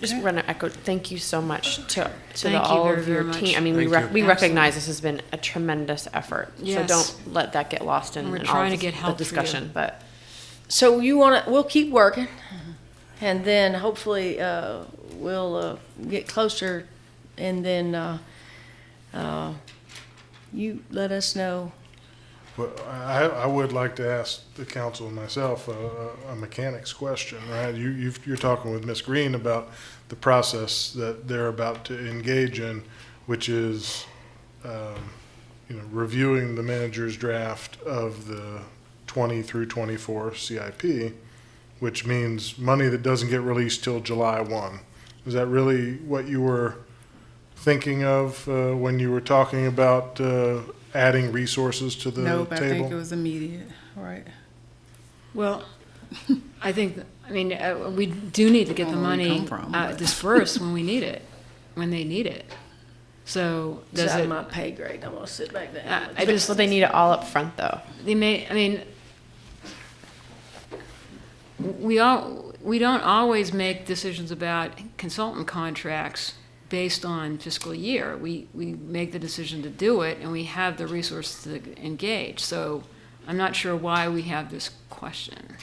Just want to echo, thank you so much to Thank you all very, of your very much. team. I mean, we Thank you. recognize this has been a tremendous effort. Yes. So don't let that get lost in, And we're in trying all to get the help for you. discussion. But So you want to, we'll keep working, and then hopefully we'll get closer, and then you let us know. Well, I would like to ask the council and myself a mechanics question, right? You're talking with Ms. Green about the process that they're about to engage in, which is, you know, reviewing the manager's draft of the 20 through 24 CIP, which means money that doesn't get released till July 1. Is that really what you were thinking of when you were talking about adding resources to the Nope, I think table? it was immediate, right? Well, I think, I mean, we do need to get the Don't know where it money come from, but- dispersed when we need it, when they need it. So It's does out of it, my pay grade. I'm gonna sit back there. I just, so they need it all up front, though. they may, I mean, we don't always make decisions about consultant contracts based on fiscal year. We make the decision to do it, and we have the resources to engage. So I'm not sure why we have this question.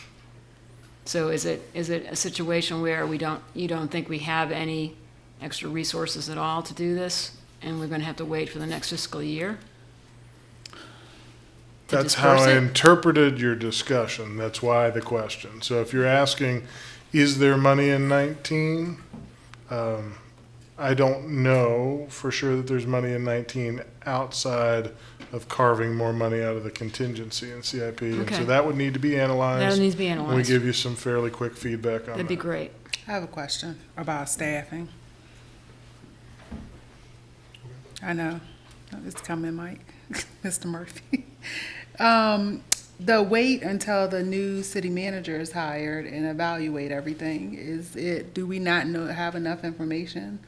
So is it a situation where you don't think we have any extra resources at all to do this, and we're going to have to wait for the next fiscal year? to That's how disperse I it? interpreted your discussion. That's why the question. So if you're asking, is there money in 19? I don't know for sure that there's money in 19 outside of carving more money out of the contingency in CIP. And so Okay. that would need to be analyzed. That needs to be And we analyzed. give you some fairly quick feedback on that. That'd be great. I have a question about staffing. I know, it's coming, Mike, Mr. Murphy. The wait until the new city manager is hired and evaluate everything, do we not have enough information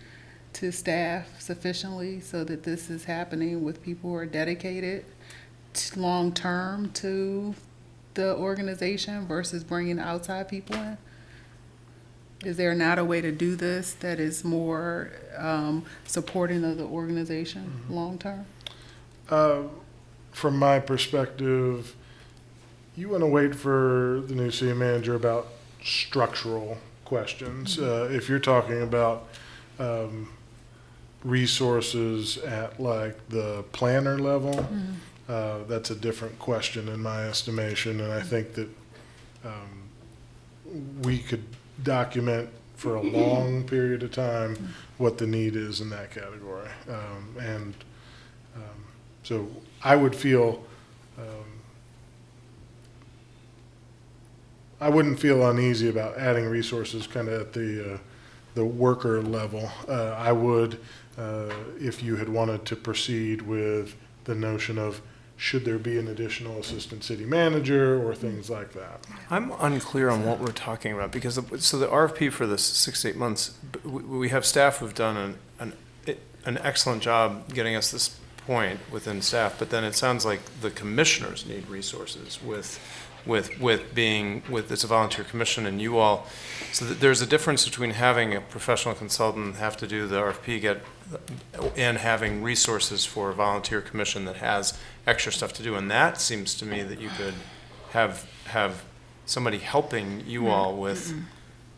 to staff sufficiently so that this is happening with people who are dedicated long-term to the organization versus bringing outside people in? Is there not a way to do this that is more supporting of the organization long-term? From my perspective, you want to wait for the new city manager about structural questions. If you're talking about resources at like the planner level, that's a different question in my estimation. And I think that we could document for a long period of time what the need is in that category. So I would feel, I wouldn't feel uneasy about adding resources kind of at the worker level. I would, if you had wanted to proceed with the notion of should there be an additional assistant city manager or things like that. I'm unclear on what we're talking about because so the RFP for this 6 to 8 months, we have staff who've done an excellent job getting us this point within staff, but then it sounds like the commissioners need resources with it's a volunteer commission and you all, so that there's a difference between having a professional consultant have to do the RFP and having resources for a volunteer commission that has extra stuff to do, and that seems to me that you could have somebody helping you all with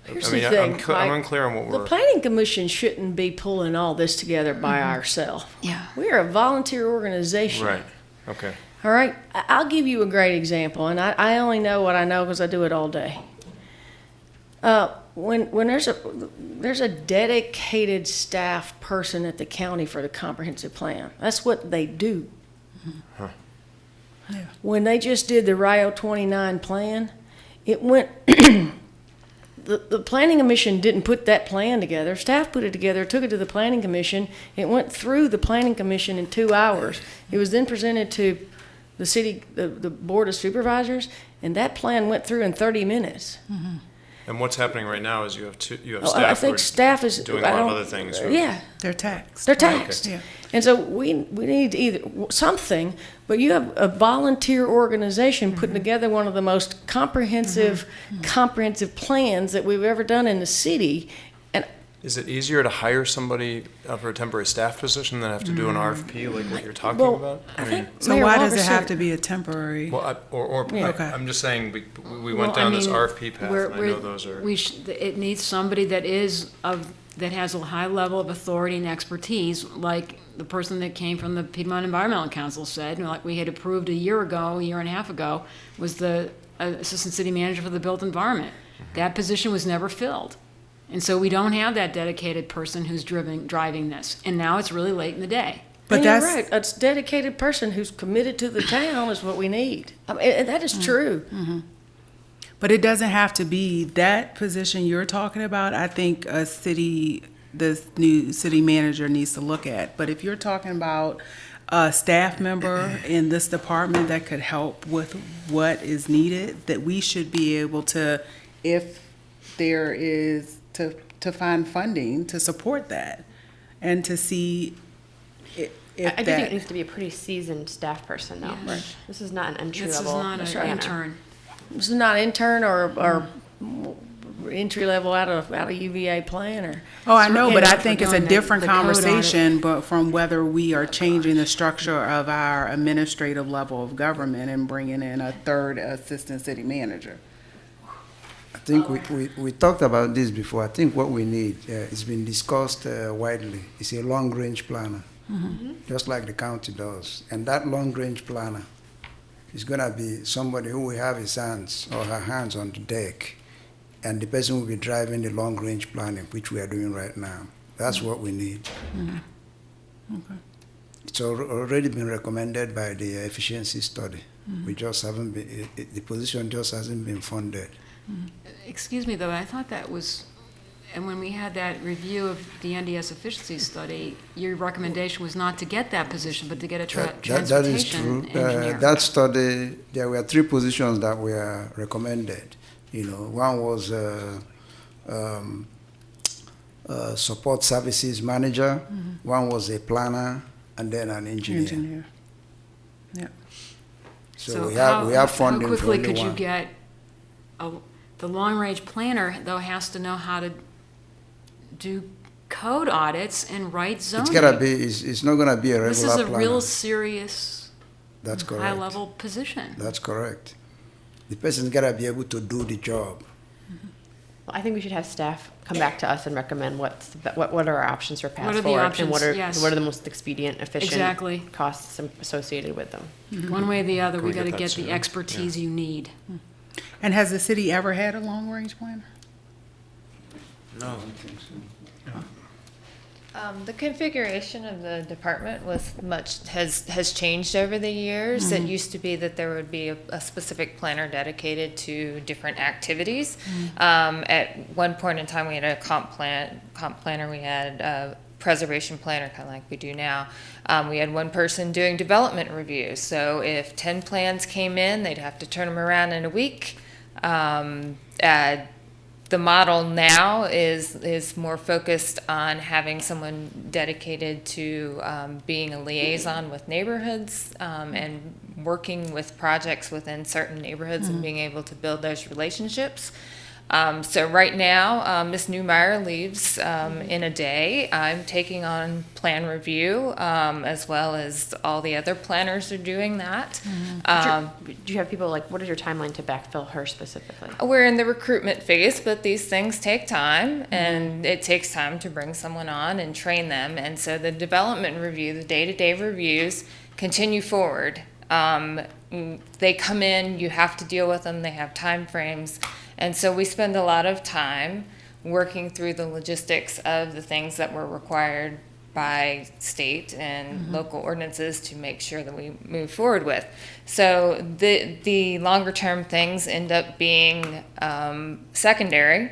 Here's I mean, the thing, I'm Mike. unclear on what The we're, planning commission shouldn't be pulling all this together by ourselves. Yeah. We are a volunteer organization. right, okay. All right, I'll give you a great example, and I only know what I know because I do it all day. When there's a dedicated staff person at the county for the comprehensive plan, that's what they do. Huh. Yeah. When they just did the Rio 29 plan, it went, the planning commission didn't put that plan together. Staff put it together, took it to the planning commission. It went through the planning commission in 2 hours. It was then presented to the city, the board of supervisors, and that plan went through in 30 minutes. And what's happening right now is you have I staff who think are staff is doing a I lot of don't- other things. who- Yeah, They're taxed. they're taxed. Yeah. And so we need either something, but you have a volunteer organization putting together one of the most comprehensive plans that we've ever done in the city. And Is it easier to hire somebody for a temporary staff position than have to do an RFP like what you're talking Well, about? I think So Mayor why Walker does it have said- to be a temporary? Well, Yeah. Okay. I'm just saying, we Well, went I down this mean, RFP path, and I know those are. It needs somebody that has a high level of authority and expertise, like the person that came from the Piedmont Environmental Council said, like we had approved a year and a half ago, was the assistant city manager for the built environment. That position was never filled. And so we don't have that dedicated person who's driving this. And now it's really late in the day. But and you're that's right. A dedicated person who's committed to the town is what we need. I mean, and that is true. But it doesn't have to be that position you're talking about. I think the new city manager needs to look at. But if you're talking about a staff member in this department that could help with what is needed, that we should be able to, if there is, to find funding to support that and to see if I do think it that. needs to be a pretty seasoned staff person, though. Right. This is not an entry This is level not an planner. intern. This is not intern or entry level out of UVA plan or. Oh, I know, but I Certainly think not it's for a doing different the code audit. conversation, but from whether we are changing the structure of our administrative level of government and bringing in a third assistant city manager. I think we talked about this before. I think what we need, it's been discussed widely, is a long-range planner, just like the county does. And that long-range planner is going to be somebody who will have his hands or her hands on the deck, and the person will be driving the long-range planning, which we are doing right now. That's what we need. It's already been recommended by the efficiency study. We just haven't been, the position just hasn't been funded. Excuse me, though, I thought that was, and when we had that review of the NDS efficiency study, your recommendation was not to get that position, but to get a That is true. transportation engineer. That study, there were 3 positions that were recommended. One was support services manager, one was a planner, and then an engineer. Yeah. So we have funding How for quickly only could you one. get, the long-range planner, though, has to know how to do code audits and write zoning. It's not gonna be a regular This is a planner. real serious, That's correct. high-level position. That's correct. The person's gotta be able to do the job. Well, I think we should have staff come back to us and recommend what are our options for What path are the forward options? and Yes. what are the most expedient, efficient Exactly. costs associated with them. One way or the other, Can we we get gotta that get the soon? expertise you need. And has the city ever had a long-range planner? No. The configuration of the department has changed over the years. It used to be that there would be a specific planner dedicated to different activities. At one point in time, we had a comp planner, we had a preservation planner, kind of like we do now. We had one person doing development reviews. So if 10 plans came in, they'd have to turn them around in a week. The model now is more focused on having someone dedicated to being a liaison with neighborhoods and working with projects within certain neighborhoods and being able to build those relationships. So right now, Ms. Newmeyer leaves in a day. I'm taking on plan review, as well as all the other planners are doing that. Do you have people, like, what is your timeline to backfill her specifically? We're in the recruitment phase, but these things take time, and it takes time to bring someone on and train them. And so the development review, the day-to-day reviews, continue forward. They come in, you have to deal with them, they have time frames. And so we spend a lot of time working through the logistics of the things that were required by state and local ordinances to make sure that we move forward with. So the longer term things end up being secondary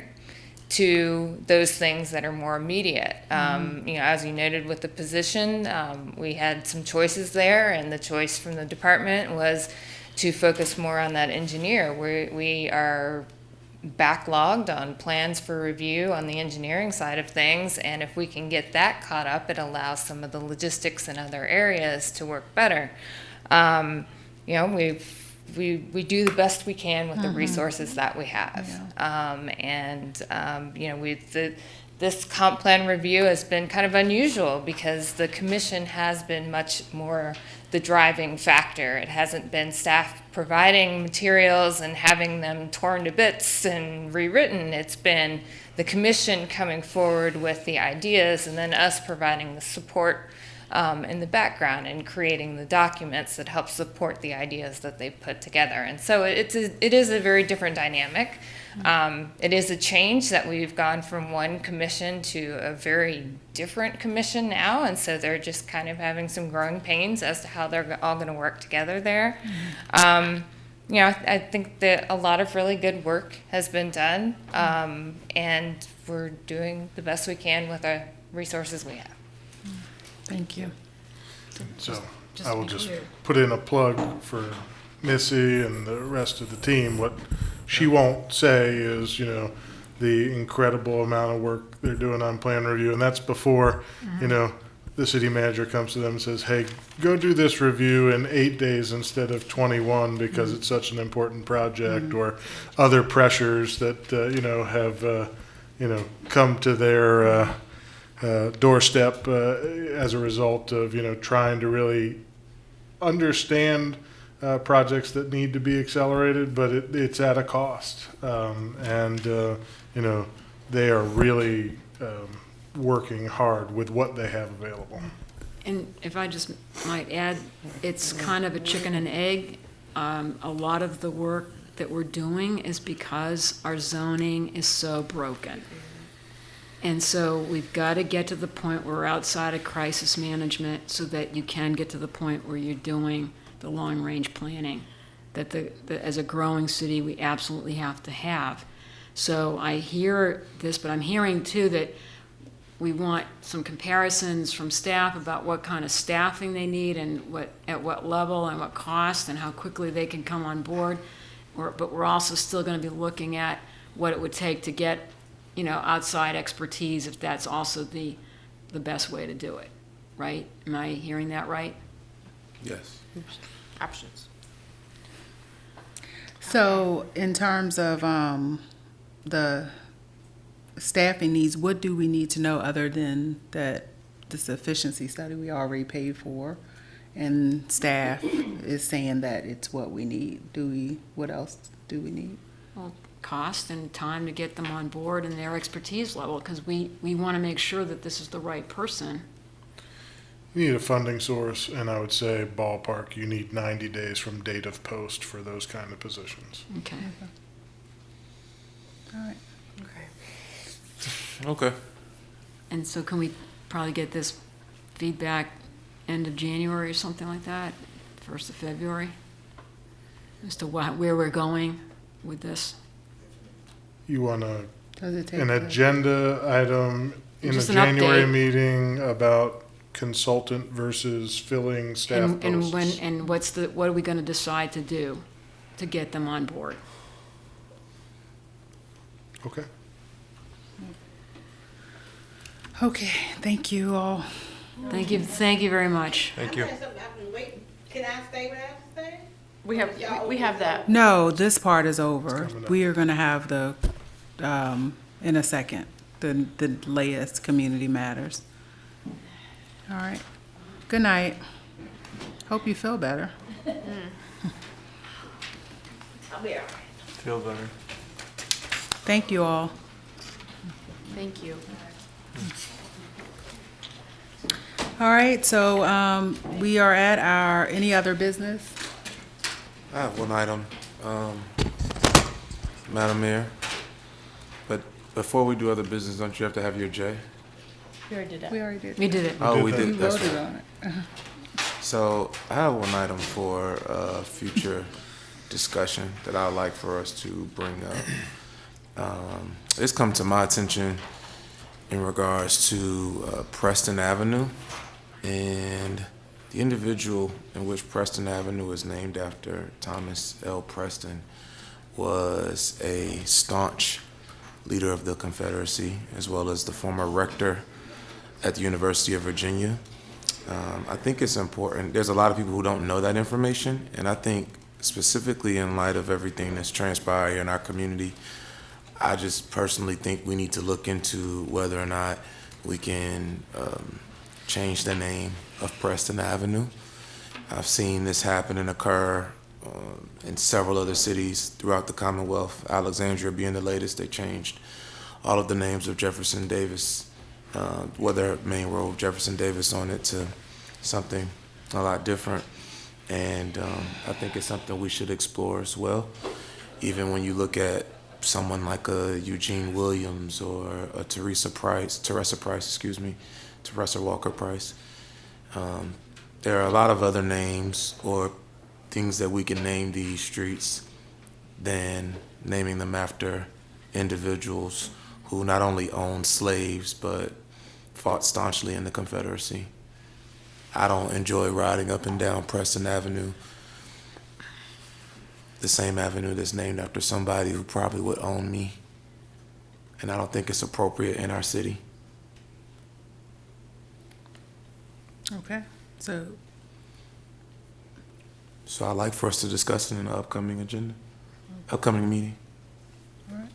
to those things that are more immediate. You know, as you noted with the position, we had some choices there, and the choice from the department was to focus more on that engineer. We are backlogged on plans for review on the engineering side of things, and if we can get that caught up, it allows some of the logistics in other areas to work better. You know, we do the best we can with the resources that we have. You know, this comp plan review has been kind of unusual because the commission has been much more the driving factor. It hasn't been staff providing materials and having them torn to bits and rewritten. It's been the commission coming forward with the ideas and then us providing the support in the background and creating the documents that help support the ideas that they put together. And so it is a very different dynamic. It is a change that we've gone from one commission to a very different commission now, and so they're just kind of having some growing pains as to how they're all going to work together there. You know, I think that a lot of really good work has been done, and we're doing the best we can with the resources we have. Thank you. So Just I to will be just clear. put in a plug for Missy and the rest of the team. What she won't say is, you know, the incredible amount of work they're doing on plan review. And that's before, you know, the city manager comes to them and says, hey, go do this review in 8 days instead of 21 because it's such an important project, or other pressures that, you know, have, you know, come to their doorstep as a result of, you know, trying to really understand projects that need to be accelerated, but it's at a cost. You know, they are really working hard with what they have available. And if I just might add, it's kind of a chicken and egg. A lot of the work that we're doing is because our zoning is so broken. And so we've got to get to the point where we're outside of crisis management so that you can get to the point where you're doing the long-range planning that as a growing city, we absolutely have to have. So I hear this, but I'm hearing too that we want some comparisons from staff about what kind of staffing they need and at what level and what cost and how quickly they can come on board. But we're also still going to be looking at what it would take to get, you know, outside expertise, if that's also the best way to do it, right? Am I hearing that right? Yes. Options. So in terms of the staffing needs, what do we need to know other than that this efficiency study we already paid for and staff is saying that it's what we need? What else do we need? Well, cost and time to get them on board and their expertise level, because we want to make sure that this is the right person. You need a funding source, and I would say ballpark, you need 90 days from date of post for those kind of positions. Okay. All right. Okay. And so can we probably get this feedback end of January or something like that, 1st of February, as to where we're going with this? You want Does it take an agenda item in a Just an January update. meeting about consultant versus filling staff posts? And what are we going to decide to do to get them on board? Okay. Okay, thank you all. Thank you very much. Thank you. Can I stay without staying? We have that. No, this part is over. coming up. We are going to have the in a second, the latest community matters. All right. Good night. Hope you feel better. I'll be all right. Feel better. Thank you all. Thank you. All right, so we are at our, any other business? I have one item, Madam Mayor. But before we do other business, don't you have to have your J? We already did that. We already did. We did it. Oh, we We did, that's voted right. on it. So I have one item for future discussion that I'd like for us to bring up. It's come to my attention in regards to Preston Avenue, and the individual in which Preston Avenue is named after, Thomas L. Preston, was a staunch leader of the Confederacy, as well as the former rector at the University of Virginia. I think it's important. There's a lot of people who don't know that information, and I think specifically in light of everything that's transpired in our community, I just personally think we need to look into whether or not we can change the name of Preston Avenue. I've seen this happen and occur in several other cities throughout the Commonwealth. Alexandria being the latest, they changed all of the names of Jefferson Davis, their main road, Jefferson Davis, on it to something a lot different. And I think it's something we should explore as well. Even when you look at someone like a Eugene Williams or a Teresa Walker Price. There are a lot of other names or things that we can name these streets than naming them after individuals who not only owned slaves but fought staunchly in the Confederacy. I don't enjoy riding up and down Preston Avenue, the same avenue that's named after somebody who probably would own me. And I don't think it's appropriate in our city. Okay, so, So I'd like for us to discuss it in the upcoming meeting. all right.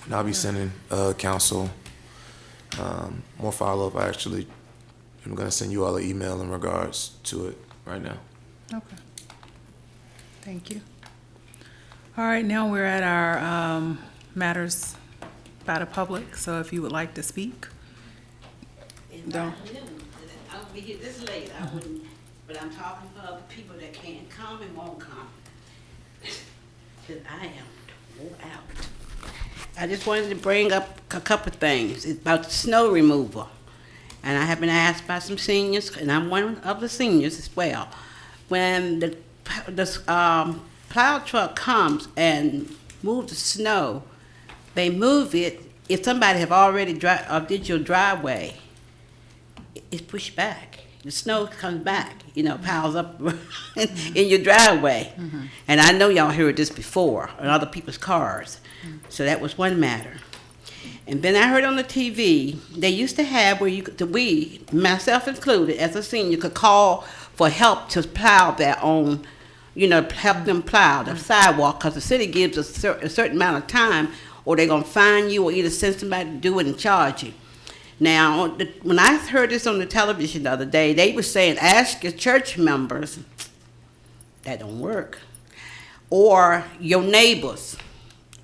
And I'll be sending council more follow-up. I actually am going to send you all an email in regards to it right now. Okay. Thank you. All right, now we're at our matters by the public, so if you would like to speak. Don't. I would be here this late, I wouldn't, but I'm talking for other people that can't come and won't come. Cause I am wore out. I just wanted to bring up a couple of things. It's about the snow removal. And I have been asked by some seniors, and I'm one of the seniors as well. When the plow truck comes and moves the snow, they move it. If somebody have already did your driveway, it's pushed back. The snow comes back, piles up in your driveway. Mm-hmm. And I know y'all heard this before on other people's cars. Mm-hmm. So that was one matter. And then I heard on the TV, they used to have where we, myself included, as a senior, could call for help to plow their own, help them plow the sidewalk, because the city gives a certain amount of time, or they're going to fine you or either send somebody to do it and charge you. Now, when I heard this on the television the other day, they were saying, ask your church members. That don't work. Or your neighbors.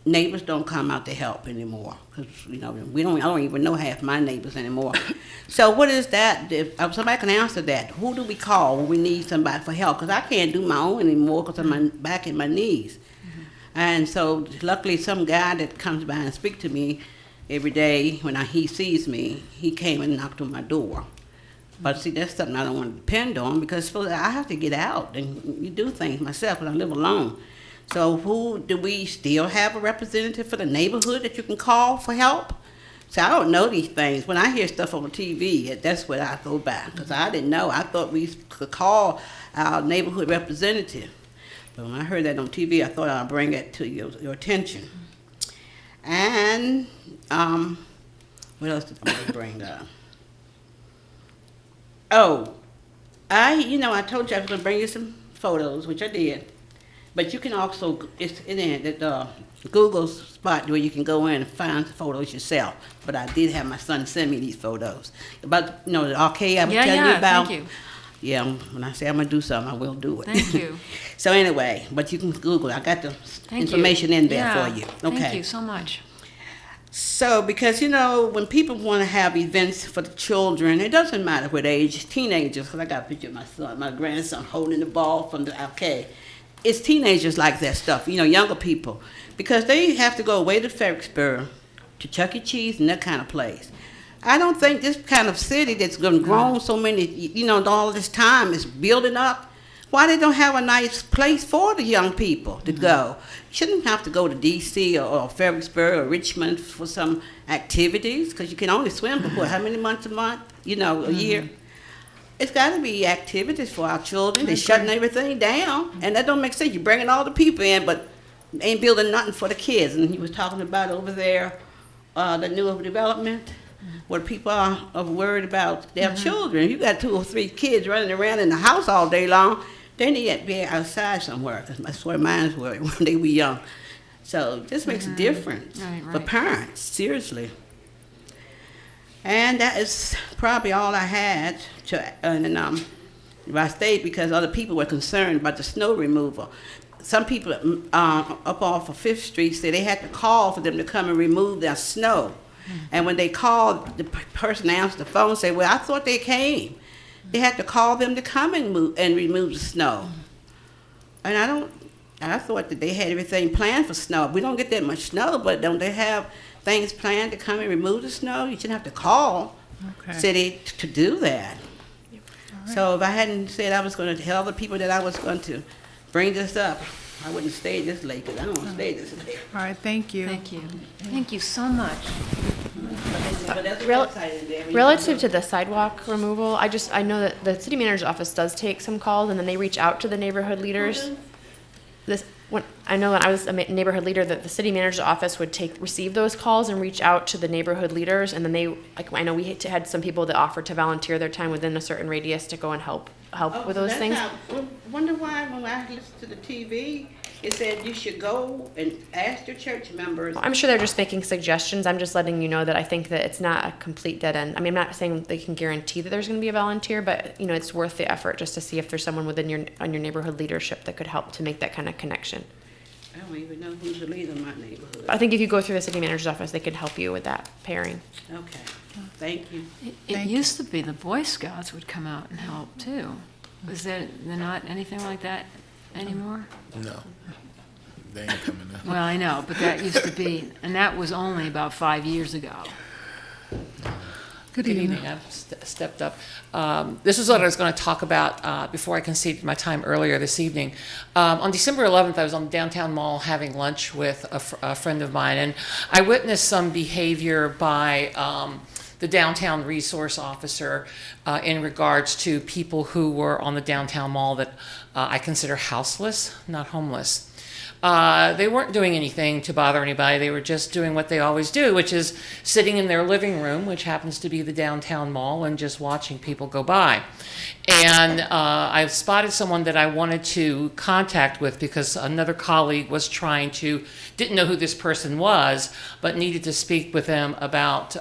Neighbors don't come out to help anymore. Cause, I don't even know half my neighbors anymore. So what is that? If somebody can answer that, who do we call when we need somebody for help? Because I can't do my own anymore because of my back and my knees. Mm-hmm. And so luckily some guy that comes by and speaks to me every day when he sees me, he came and knocked on my door. But see, that's something I don't want to depend on because I have to get out and do things myself because I live alone. So do we still have a representative for the neighborhood that you can call for help? So I don't know these things. When I hear stuff on TV, that's what I go by because I didn't know. I thought we could call our neighborhood representative. But when I heard that on TV, I thought I'd bring it to your attention. And what else did I want to bring up? Oh, I told you I was going to bring you some photos, which I did. But you can also, it's in the Google spot where you can go in and find photos yourself. But I did have my son send me these photos. About, the arcade I was Yeah, telling you yeah, about. thank you. Yeah, when I say I'm gonna do something, I will do it. Thank you. So anyway, but you can Google it. I got the Thank you. information in there Yeah, for you. Okay. Thank you so much. So, because when people want to have events for the children, it doesn't matter what age, teenagers, because I got a picture of my son, my grandson holding the ball from the arcade. It's teenagers like that stuff, younger people, because they have to go away to Fredericksburg, to Chuck E. Cheese and that kind of place. I don't think this kind of city that's grown so many, all this time is building up. Why they don't have a nice place for the young people to go? You shouldn't have to go to D.C. or Fredericksburg or Richmond for some activities, because you can only swim for how many months a month, a year. It's got to be activities for our children. They're shutting everything down, and that don't make sense. You're bringing all the people in, but ain't building nothing for the kids. And he was talking about over there, the new development, where people are worried about their children. You got 2 or 3 kids running around in the house all day long. They need to be outside somewhere, because that's where mine were when they were young. So this makes a difference for parents, seriously. And that is probably all I had I stayed because other people were concerned about the snow removal. Some people up off of 5th Street said they had to call for them to come and remove their snow. And when they called, the person answered the phone and said, well, I thought they came. They had to call them to come and remove the snow. And I thought that they had everything planned for snow. We don't get that much snow, but don't they have things planned to come and remove the snow? You shouldn't have to call city to do that. So if I hadn't said I was going to tell the people that I was going to bring this up, I wouldn't stay this late, because I don't want to stay this late. All right, thank you. Thank you. Thank you so much. But that's Rel- exciting there. Relative to the sidewalk removal, I know that the city manager's office does take some calls, and then they reach out to the neighborhood leaders. I know when I was a neighborhood leader, that the city manager's office would receive those calls and reach out to the neighborhood leaders, and then I know we had some people that offered to volunteer their time within a certain radius to go and help with those things. I wonder why when I listened to the TV, it said you should go and ask your church members. I'm sure they're just making suggestions. I'm just letting you know that I think that it's not a complete dead end. I mean, I'm not saying they can guarantee that there's going to be a volunteer, but it's worth the effort just to see if there's someone within your neighborhood leadership that could help to make that kind of connection. I don't even know who's the leader in my neighborhood. I think if you go through the city manager's office, they could help you with that pairing. Okay, thank you. It used to be the Boy Scouts would come out and help too. Was there not anything like that anymore? No. They ain't coming in. Well, I know, but that used to be, and that was only about 5 years ago. Good Good evening. evening. I've stepped up. This is what I was going to talk about before I conceded my time earlier this evening. On December 11th, I was on the downtown mall having lunch with a friend of mine, and I witnessed some behavior by the downtown resource officer in regards to people who were on the downtown mall that I consider houseless, not homeless. They weren't doing anything to bother anybody. They were just doing what they always do, which is sitting in their living room, which happens to be the downtown mall, and just watching people go by. And I spotted someone that I wanted to contact with because another colleague was didn't know who this person was, but needed to speak with them about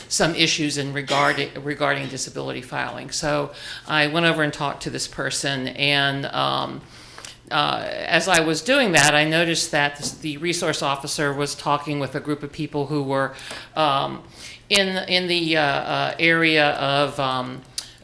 some issues regarding disability filing. So I went over and talked to this person, and as I was doing that, I noticed that the resource officer was talking with a group of people who were in the area of,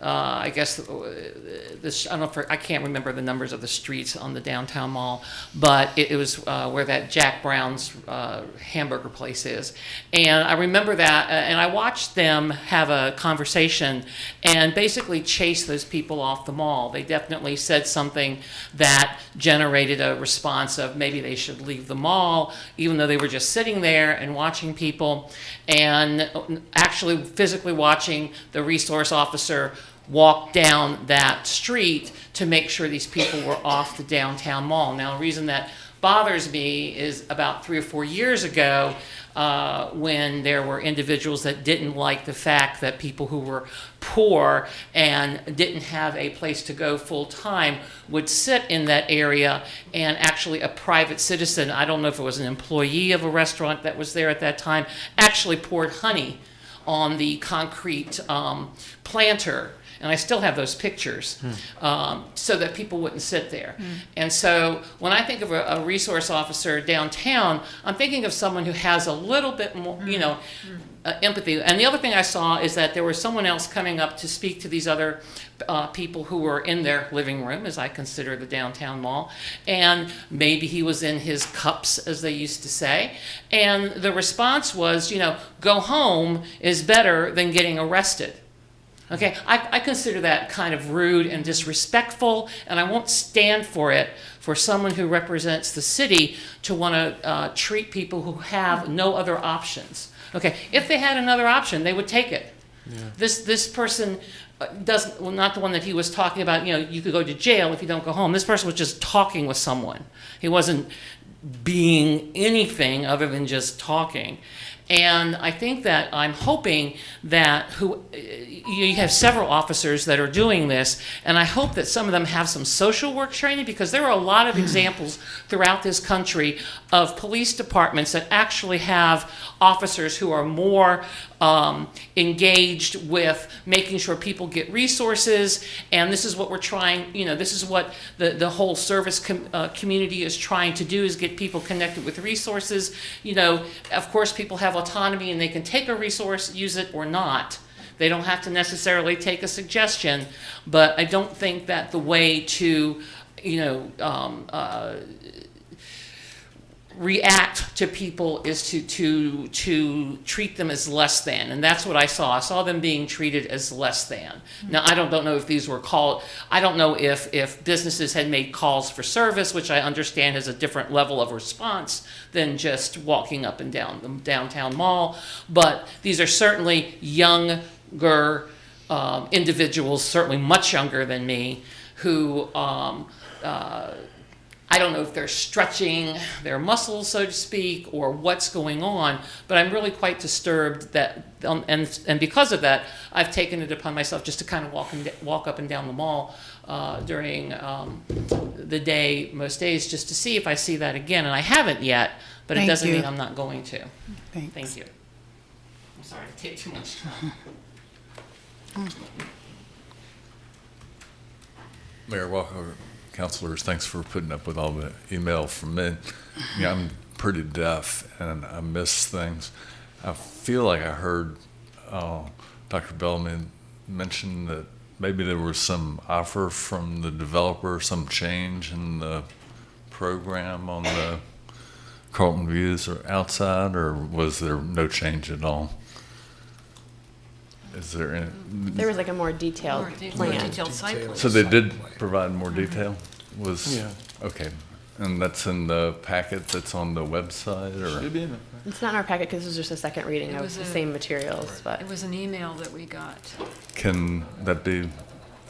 I guess, I don't know I can't remember the numbers of the streets on the downtown mall, but it was where that Jack Brown's hamburger place is. And I remember that, and I watched them have a conversation and basically chase those people off the mall. They definitely said something that generated a response of maybe they should leave the mall, even though they were just sitting there and watching people, and actually physically watching the resource officer walk down that street to make sure these people were off the downtown mall. Now, the reason that bothers me is about 3 or 4 years ago, when there were individuals that didn't like the fact that people who were poor poor and didn't have a place to go full-time would sit in that area, and actually a private citizen, I don't know if it was an employee of a restaurant that was there at that time, actually poured honey on the concrete planter, and I still have those pictures, so that people wouldn't sit there. And so when I think of a resource officer downtown, I'm thinking of someone who has a little bit more, empathy. And the other thing I saw is that there was someone else coming up to speak to these other people who were in their living room, as I consider the downtown mall, and maybe he was in his cups, as they used to say, and the response was, go home is better than getting arrested. Okay, I consider that kind of rude and disrespectful, and I won't stand for it for someone who represents the city to want to treat people who have no other options. Okay, if they had another option, they would take it. Yeah. This person doesn't, well, not the one that he was talking about, you could go to jail if you don't go home. This person was just talking with someone. He wasn't being anything other than just talking. And I think that I'm hoping that you have several officers that are doing this, and I hope that some of them have some social work training, because there are a lot of examples throughout this country of police departments that actually have officers who are more engaged with making sure people get resources, and this is what we're trying, this is what the whole service community is trying to do, is get people connected with resources. Of course, people have autonomy and they can take a resource, use it or not. They don't have to necessarily take a suggestion, but I don't think that the way to, react to people is to treat them as less than, and that's what I saw. I saw them being treated as less than. Now, I don't know if these were called, I don't know if businesses had made calls for service, which I understand has a different level of response than just walking up and down the downtown mall, but these are certainly younger individuals, certainly much younger than me, who I don't know if they're stretching their muscles, so to speak, or what's going on, but I'm really quite disturbed that, and because of that, I've taken it upon myself just to kind of walk up and down the mall during the day, most days, just to see if I see that again, and I haven't yet, but it doesn't mean I'm not going to. Thanks. Thank you. I'm sorry to take too much time. Mayor Walker, councilors, thanks for putting up with all the email from me. I'm pretty deaf and I miss things. I feel like I heard Dr. Bellamy mention that maybe there was some offer from the developer, some change in the program on the Carlton Views or outside, or was there no change at all? Is there any? There was like a more detailed plan. More detailed site plan. So they did provide more detail? Yeah. Okay. And that's in the packet that's on the website, or? Should be in it. It's not in our packet because it was just a second reading It of was the a- same materials, but It was an email that we got. Can that be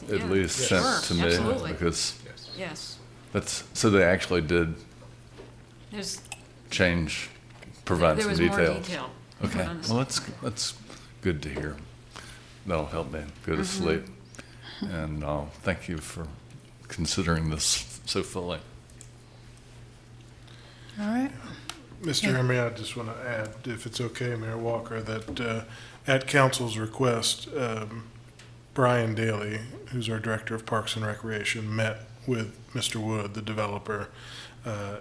Yeah, at least sure, sent to me? absolutely. Because Yes. that's, so they actually did There's, change, provide there some was details? more detail. Okay, on this. well, that's good to hear. That'll help me go to sleep. And thank you for considering this so fully. All right. Mr. Emery, I just want to add, if it's okay, Mayor Walker, that at council's request, Brian Daly, who's our Director of Parks and Recreation, met with Mr. Wood, the developer,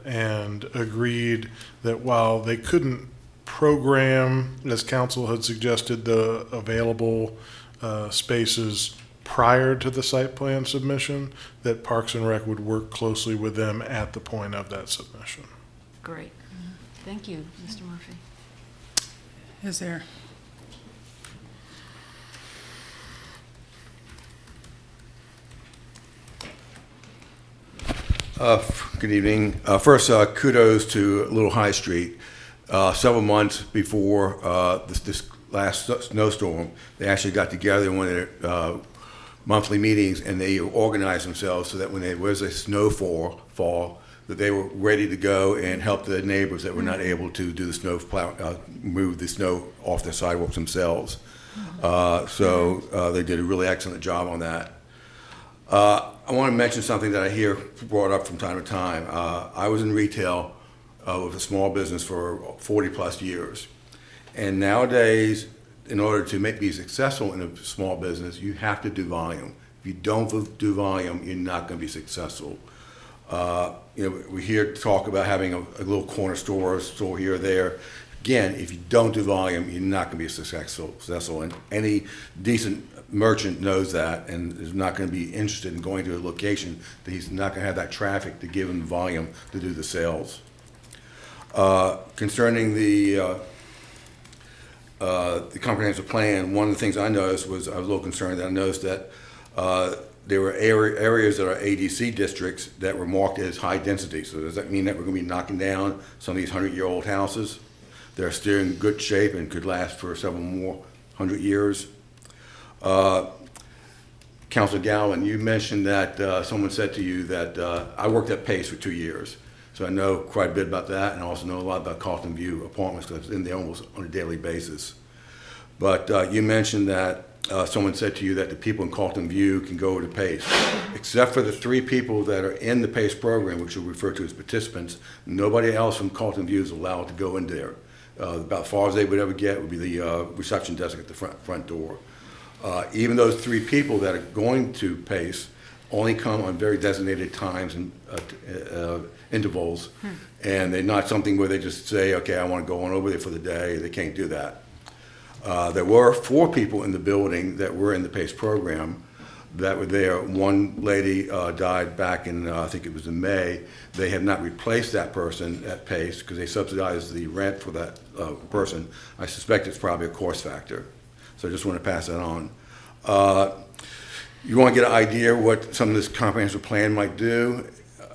and agreed that while they couldn't program, as council had suggested, the available spaces prior to the site plan submission, that Parks and Rec would work closely with them at the point of that submission. Great. Thank you, Mr. Murphy. Is there? Good evening. First, kudos to Little High Street. Several months before this last snowstorm, they actually got together in one of their monthly meetings, and they organized themselves so that when there was a snowfall, that they were ready to go and help the neighbors that were not able to do the snow plow, move the snow off their sidewalks themselves. So they did a really excellent job on that. I want to mention something that I hear brought up from time to time. I was in retail with a small business for 40-plus years. And nowadays, in order to be successful in a small business, you have to do volume. If you don't do volume, you're not going to be successful. We hear talk about having a little corner store here or there. Again, if you don't do volume, you're not going to be successful. And any decent merchant knows that and is not going to be interested in going to a location that he's not going to have that traffic to give him volume to do the sales. Concerning the comprehensive plan, one of the things I noticed was I was a little concerned that I noticed that there were areas that are ADC districts that were marked as high density. So does that mean that we're going to be knocking down some of these 100-year-old houses that are still in good shape and could last for several more 100 years? Councilor Galvin, you mentioned that someone said to you that I worked at Pace for 2 years. So I know quite a bit about that, and I also know a lot about Carlton View apartments because I was in there almost on a daily basis. But you mentioned that someone said to you that the people in Carlton View can go to Pace. Except for the 3 people that are in the Pace program, which we refer to as participants, nobody else from Carlton View is allowed to go in there. About as far as they would ever get would be the reception desk at the front door. Even those 3 people that are going to Pace only come on very designated times and intervals, and they're not something where they just say, okay, I want to go on over there for the day. They can't do that. There were 4 people in the building that were in the PACE program that were there. One lady died back in, I think it was in May. They have not replaced that person at PACE because they subsidized the rent for that person. I suspect it's probably a cost factor. So I just want to pass that on. You want to get an idea what some of this comprehensive plan might do?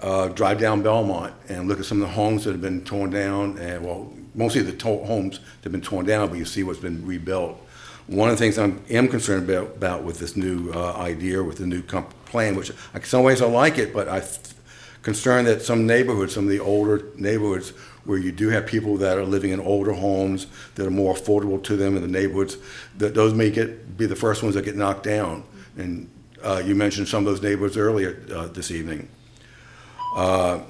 Drive down Belmont and look at some of the homes that have been torn down, and well, mostly the homes that have been torn down, but you see what's been rebuilt. One of the things I am concerned about with this new idea, with the new plan, which in some ways I like it, but I'm concerned that some neighborhoods, some of the older neighborhoods where you do have people that are living in older homes that are more affordable to them in the neighborhoods, that those may be the first ones that get knocked down. And you mentioned some of those neighborhoods earlier this evening. So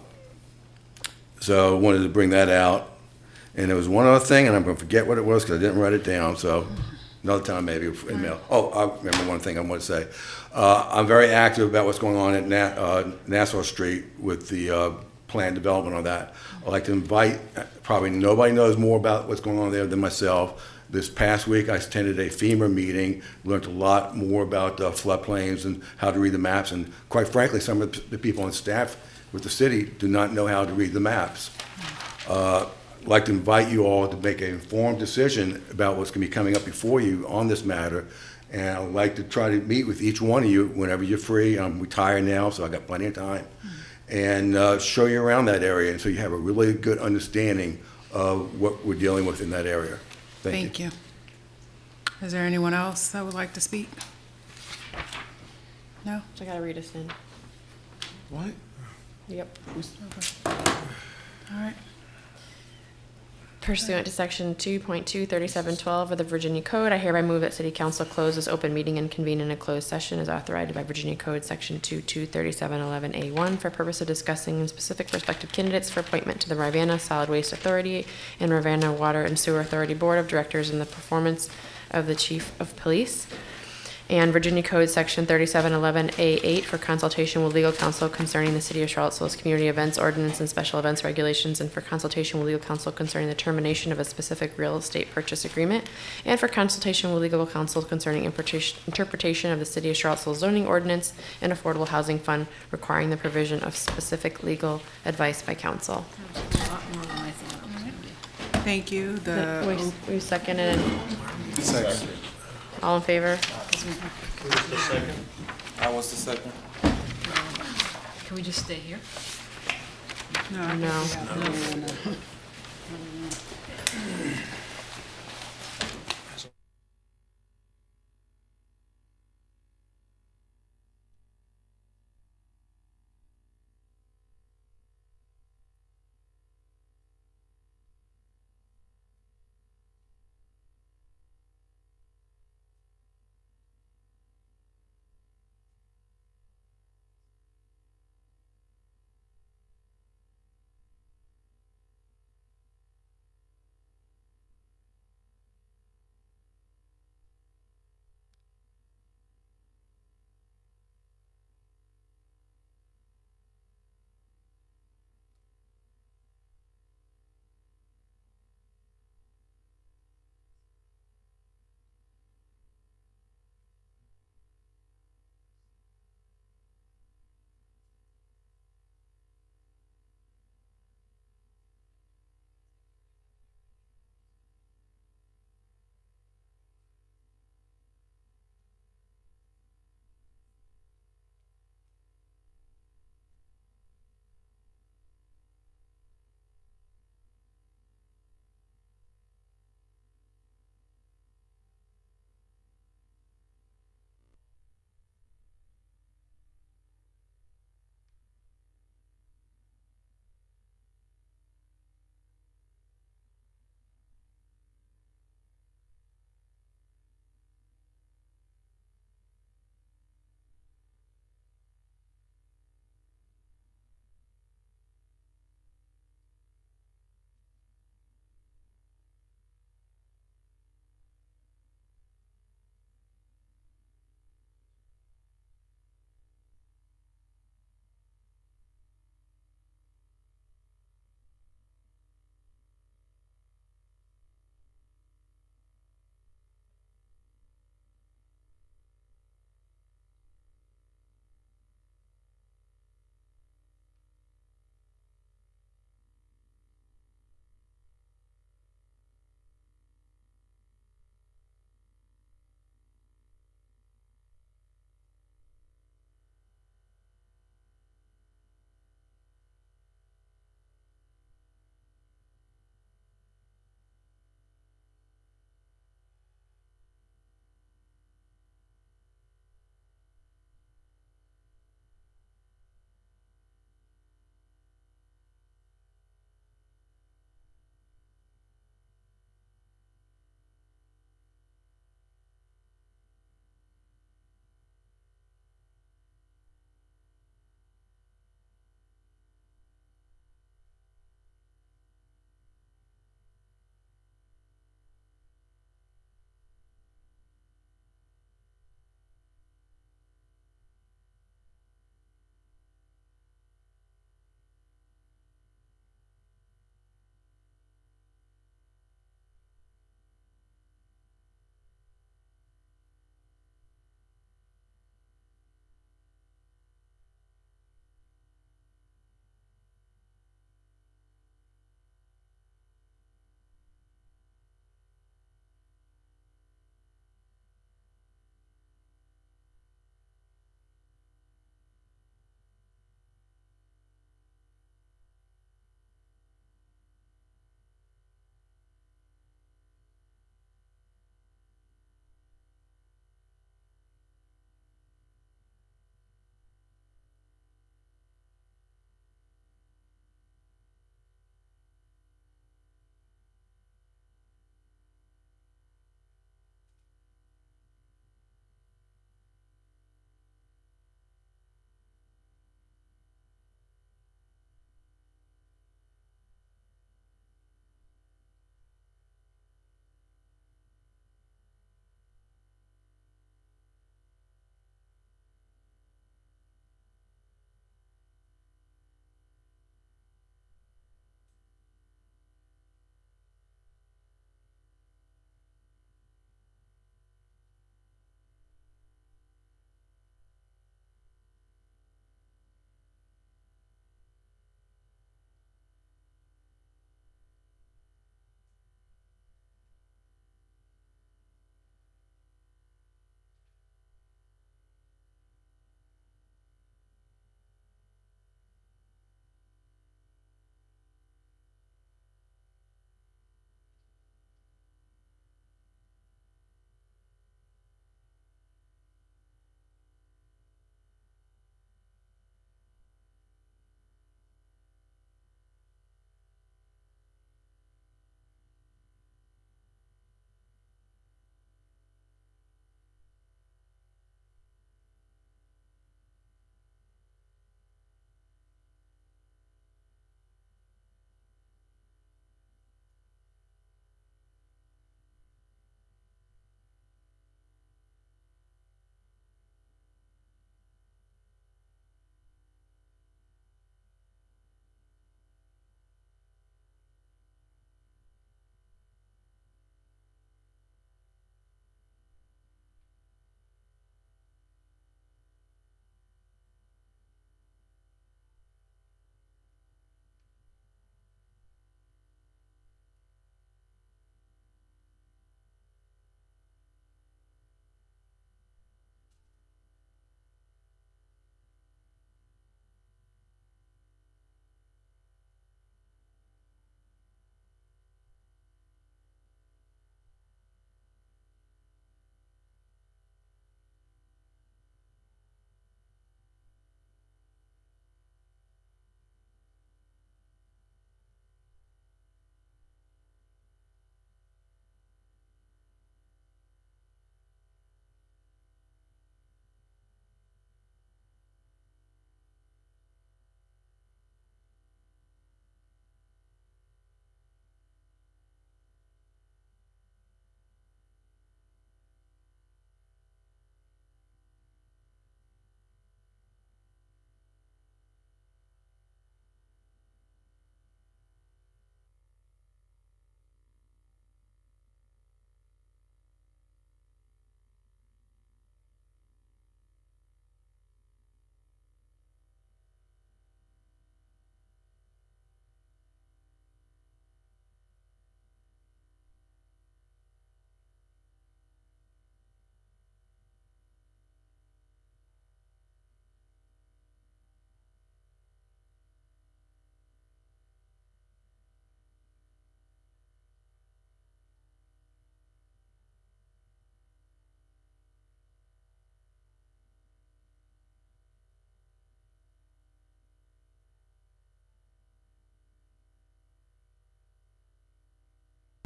I wanted to bring that out. And there was one other thing, and I'm going to forget what it was because I didn't write it down. So another time maybe email. Oh, I remember one thing I want to say. I'm very active about what's going on at Nassau Street with the planned development on that. I'd like to invite, probably nobody knows more about what's going on there than myself. This past week, I attended a FEMA meeting, learned a lot more about floodplains and how to read the maps. And quite frankly, some of the people on staff with the city do not know how to read the maps. I'd like to invite you all to make an informed decision about what's going to be coming up before you on this matter. And I'd like to try to meet with each one of you whenever you're free. I'm retired now, so I've got plenty of time. And show you around that area, and so you have a really good understanding of what we're dealing with in that area. Thank you. Is there anyone else that would like to speak? No? I gotta read us in. What? Yep. All right. Pursuant to Section 2.23712 of the Virginia Code, I hereby move that City Council close this open meeting and convene in a closed session as authorized by Virginia Code Section 2.23711A1 for purpose of discussing specific prospective candidates for appointment to the Rivanna Solid Waste Authority and Rivanna Water and Sewer Authority Board of Directors and the performance of the Chief of Police. And Virginia Code Section 3711A8 for consultation with legal counsel concerning the City of Charlottesville's community events ordinance and special events regulations, and for consultation with legal counsel concerning the termination of a specific real estate purchase agreement, and for consultation with legal counsel concerning interpretation of the City of Charlottesville zoning ordinance and affordable housing fund requiring the provision of specific legal advice by counsel. Thank you. We seconded. Second. All in favor? I was the second. Can we just stay here? No. No.